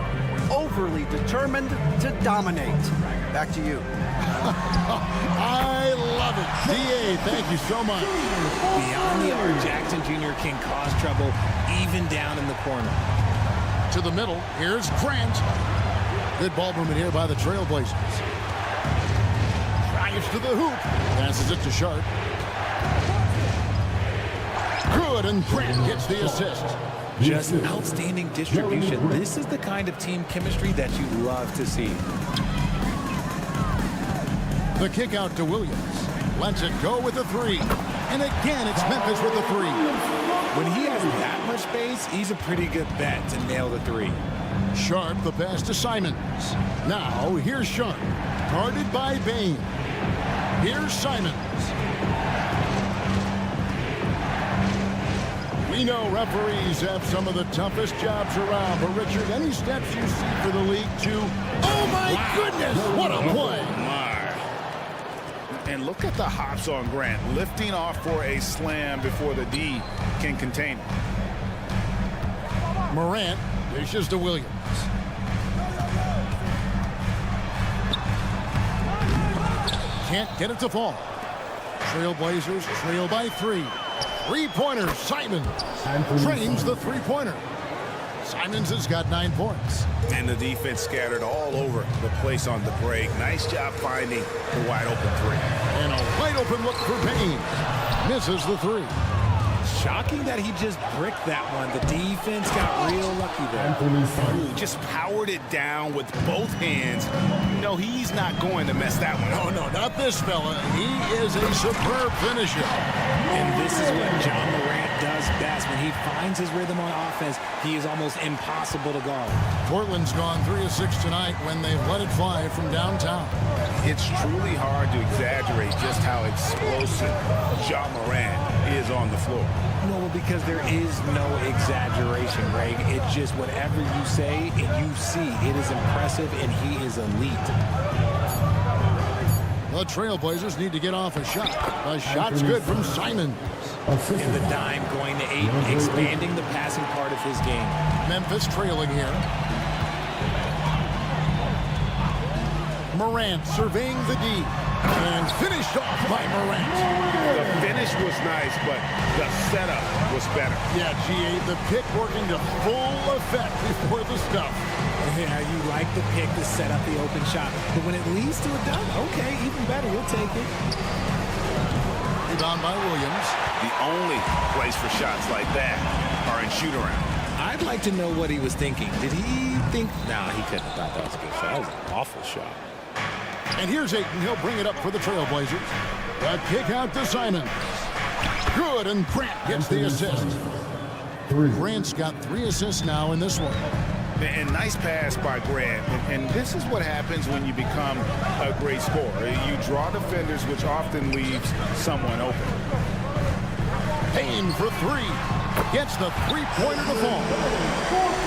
overly determined to dominate. Back to you. I love it. D.A., thank you so much. Beyond the arc, Jackson Jr. can cause trouble even down in the corner. To the middle, here's Grant. Good ball movement here by the Trailblazers. Drives to the hoop. Passes it to Sharp. Good, and Grant gets the assist. Just outstanding distribution. This is the kind of team chemistry that you love to see. The kick out to Williams. Lets it go with a three. And again, it's Memphis with a three. When he has that much space, he's a pretty good bet to nail the three. Sharp, the pass to Simons. Now, here's Sharp. Guarded by Bain. Here's Simons. We know referees have some of the toughest jobs around, but Richard, any steps you see for the league to... Oh my goodness, what a play! And look at the hops on Grant, lifting off for a slam before the D can contain it. Morant dishes to Williams. Can't get it to fall. Trailblazers trail by three. Three-pointer, Simons trains the three-pointer. Simons has got 9 points. And the defense scattered all over the place on the break. Nice job finding the wide-open three. And a wide-open look for Payne. Misses the three. Shocking that he just bricked that one. The defense got real lucky there. Ooh, just powered it down with both hands. No, he's not going to mess that one up. No, not this fella. He is a superb finisher. And this is what John Morant does best. When he finds his rhythm on offense, he is almost impossible to guard. Portland's gone 3 of 6 tonight when they've let it fly from downtown. It's truly hard to exaggerate just how explosive John Morant is on the floor. No, because there is no exaggeration, Greg. It's just whatever you say and you see. It is impressive, and he is elite. The Trailblazers need to get off a shot. The shot's good from Simons. And the dime going to 8, expanding the passing part of his game. Memphis trailing here. Morant surveying the D. And finished off by Morant. The finish was nice, but the setup was better. Yeah, GA, the pick working to full effect before the stuff. Yeah, you like the pick to set up the open shot. But when it leads to a dunk, okay, even better. We'll take it. Rebound by Williams. The only place for shots like that are in shoot-around. I'd like to know what he was thinking. Did he think? No, he couldn't have thought that was a good shot. That was an awful shot. And here's Ayton. He'll bring it up for the Trailblazers. A kick out to Simon. Good, and Grant gets the assist. Grant's got 3 assists now in this one. And nice pass by Grant. And this is what happens when you become a great scorer. You draw defenders, which often leaves someone open. Payne for 3. Gets the three-pointer to fall.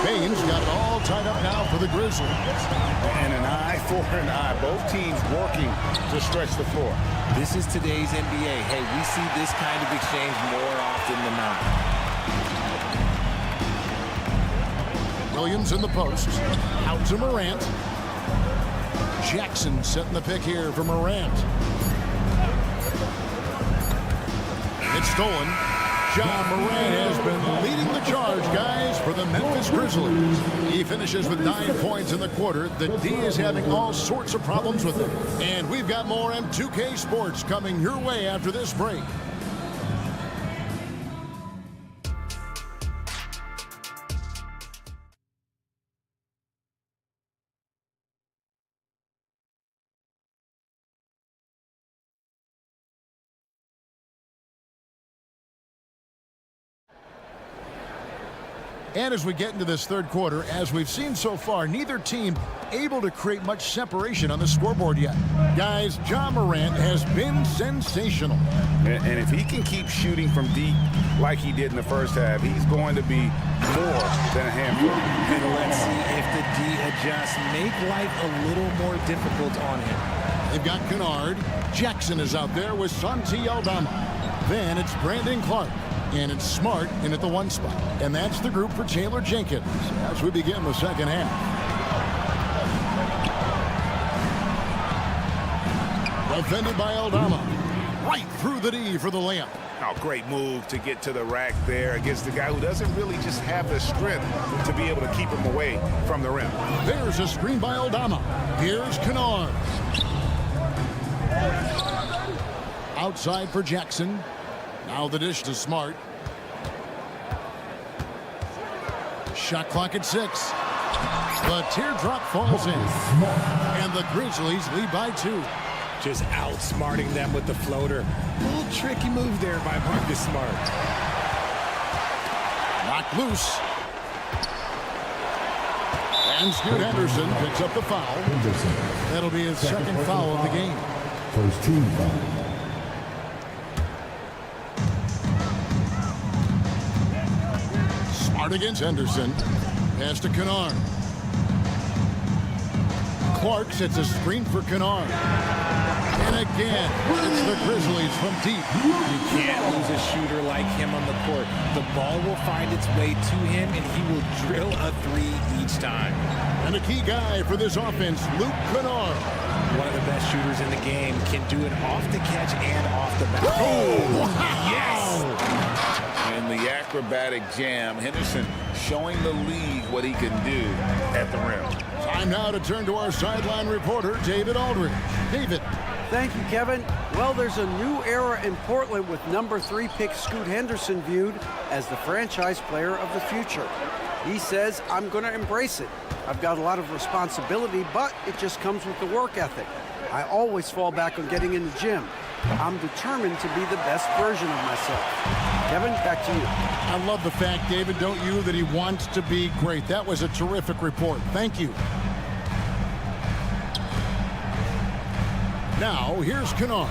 Payne's got it all tied up now for the Grizzlies. And an eye for an eye. Both teams working to stretch the floor. This is today's NBA. Hey, we see this kind of exchange more often than not. Williams in the post. Out to Morant. Jackson setting the pick here for Morant. It's stolen. Ja Morant has been leading the charge, guys, for the Memphis Grizzlies. He finishes with 9 points in the quarter. The D is having all sorts of problems with him. And we've got more M2K Sports coming your way after this break. And as we get into this third quarter, as we've seen so far, neither team able to create much separation on the scoreboard yet. Guys, Ja Morant has been sensational. And if he can keep shooting from deep like he did in the first half, he's going to be more than a handful. And let's see if the D adjusts, make life a little more difficult on him. They've got Kennard. Jackson is out there with Santi Aldama. Then it's Brandon Clark. And it's Smart in at the 1 spot. And that's the group for Taylor Jenkins as we begin the second half. Defended by Aldama. Right through the D for the layup. Oh, great move to get to the rack there against the guy who doesn't really just have the strength to be able to keep him away from the rim. There's a screen by Aldama. Here's Kennard. Outside for Jackson. Now the dish to Smart. Shot clock at 6. The teardrop falls in. And the Grizzlies lead by 2. Just outsmarting them with the floater. A little tricky move there by Marcus Smart. Knocked loose. And Scoot Henderson picks up the foul. That'll be his second foul of the game. First team foul. Smart against Henderson. Pass to Kennard. Clark sets a screen for Kennard. And again, it's the Grizzlies from deep. You can't lose a shooter like him on the court. The ball will find its way to him, and he will drill a 3 each time. And a key guy for this offense, Luke Kennard. One of the best shooters in the game, can do it off the catch and off the back. Oh, wow. Yes! And the acrobatic jam. Henderson showing the league what he can do at the rim. Time now to turn to our sideline reporter, David Aldridge. David. Thank you, Kevin. Well, there's a new era in Portland with number 3 pick Scoot Henderson viewed as the franchise player of the future. He says, I'm going to embrace it. I've got a lot of responsibility, but it just comes with the work ethic. I always fall back on getting in the gym. I'm determined to be the best version of myself. Kevin, back to you. I love the fact, David, don't you, that he wants to be great. That was a terrific report. Thank you. Now, here's Kennard.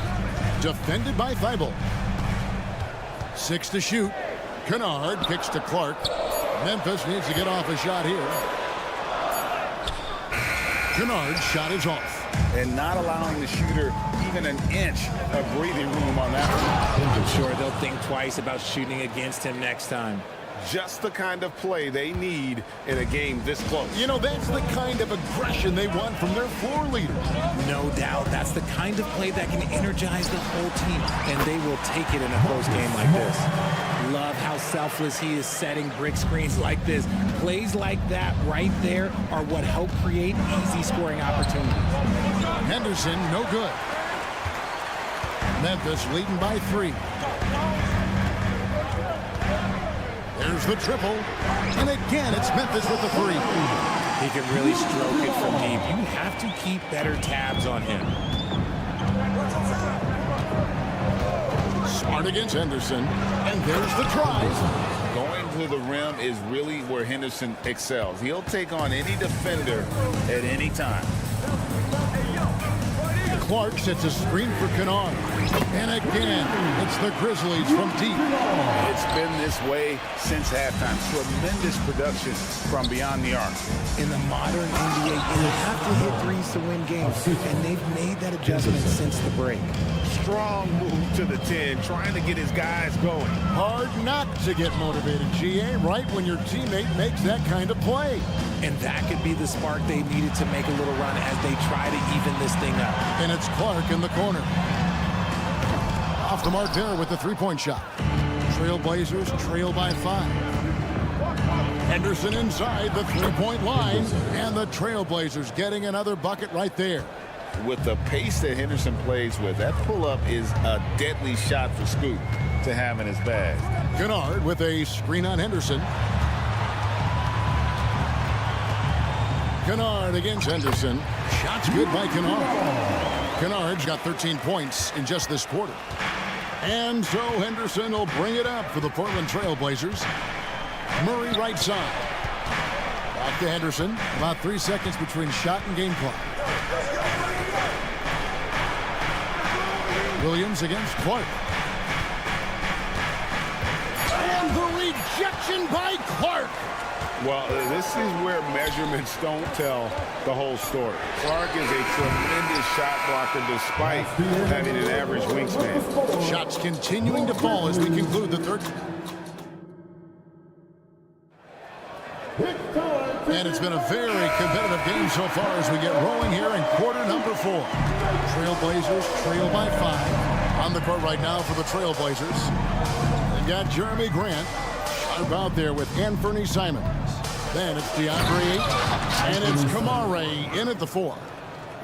Defended by Thibault. 6 to shoot. Kennard kicks to Clark. Memphis needs to get off a shot here. Kennard's shot is off. And not allowing the shooter even an inch of breathing room on that one. I'm sure they'll think twice about shooting against him next time. Just the kind of play they need in a game this close. You know, that's the kind of aggression they want from their floor leader. No doubt. That's the kind of play that can energize the whole team, and they will take it in a close game like this. Love how selfless he is setting brick screens like this. Plays like that right there are what help create easy scoring opportunities. Henderson, no good. Memphis leading by 3. There's the triple. And again, it's Memphis with the 3. He can really stroke it from deep. You have to keep better tabs on him. Smart against Henderson. And there's the try. Going to the rim is really where Henderson excels. He'll take on any defender at any time. Clark sets a screen for Kennard. And again, it's the Grizzlies from deep. It's been this way since halftime. Tremendous production from beyond the arc. In the modern NBA, you have to hit threes to win games, and they've made that adjustment since the break. Strong move to the 10, trying to get his guys going. Hard not to get motivated, GA, right when your teammate makes that kind of play. And that could be the spark they needed to make a little run as they try to even this thing up. And it's Clark in the corner. Off the mark there with the three-point shot. Trailblazers trail by 5. Henderson inside the three-point line. And the Trailblazers getting another bucket right there. With the pace that Henderson plays with, that pull-up is a deadly shot for Scoot to have in his bag. Kennard with a screen on Henderson. Kennard against Henderson. Shots good by Kennard. Kennard's got 13 points in just this quarter. And so Henderson will bring it up for the Portland Trailblazers. Murray right side. Back to Henderson. About 3 seconds between shot and game clock. Williams against Clark. And the rejection by Clark. Well, this is where measurements don't tell the whole story. Clark is a tremendous shot blocker despite having an average wingspan. Shots continuing to fall as we conclude the third. And it's been a very competitive game so far as we get rolling here in quarter number 4. Trailblazers trail by 5. On the court right now for the Trailblazers. They've got Jeremy Grant sharp out there with Anthony Simons. Then it's DeAndre Ayton, and it's Kamare in at the 4.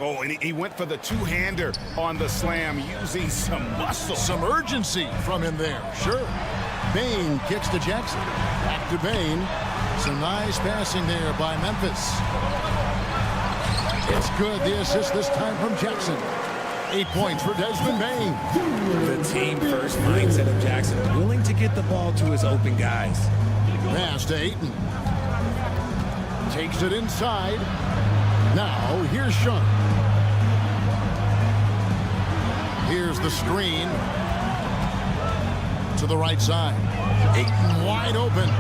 Oh, and he went for the two-hander on the slam, using some muscle. Some urgency from him there, sure. Bain kicks to Jackson. Back to Bain. Some nice passing there by Memphis. It's good, the assist this time from Jackson. 8 points for Desmond Bain. The team-first mindset of Jackson, willing to get the ball to his open guys. Pass to Ayton. Takes it inside. Now, here's Sean. Here's the screen. To the right side. Ayton wide open.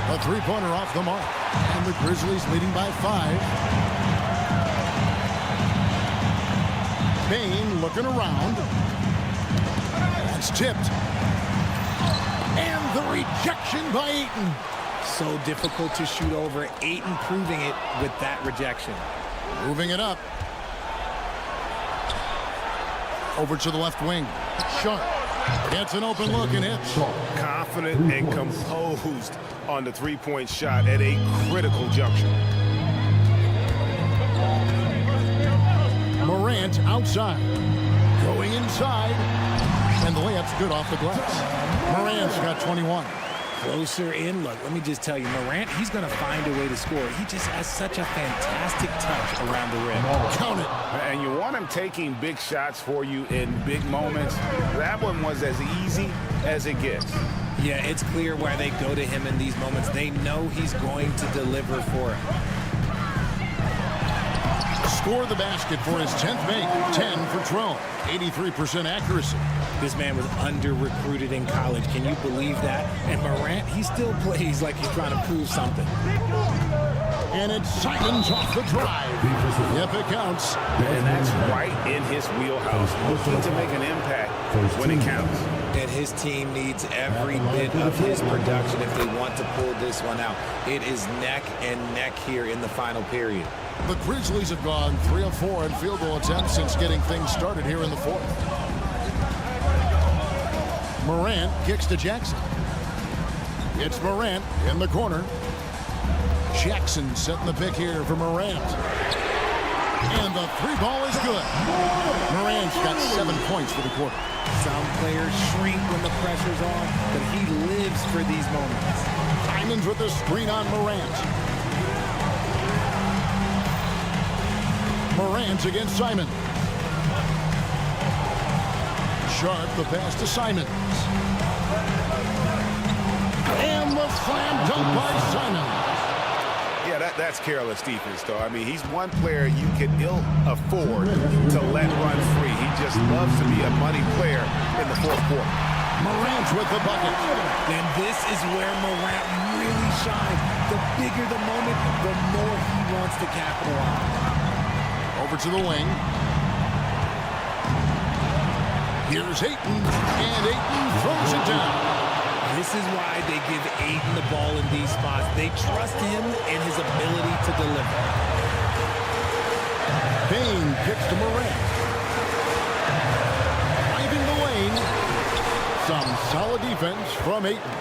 A three-pointer off the mark. And the Grizzlies leading by 5. Bain looking around. It's tipped. And the rejection by Ayton. So difficult to shoot over. Ayton proving it with that rejection. Moving it up. Over to the left wing. Sharp. Gets an open look and hits. Confident and composed on the three-point shot at a critical juncture. Morant outside. Going inside. And the layup's good off the glass. Morant's got 21. Closer in. Look, let me just tell you, Morant, he's going to find a way to score. He just has such a fantastic touch around the rim. Count it. And you want him taking big shots for you in big moments. That one was as easy as it gets. Yeah, it's clear why they go to him in these moments. They know he's going to deliver for him. Score the basket for his 10th make. 10 for 12. 83% accuracy. This man was under-recruited in college. Can you believe that? And Morant, he still plays like he's trying to prove something. And it's Simons off the drive. Yep, it counts. And that's right in his wheelhouse. Looking to make an impact when it counts. And his team needs every bit of his production if they want to pull this one out. It is neck and neck here in the final period. The Grizzlies have gone 3 of 4 in field goal attempts since getting things started here in the fourth. Morant kicks to Jackson. It's Morant in the corner. Jackson setting the pick here for Morant. And the 3-ball is good. Morant's got 7 points for the quarter. Some players shrink when the pressure's on, but he lives for these moments. Simons with the screen on Morant. Morant against Simons. Sharp the pass to Simons. And the slam dunk by Simons. Yeah, that's careless defense, though. I mean, he's one player you can ill afford to let run free. He just loves to be a money player in the fourth quarter. Morant with the bucket. And this is where Morant really shines. The bigger the moment, the more he wants to capitalize. Over to the wing. Here's Ayton, and Ayton throws it down. This is why they give Ayton the ball in these spots. They trust him and his ability to deliver. Bane kicks to Morant. Driving the lane. Some solid defense from Ayton.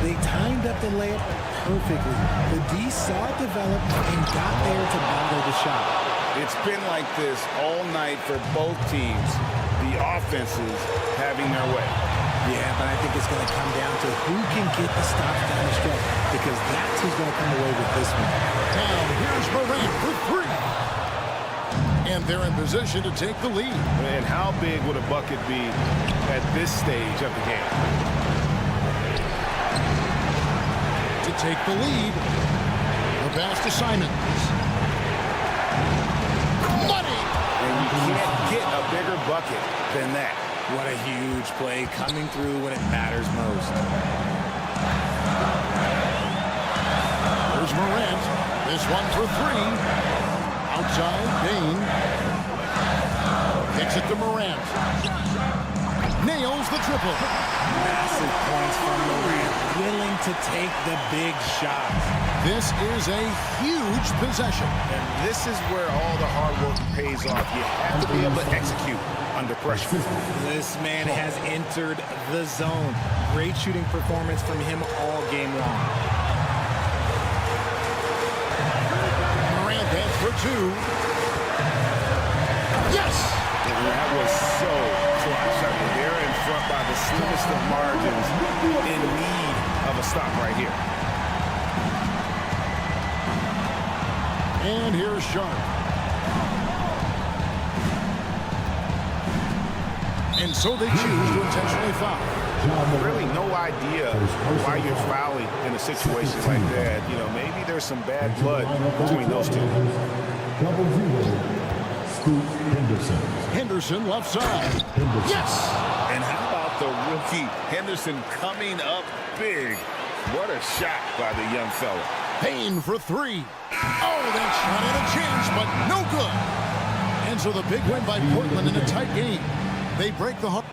They timed up the layup perfectly. The D saw it develop and got there to bottle the shot. It's been like this all night for both teams. The offenses having their way. Yeah, but I think it's going to come down to who can get the stops down the stretch, because that's who's going to come away with this one. Now here's Morant for 3. And they're in position to take the lead. And how big would a bucket be at this stage of the game? To take the lead. The pass to Simons. Money! And you can't get a bigger bucket than that. What a huge play coming through when it matters most. There's Morant. This one for 3. Outside, Bane. Kicks it to Morant. Nails the triple. Massive points from Morant, willing to take the big shot. This is a huge possession. And this is where all the hard work pays off. You have to be able to execute under pressure. This man has entered the zone. Great shooting performance from him all game long. Morant has for 2. Yes! And that was so clutch. I mean, they're in front by the slimmest of margins, in need of a stop right here. And here's Sharp. And so they choose to intentionally foul. Really no idea why you're fouling in a situation like that. You know, maybe there's some bad blood between those two. Henderson left side. Yes! And how about the rookie Henderson coming up big? What a shot by the young fella. Payne for 3. Oh, that shot had a chance, but no good. And so the big win by Portland in a tight game. They break the hook.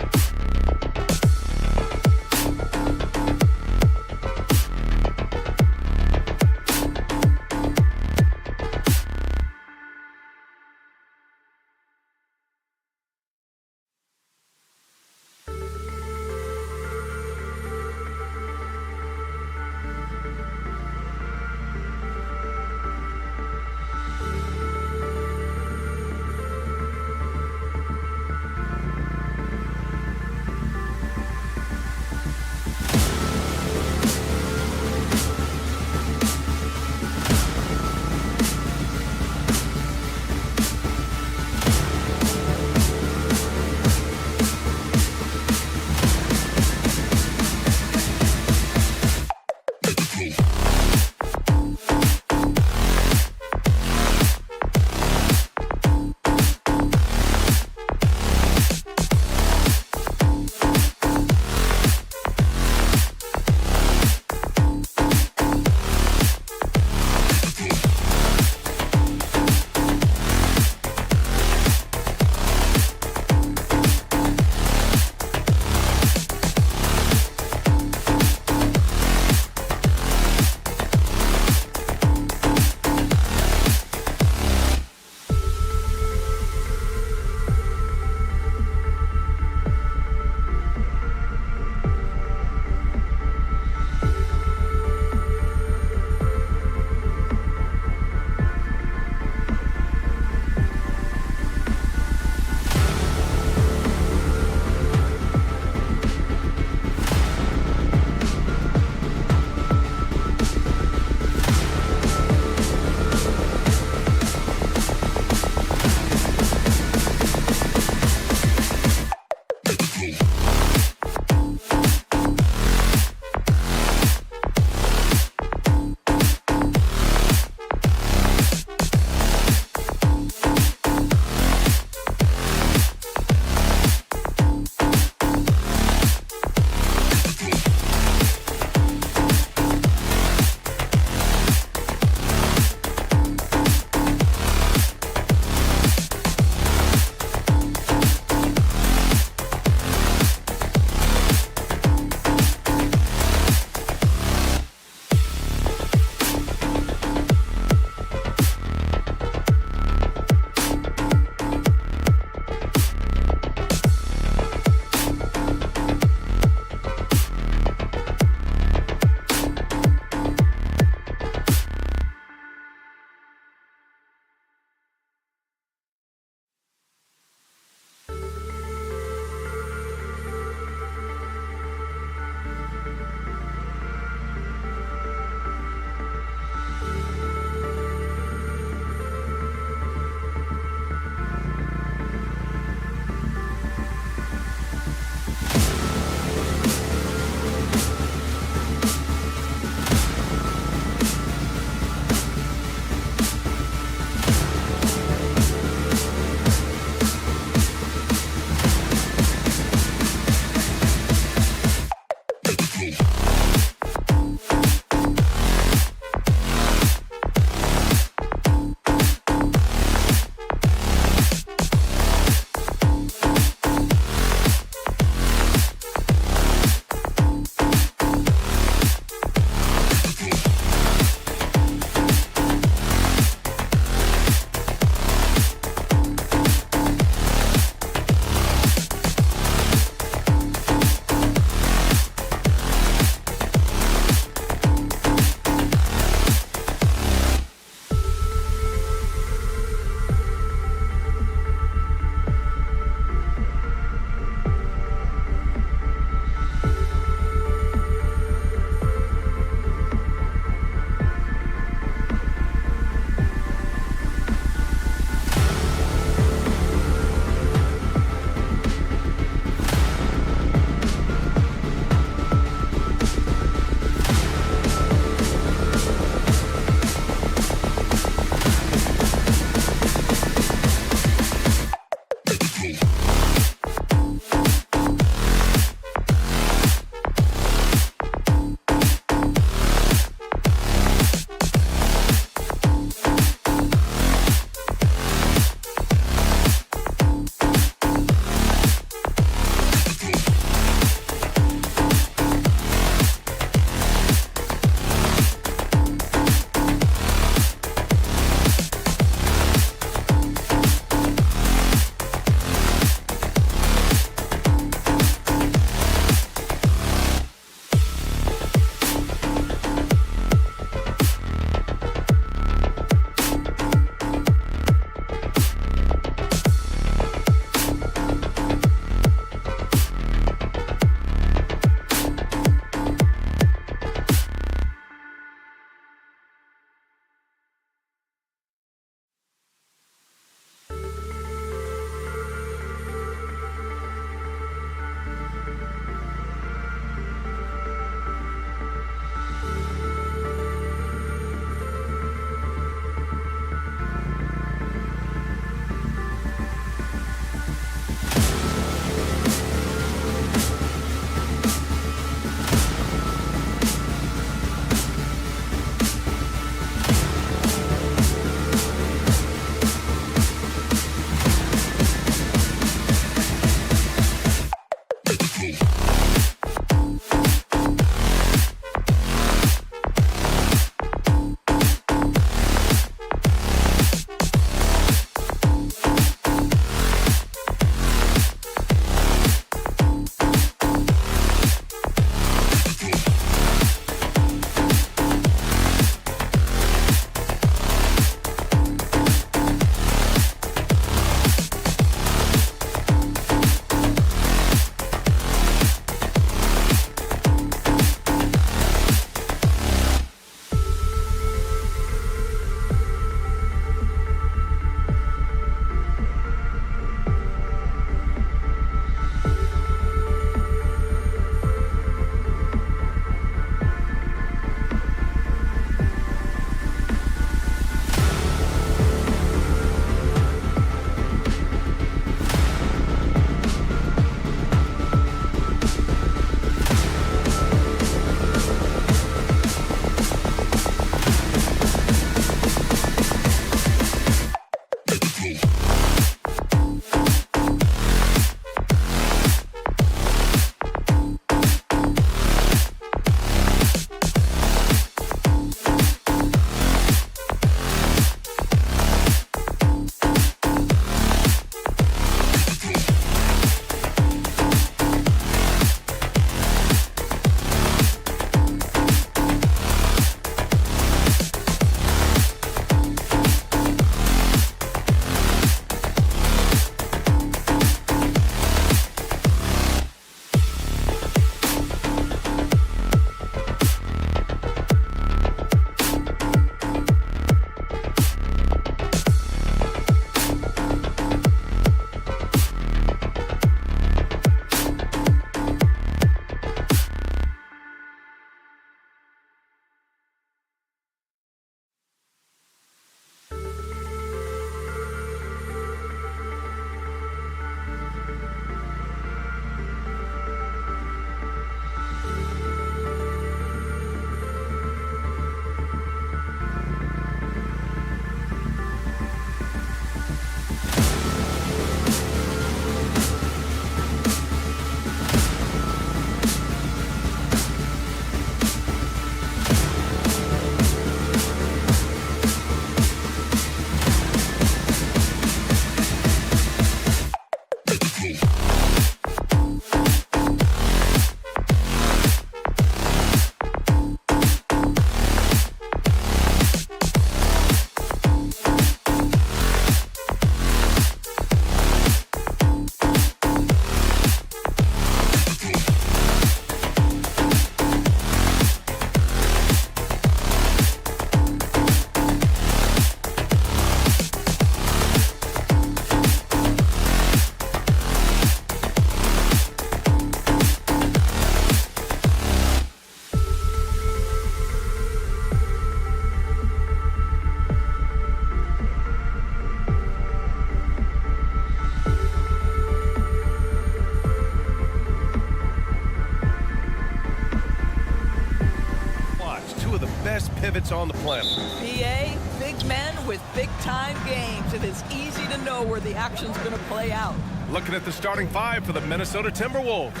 best pivots on the planet. PA, big men with big-time games. It is easy to know where the action's going to play out. Looking at the starting five for the Minnesota Timberwolves.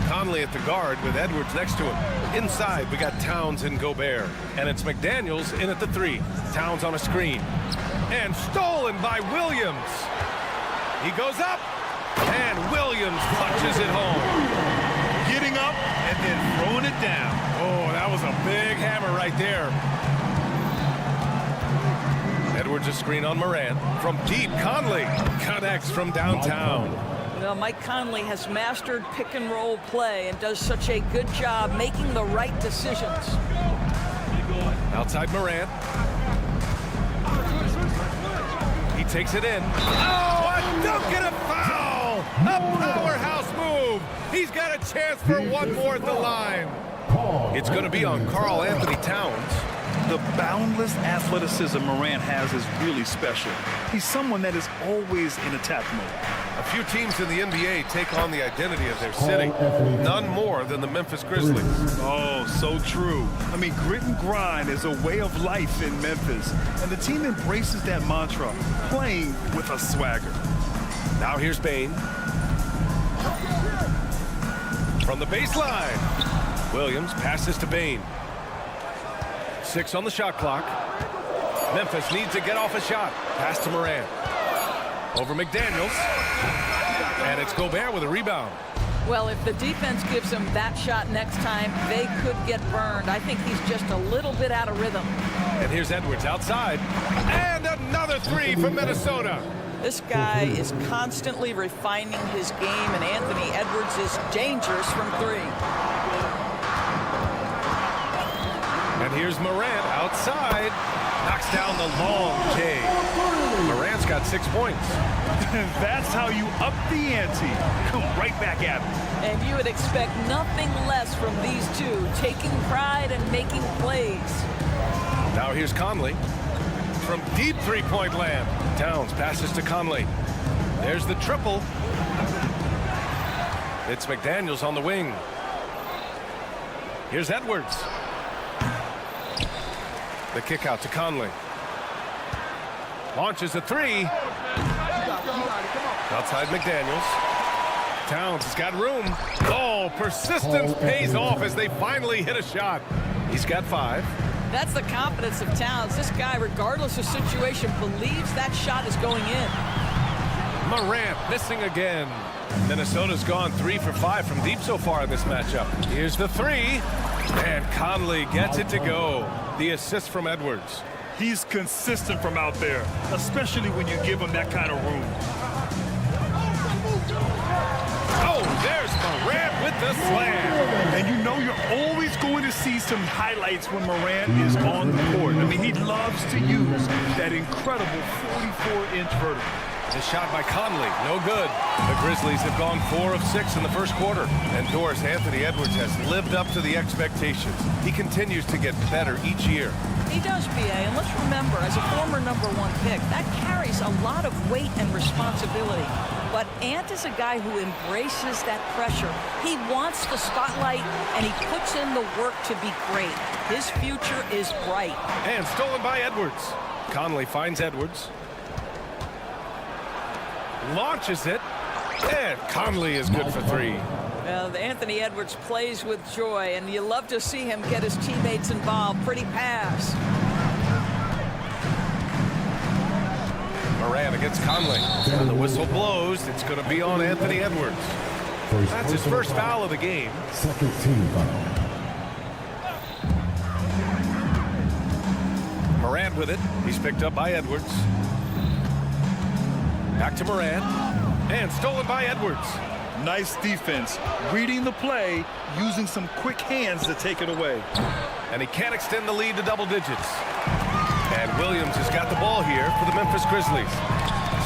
Conley at the guard with Edwards next to him. Inside, we got Towns and Gobert. And it's McDaniels in at the 3. Towns on a screen. And stolen by Williams. He goes up, and Williams punches it home. Getting up and then throwing it down. Oh, that was a big hammer right there. Edwards a screen on Morant. From deep, Conley connects from downtown. Well, Mike Conley has mastered pick-and-roll play and does such a good job making the right decisions. Outside Morant. He takes it in. Oh, a dunk and a foul! A powerhouse move! He's got a chance for one more at the line. It's going to be on Karl Anthony Towns. The boundless athleticism Morant has is really special. He's someone that is always in attack mode. A few teams in the NBA take on the identity of their city. None more than the Memphis Grizzlies. Oh, so true. I mean, grit and grind is a way of life in Memphis, and the team embraces that mantra, playing with a swagger. Now here's Bane. From the baseline. Williams passes to Bane. 6 on the shot clock. Memphis needs to get off a shot. Pass to Morant. Over McDaniels. And it's Gobert with a rebound. Well, if the defense gives him that shot next time, they could get burned. I think he's just a little bit out of rhythm. And here's Edwards outside. And another 3 from Minnesota. This guy is constantly refining his game, and Anthony Edwards is dangerous from 3. And here's Morant outside. Knocks down the long K. Morant's got 6 points. That's how you up the ante. Come right back at him. And you would expect nothing less from these two, taking pride and making plays. Now here's Conley. From deep three-point land. Towns passes to Conley. There's the triple. It's McDaniels on the wing. Here's Edwards. The kick out to Conley. Launches a 3. Outside McDaniels. Towns has got room. Oh, persistence pays off as they finally hit a shot. He's got 5. That's the confidence of Towns. This guy, regardless of situation, believes that shot is going in. Morant missing again. Minnesota's gone 3 for 5 from deep so far in this matchup. Here's the 3. And Conley gets it to go. The assist from Edwards. He's consistent from out there, especially when you give him that kind of room. Oh, there's Morant with the slam. And you know you're always going to see some highlights when Morant is on the court. I mean, he loves to use that incredible 44-inch vertical. The shot by Conley, no good. The Grizzlies have gone 4 of 6 in the first quarter. And Doris, Anthony Edwards has lived up to the expectations. He continues to get better each year. He does, BA, and let's remember, as a former #1 pick, that carries a lot of weight and responsibility. But Ant is a guy who embraces that pressure. He wants the spotlight, and he puts in the work to be great. His future is bright. And stolen by Edwards. Conley finds Edwards. Launches it. And Conley is good for 3. Well, Anthony Edwards plays with joy, and you love to see him get his teammates involved. Pretty pass. Morant against Conley. And the whistle blows. It's going to be on Anthony Edwards. That's his first foul of the game. Second team foul. Morant with it. He's picked up by Edwards. Back to Morant. And stolen by Edwards. Nice defense, reading the play, using some quick hands to take it away. And he can't extend the lead to double digits. And Williams has got the ball here for the Memphis Grizzlies.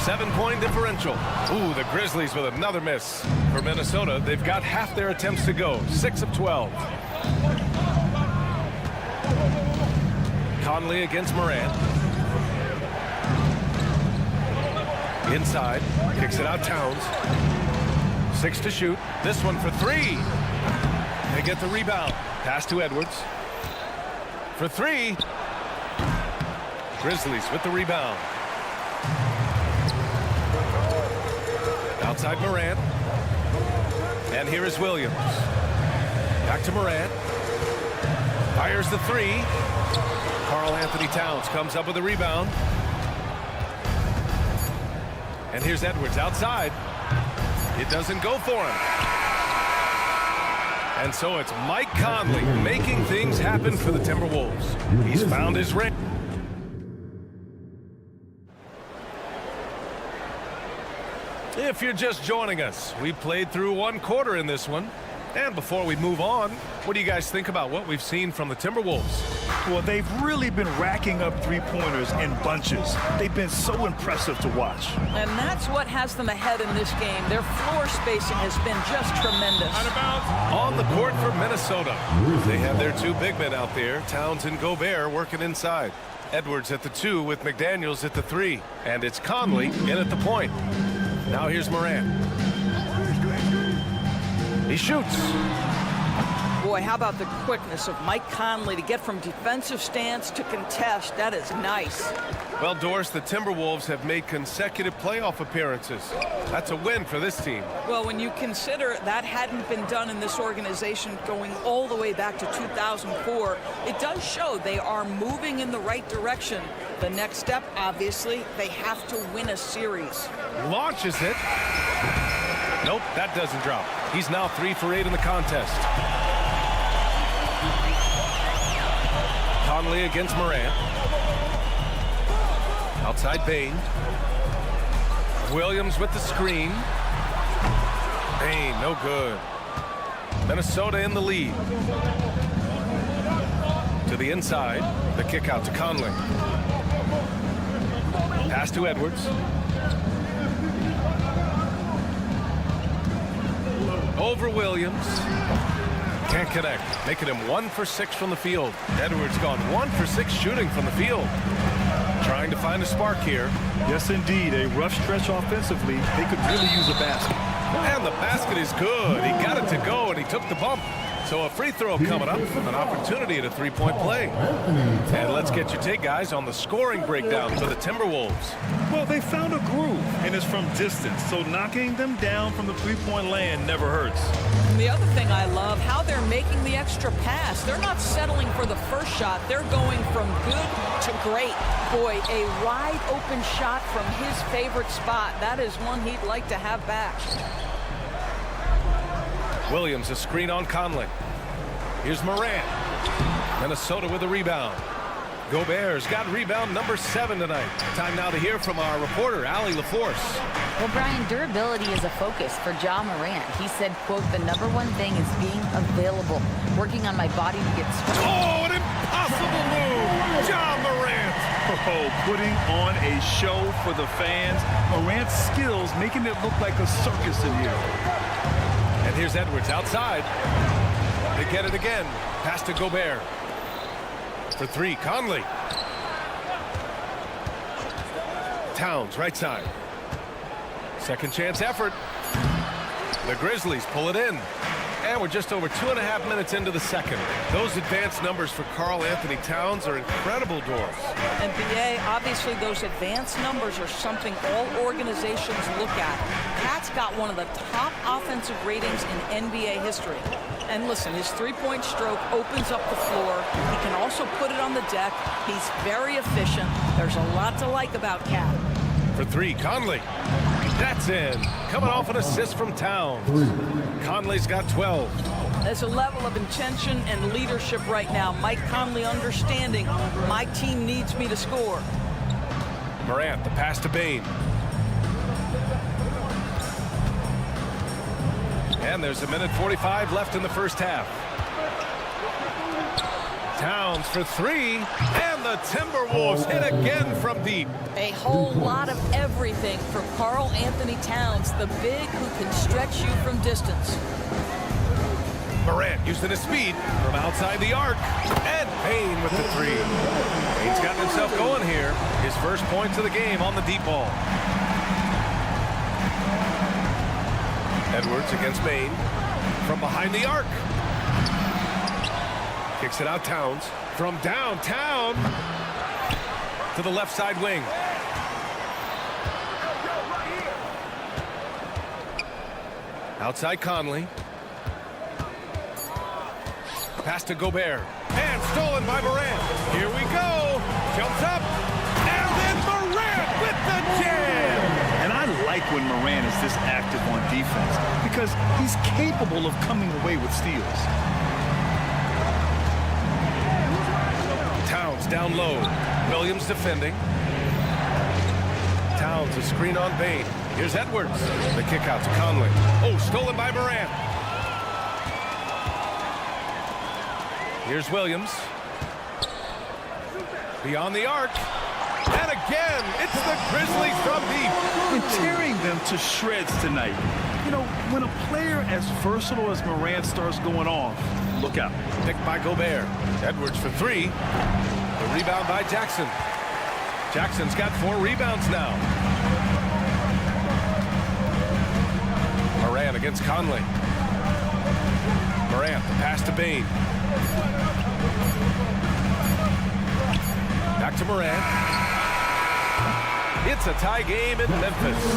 7-point differential. Ooh, the Grizzlies with another miss. For Minnesota, they've got half their attempts to go. 6 of 12. Conley against Morant. Inside, kicks it out Towns. 6 to shoot. This one for 3. They get the rebound. Pass to Edwards. for three. Grizzlies with the rebound. Outside Morant. And here is Williams. Back to Morant. Fires the three. Karl Anthony Towns comes up with a rebound. And here's Edwards outside. It doesn't go for him. And so it's Mike Conley making things happen for the Timberwolves. He's found his ring. If you're just joining us, we played through one quarter in this one. And before we move on, what do you guys think about what we've seen from the Timberwolves? Well, they've really been racking up three-pointers in bunches. They've been so impressive to watch. And that's what has them ahead in this game. Their floor spacing has been just tremendous. On the court for Minnesota. They have their two big men out there, Towns and Gobert, working inside. Edwards at the 2 with McDaniels at the 3. And it's Conley in at the point. Now here's Morant. He shoots. Boy, how about the quickness of Mike Conley to get from defensive stance to contest. That is nice. Well, Doris, the Timberwolves have made consecutive playoff appearances. That's a win for this team. Well, when you consider that hadn't been done in this organization going all the way back to 2004, it does show they are moving in the right direction. The next step, obviously, they have to win a series. Launches it. Nope, that doesn't drop. He's now 3 for 8 in the contest. Conley against Morant. Outside Bane. Williams with the screen. Bane, no good. Minnesota in the lead. To the inside. The kick out to Conley. Pass to Edwards. Over Williams. Can't connect. Making him 1 for 6 from the field. Edwards gone 1 for 6 shooting from the field. Trying to find a spark here. Yes, indeed. A rough stretch offensively. They could really use a basket. And the basket is good. He got it to go, and he took the bump. So a free throw coming up. An opportunity at a three-point play. And let's get your take, guys, on the scoring breakdown for the Timberwolves. Well, they found a groove, and it's from distance. So knocking them down from the three-point land never hurts. And the other thing I love, how they're making the extra pass. They're not settling for the first shot. They're going from good to great. Boy, a wide open shot from his favorite spot. That is one he'd like to have back. Williams, a screen on Conley. Here's Morant. Minnesota with a rebound. Gobert's got rebound number 7 tonight. Time now to hear from our reporter, Allie LaForce. Well, Brian, durability is a focus for Ja Morant. He said, quote, "The number one thing is being available, working on my body to get strong." Oh, an impossible move! Ja Morant! Oh, putting on a show for the fans. Morant's skills making it look like a circus in here. And here's Edwards outside. They get it again. Pass to Gobert. For 3, Conley. Towns, right side. Second chance effort. The Grizzlies pull it in. And we're just over 2.5 minutes into the second. Those advanced numbers for Karl Anthony Towns are incredible, Doris. And BA, obviously those advanced numbers are something all organizations look at. Pat's got one of the top offensive ratings in NBA history. And listen, his three-point stroke opens up the floor. He can also put it on the deck. He's very efficient. There's a lot to like about Cat. For 3, Conley. That's in. Coming off an assist from Towns. Conley's got 12. There's a level of intention and leadership right now. Mike Conley understanding my team needs me to score. Morant, the pass to Bane. And there's 1:45 left in the first half. Towns for 3, and the Timberwolves hit again from deep. A whole lot of everything from Karl Anthony Towns, the big who can stretch you from distance. Morant using his speed from outside the arc, and Payne with the 3. Payne's gotten himself going here. His first points of the game on the deep ball. Edwards against Payne from behind the arc. Kicks it out Towns From downtown to the left side wing. Outside Conley. Pass to Gobert. And stolen by Morant. Here we go. Jumps up. And then Morant with the jam. And I like when Morant is this active on defense because he's capable of coming away with steals. Towns down low. Williams defending. Towns a screen on Bane. Here's Edwards. The kick out to Conley. Oh, stolen by Morant. Here's Williams. Beyond the arc. And again, it's the Grizzlies from deep. And tearing them to shreds tonight. You know, when a player as versatile as Morant starts going off, look out. Picked by Gobert. Edwards for three. The rebound by Jackson. Jackson's got 4 rebounds now. Morant against Conley. Morant, the pass to Bane. Back to Morant. It's a tie game in Memphis.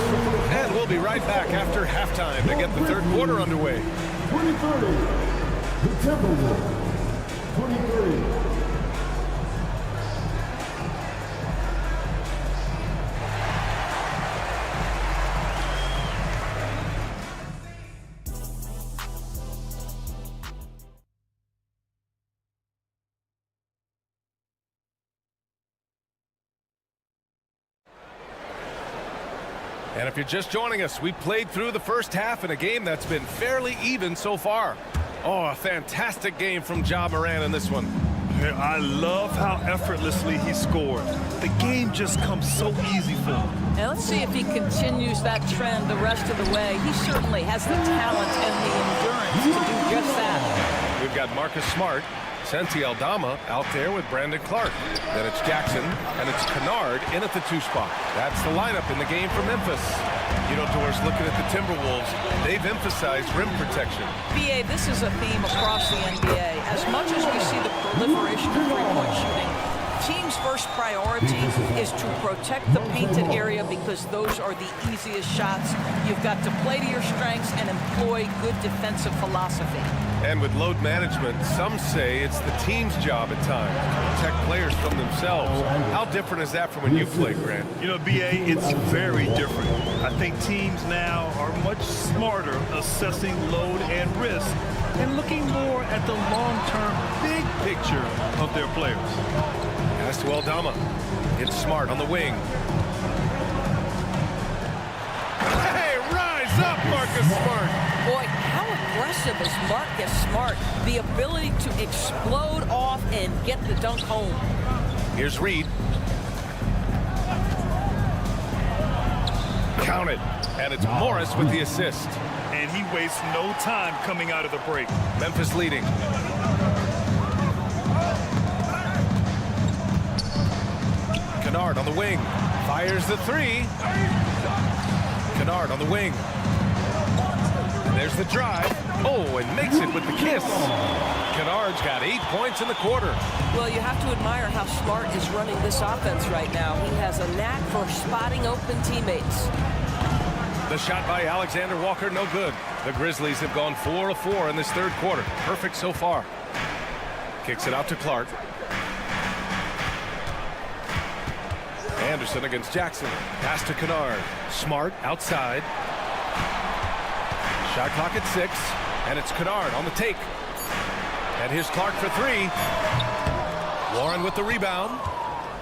And we'll be right back after halftime to get the third quarter underway. 23, the Timberwolves. 23. And if you're just joining us, we played through the first half in a game that's been fairly even so far. Oh, a fantastic game from Ja Morant in this one. I love how effortlessly he scored. The game just comes so easy for him. Now let's see if he continues that trend the rest of the way. He certainly has the talent and the endurance to do just that. We've got Marcus Smart, Santi Aldama out there with Brandon Clark. Then it's Jackson, and it's Kennard in at the 2 spot. That's the lineup in the game for Memphis. You know, Doris, looking at the Timberwolves, they've emphasized rim protection. BA, this is a theme across the NBA. As much as we see the proliferation of three-point shooting, team's first priority is to protect the painted area because those are the easiest shots. You've got to play to your strengths and employ good defensive philosophy. And with load management, some say it's the team's job at times to protect players from themselves. How different is that from when you played, Grant? You know, BA, it's very different. I think teams now are much smarter assessing load and risk and looking more at the long-term big picture of their players. Pass to Aldama. It's Smart on the wing. Hey, rise up, Marcus Smart. Boy, how aggressive is Marcus Smart? The ability to explode off and get the dunk home. Here's Reed. Count it. And it's Morris with the assist. And he wastes no time coming out of the break. Memphis leading. Kennard on the wing. Fires the 3. Kennard on the wing. And there's the drive. Oh, and makes it with the kiss. Kennard's got 8 points in the quarter. Well, you have to admire how Smart is running this offense right now. He has a knack for spotting open teammates. The shot by Alexander Walker, no good. The Grizzlies have gone 4 of 4 in this third quarter. Perfect so far. Kicks it out to Clark. Anderson against Jackson. Pass to Kennard. Smart outside. Shot clock at 6. And it's Kennard on the take. And here's Clark for 3. Warren with the rebound.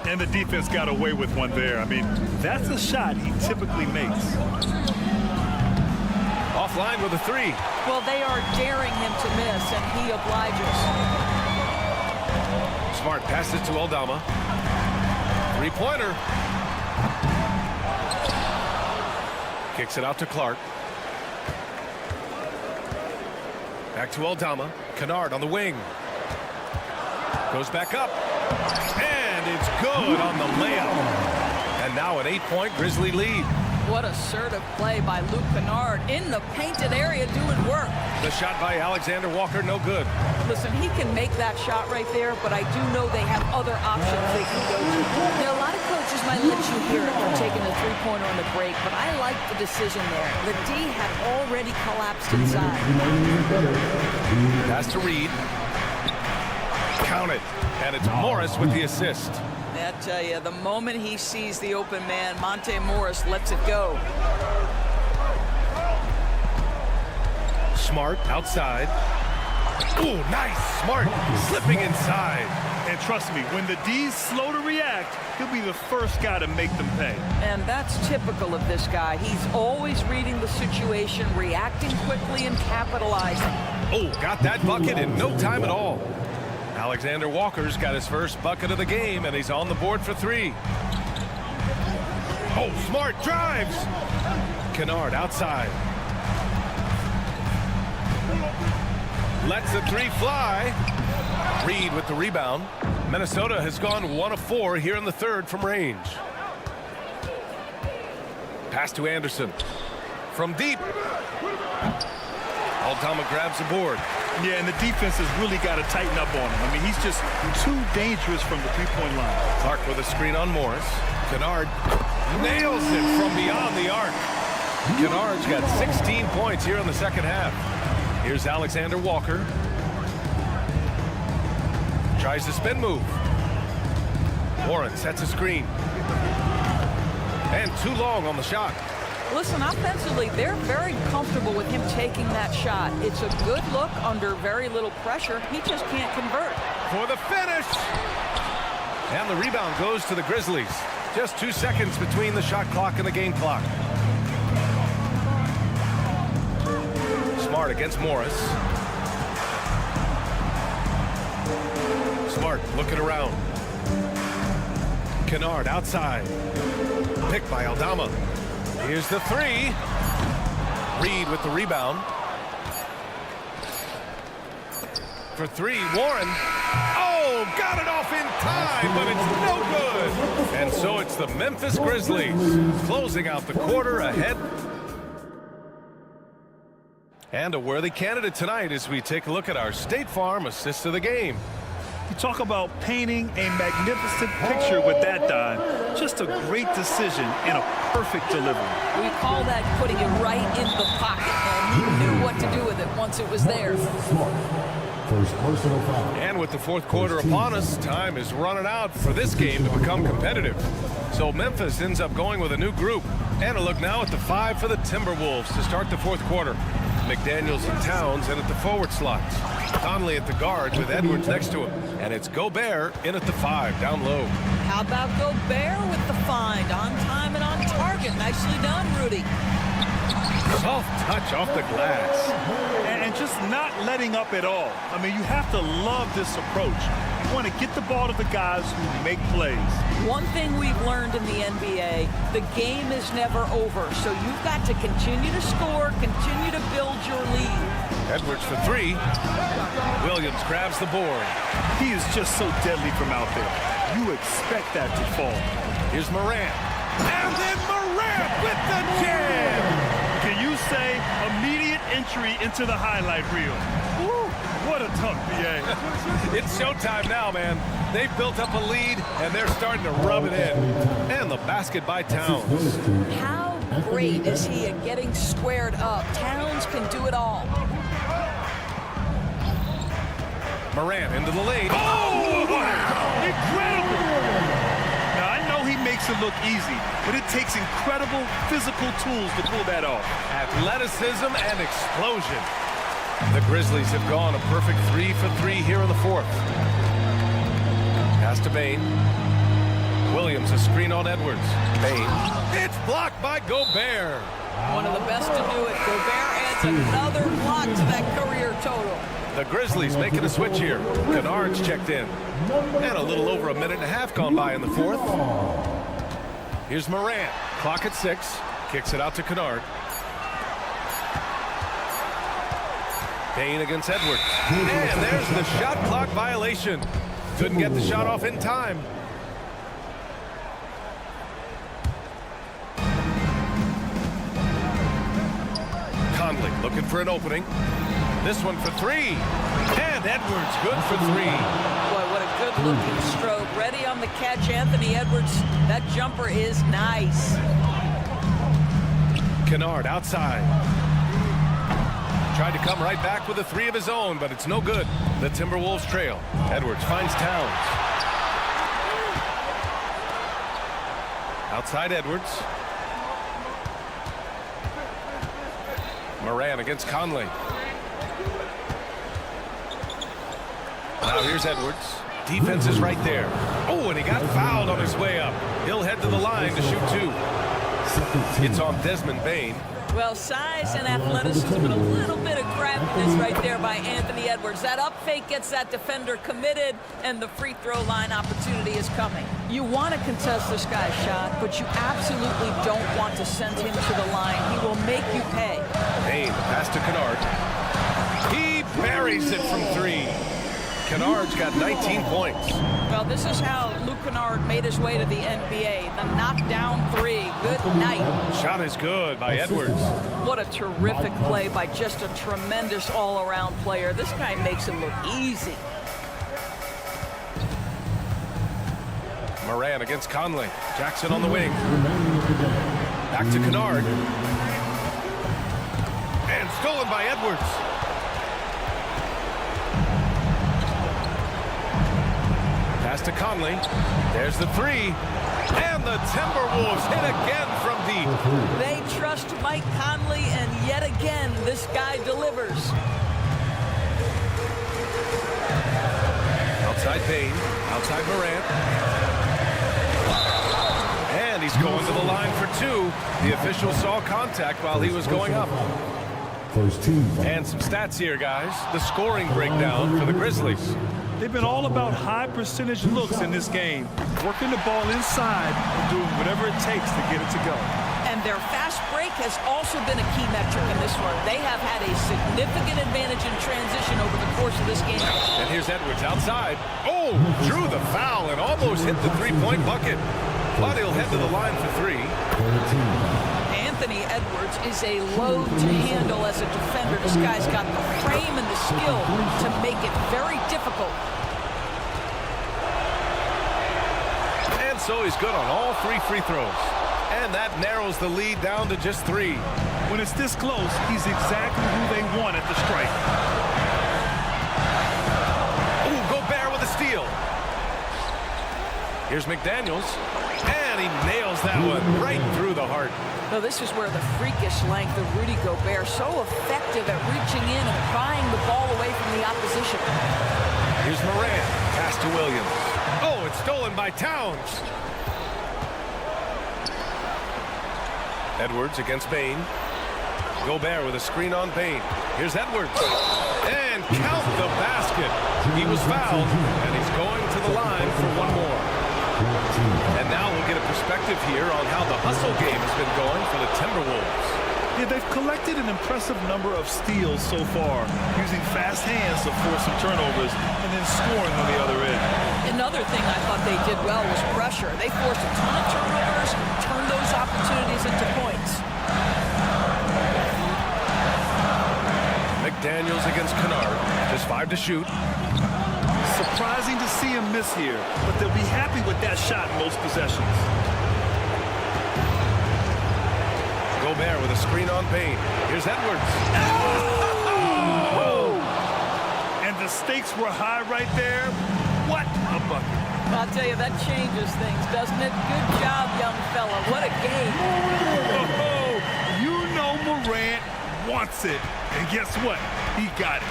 And the defense got away with one there. I mean, that's a shot he typically makes. Offline with a 3. Well, they are daring him to miss, and he obliges. Smart passes to Aldama. 3-pointer. Kicks it out to Clark. Back to Aldama. Kennard on the wing. Goes back up. And it's good on the layup. And now an 8-point Grizzly lead. What assertive play by Luke Kennard in the painted area doing work. The shot by Alexander Walker, no good. Listen, he can make that shot right there, but I do know they have other options they can go to. Now, a lot of coaches might let you hear it for taking the three-pointer on the break, but I like the decision there. The D had already collapsed inside. Pass to Reed. Count it. And it's Morris with the assist. I tell you, the moment he sees the open man, Monte Morris lets it go. Smart outside. Ooh, nice. Smart slipping inside. And trust me, when the D's slow to react, he'll be the first guy to make them pay. And that's typical of this guy. He's always reading the situation, reacting quickly and capitalizing. Oh, got that bucket in no time at all. Alexander Walker's got his first bucket of the game, and he's on the board for three. Oh, Smart drives. Kennard outside. Lets the three fly. Reed with the rebound. Minnesota has gone 1 of 4 here in the third from range. Pass to Anderson. From deep. Aldama grabs the board. Yeah, and the defense has really got to tighten up on him. I mean, he's just too dangerous from the three-point line. Clark with a screen on Morris. Kennard nails it from beyond the arc. Kennard's got 16 points here in the second half. Here's Alexander Walker. Tries the spin move. Warren sets a screen. And too long on the shot. Listen, offensively, they're very comfortable with him taking that shot. It's a good look under very little pressure. He just can't convert. For the finish! And the rebound goes to the Grizzlies. Just 2 seconds between the shot clock and the game clock. Smart against Morris. Smart looking around. Kennard outside. Picked by Aldama. Here's the three. Reed with the rebound. For three, Warren. Oh, got it off in time, but it's no good. And so it's the Memphis Grizzlies closing out the quarter ahead. And a worthy candidate tonight as we take a look at our State Farm assist of the game. You talk about painting a magnificent picture with that dive. Just a great decision and a perfect delivery. We call that putting it right in the pocket, and he knew what to do with it once it was there. First personal foul. And with the fourth quarter upon us, time is running out for this game to become competitive. So Memphis ends up going with a new group. And a look now at the 5 for the Timberwolves to start the fourth quarter. McDaniels and Towns in at the forward slots. Conley at the guard with Edwards next to him. And it's Gobert in at the 5, down low. How about Gobert with the find? On time and on target. Nicely done, Rudy. Soft touch off the glass. And just not letting up at all. I mean, you have to love this approach. You want to get the ball to the guys who make plays. One thing we've learned in the NBA, the game is never over. So you've got to continue to score, continue to build your lead. Edwards for three. Williams grabs the board. He is just so deadly from out there. You expect that to fall. Here's Morant. And then Morant with the jam! Can you say immediate entry into the highlight reel? Woo, what a tough BA. It's showtime now, man. They've built up a lead, and they're starting to rub it in. And the basket by Towns. How great is he at getting squared up? Towns can do it all. Morant into the lane. Oh, incredible! Now, I know he makes it look easy, but it takes incredible physical tools to pull that off. Athleticism and explosion. The Grizzlies have gone a perfect 3 for 3 here in the fourth. Pass to Bane. Williams, a screen on Edwards. Bane. It's blocked by Gobert. One of the best to do it. Gobert adds another block to that career total. The Grizzlies making a switch here. Kennard's checked in. And a little over a minute and a half gone by in the fourth. Here's Morant. Clock at 6. Kicks it out to Kennard. Payne against Edwards. And there's the shot clock violation. Couldn't get the shot off in time. Conley looking for an opening. This one for three. And Edwards good for three. Boy, what a good-looking stroke. Ready on the catch, Anthony Edwards. That jumper is nice. Kennard outside. Tried to come right back with a three of his own, but it's no good. The Timberwolves trail. Edwards finds Towns. Outside Edwards. Moran against Conley. Now here's Edwards. Defense is right there. Oh, and he got fouled on his way up. He'll head to the line to shoot two. It's on Desmond Bane. Well, size and athleticism and a little bit of craftiness right there by Anthony Edwards. That up fake gets that defender committed, and the free throw line opportunity is coming. You want to contest this guy's shot, but you absolutely don't want to send him to the line. He will make you pay. Bane, pass to Kennard. He buries it from three. Kennard's got 19 points. Well, this is how Luke Kennard made his way to the NBA. The knockdown three. Good night. Shot is good by Edwards. What a terrific play by just a tremendous all-around player. This guy makes it look easy. Moran against Conley. Jackson on the wing. Back to Kennard. And stolen by Edwards. Pass to Conley. There's the three. And the Timberwolves hit again from deep. They trust Mike Conley, and yet again, this guy delivers. Outside Bane. Outside Morant. And he's going to the line for two. The official saw contact while he was going up. And some stats here, guys. The scoring breakdown for the Grizzlies. They've been all about high percentage looks in this game, working the ball inside and doing whatever it takes to get it to go. And their fast break has also been a key metric in this one. They have had a significant advantage in transition over the course of this game. And here's Edwards outside. Oh, drew the foul and almost hit the three-point bucket. But he'll head to the line for three. Anthony Edwards is a load to handle as a defender. This guy's got the frame and the skill to make it very difficult. And so he's good on all three free throws. And that narrows the lead down to just three. When it's this close, he's exactly who they want at the stripe. Ooh, Gobert with a steal. Here's McDaniels. And he nails that one right through the heart. So this is where the freakish length of Rudy Gobert, so effective at reaching in and prying the ball away from the opposition. Here's Moran. Pass to Williams. Oh, it's stolen by Towns. Edwards against Bane. Gobert with a screen on Bane. Here's Edwards. And count the basket. He was fouled, and he's going to the line for one more. And now we'll get a perspective here on how the hustle game has been going for the Timberwolves. Yeah, they've collected an impressive number of steals so far, using fast hands to force some turnovers and then scoring on the other end. Another thing I thought they did well was pressure. They forced a ton of turnovers, turned those opportunities into points. McDaniels against Kennard. Just 5 to shoot. Surprising to see him miss here, but they'll be happy with that shot in most possessions. Gobert with a screen on Bane. Here's Edwards. Oh! And the stakes were high right there. What a bucket. I'll tell you, that changes things, doesn't it? Good job, young fella. What a game. Oh, you know Morant wants it. And guess what? He got it.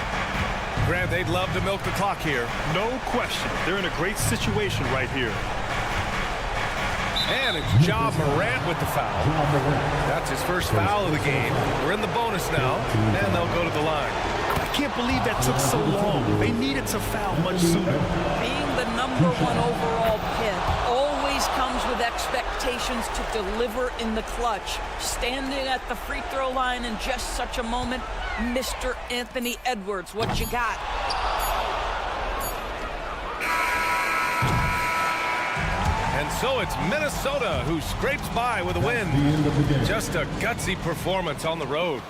Grant, they'd love to milk the clock here. No question. They're in a great situation right here. And it's Ja Morant with the foul. That's his first foul of the game. We're in the bonus now, and they'll go to the line. I can't believe that took so long. They needed to foul much sooner. Being the #1 overall pick always comes with expectations to deliver in the clutch. Standing at the free throw line in just such a moment, Mr. Anthony Edwards, what you got? And so it's Minnesota who scrapes by with a win. Just a gutsy performance on the road.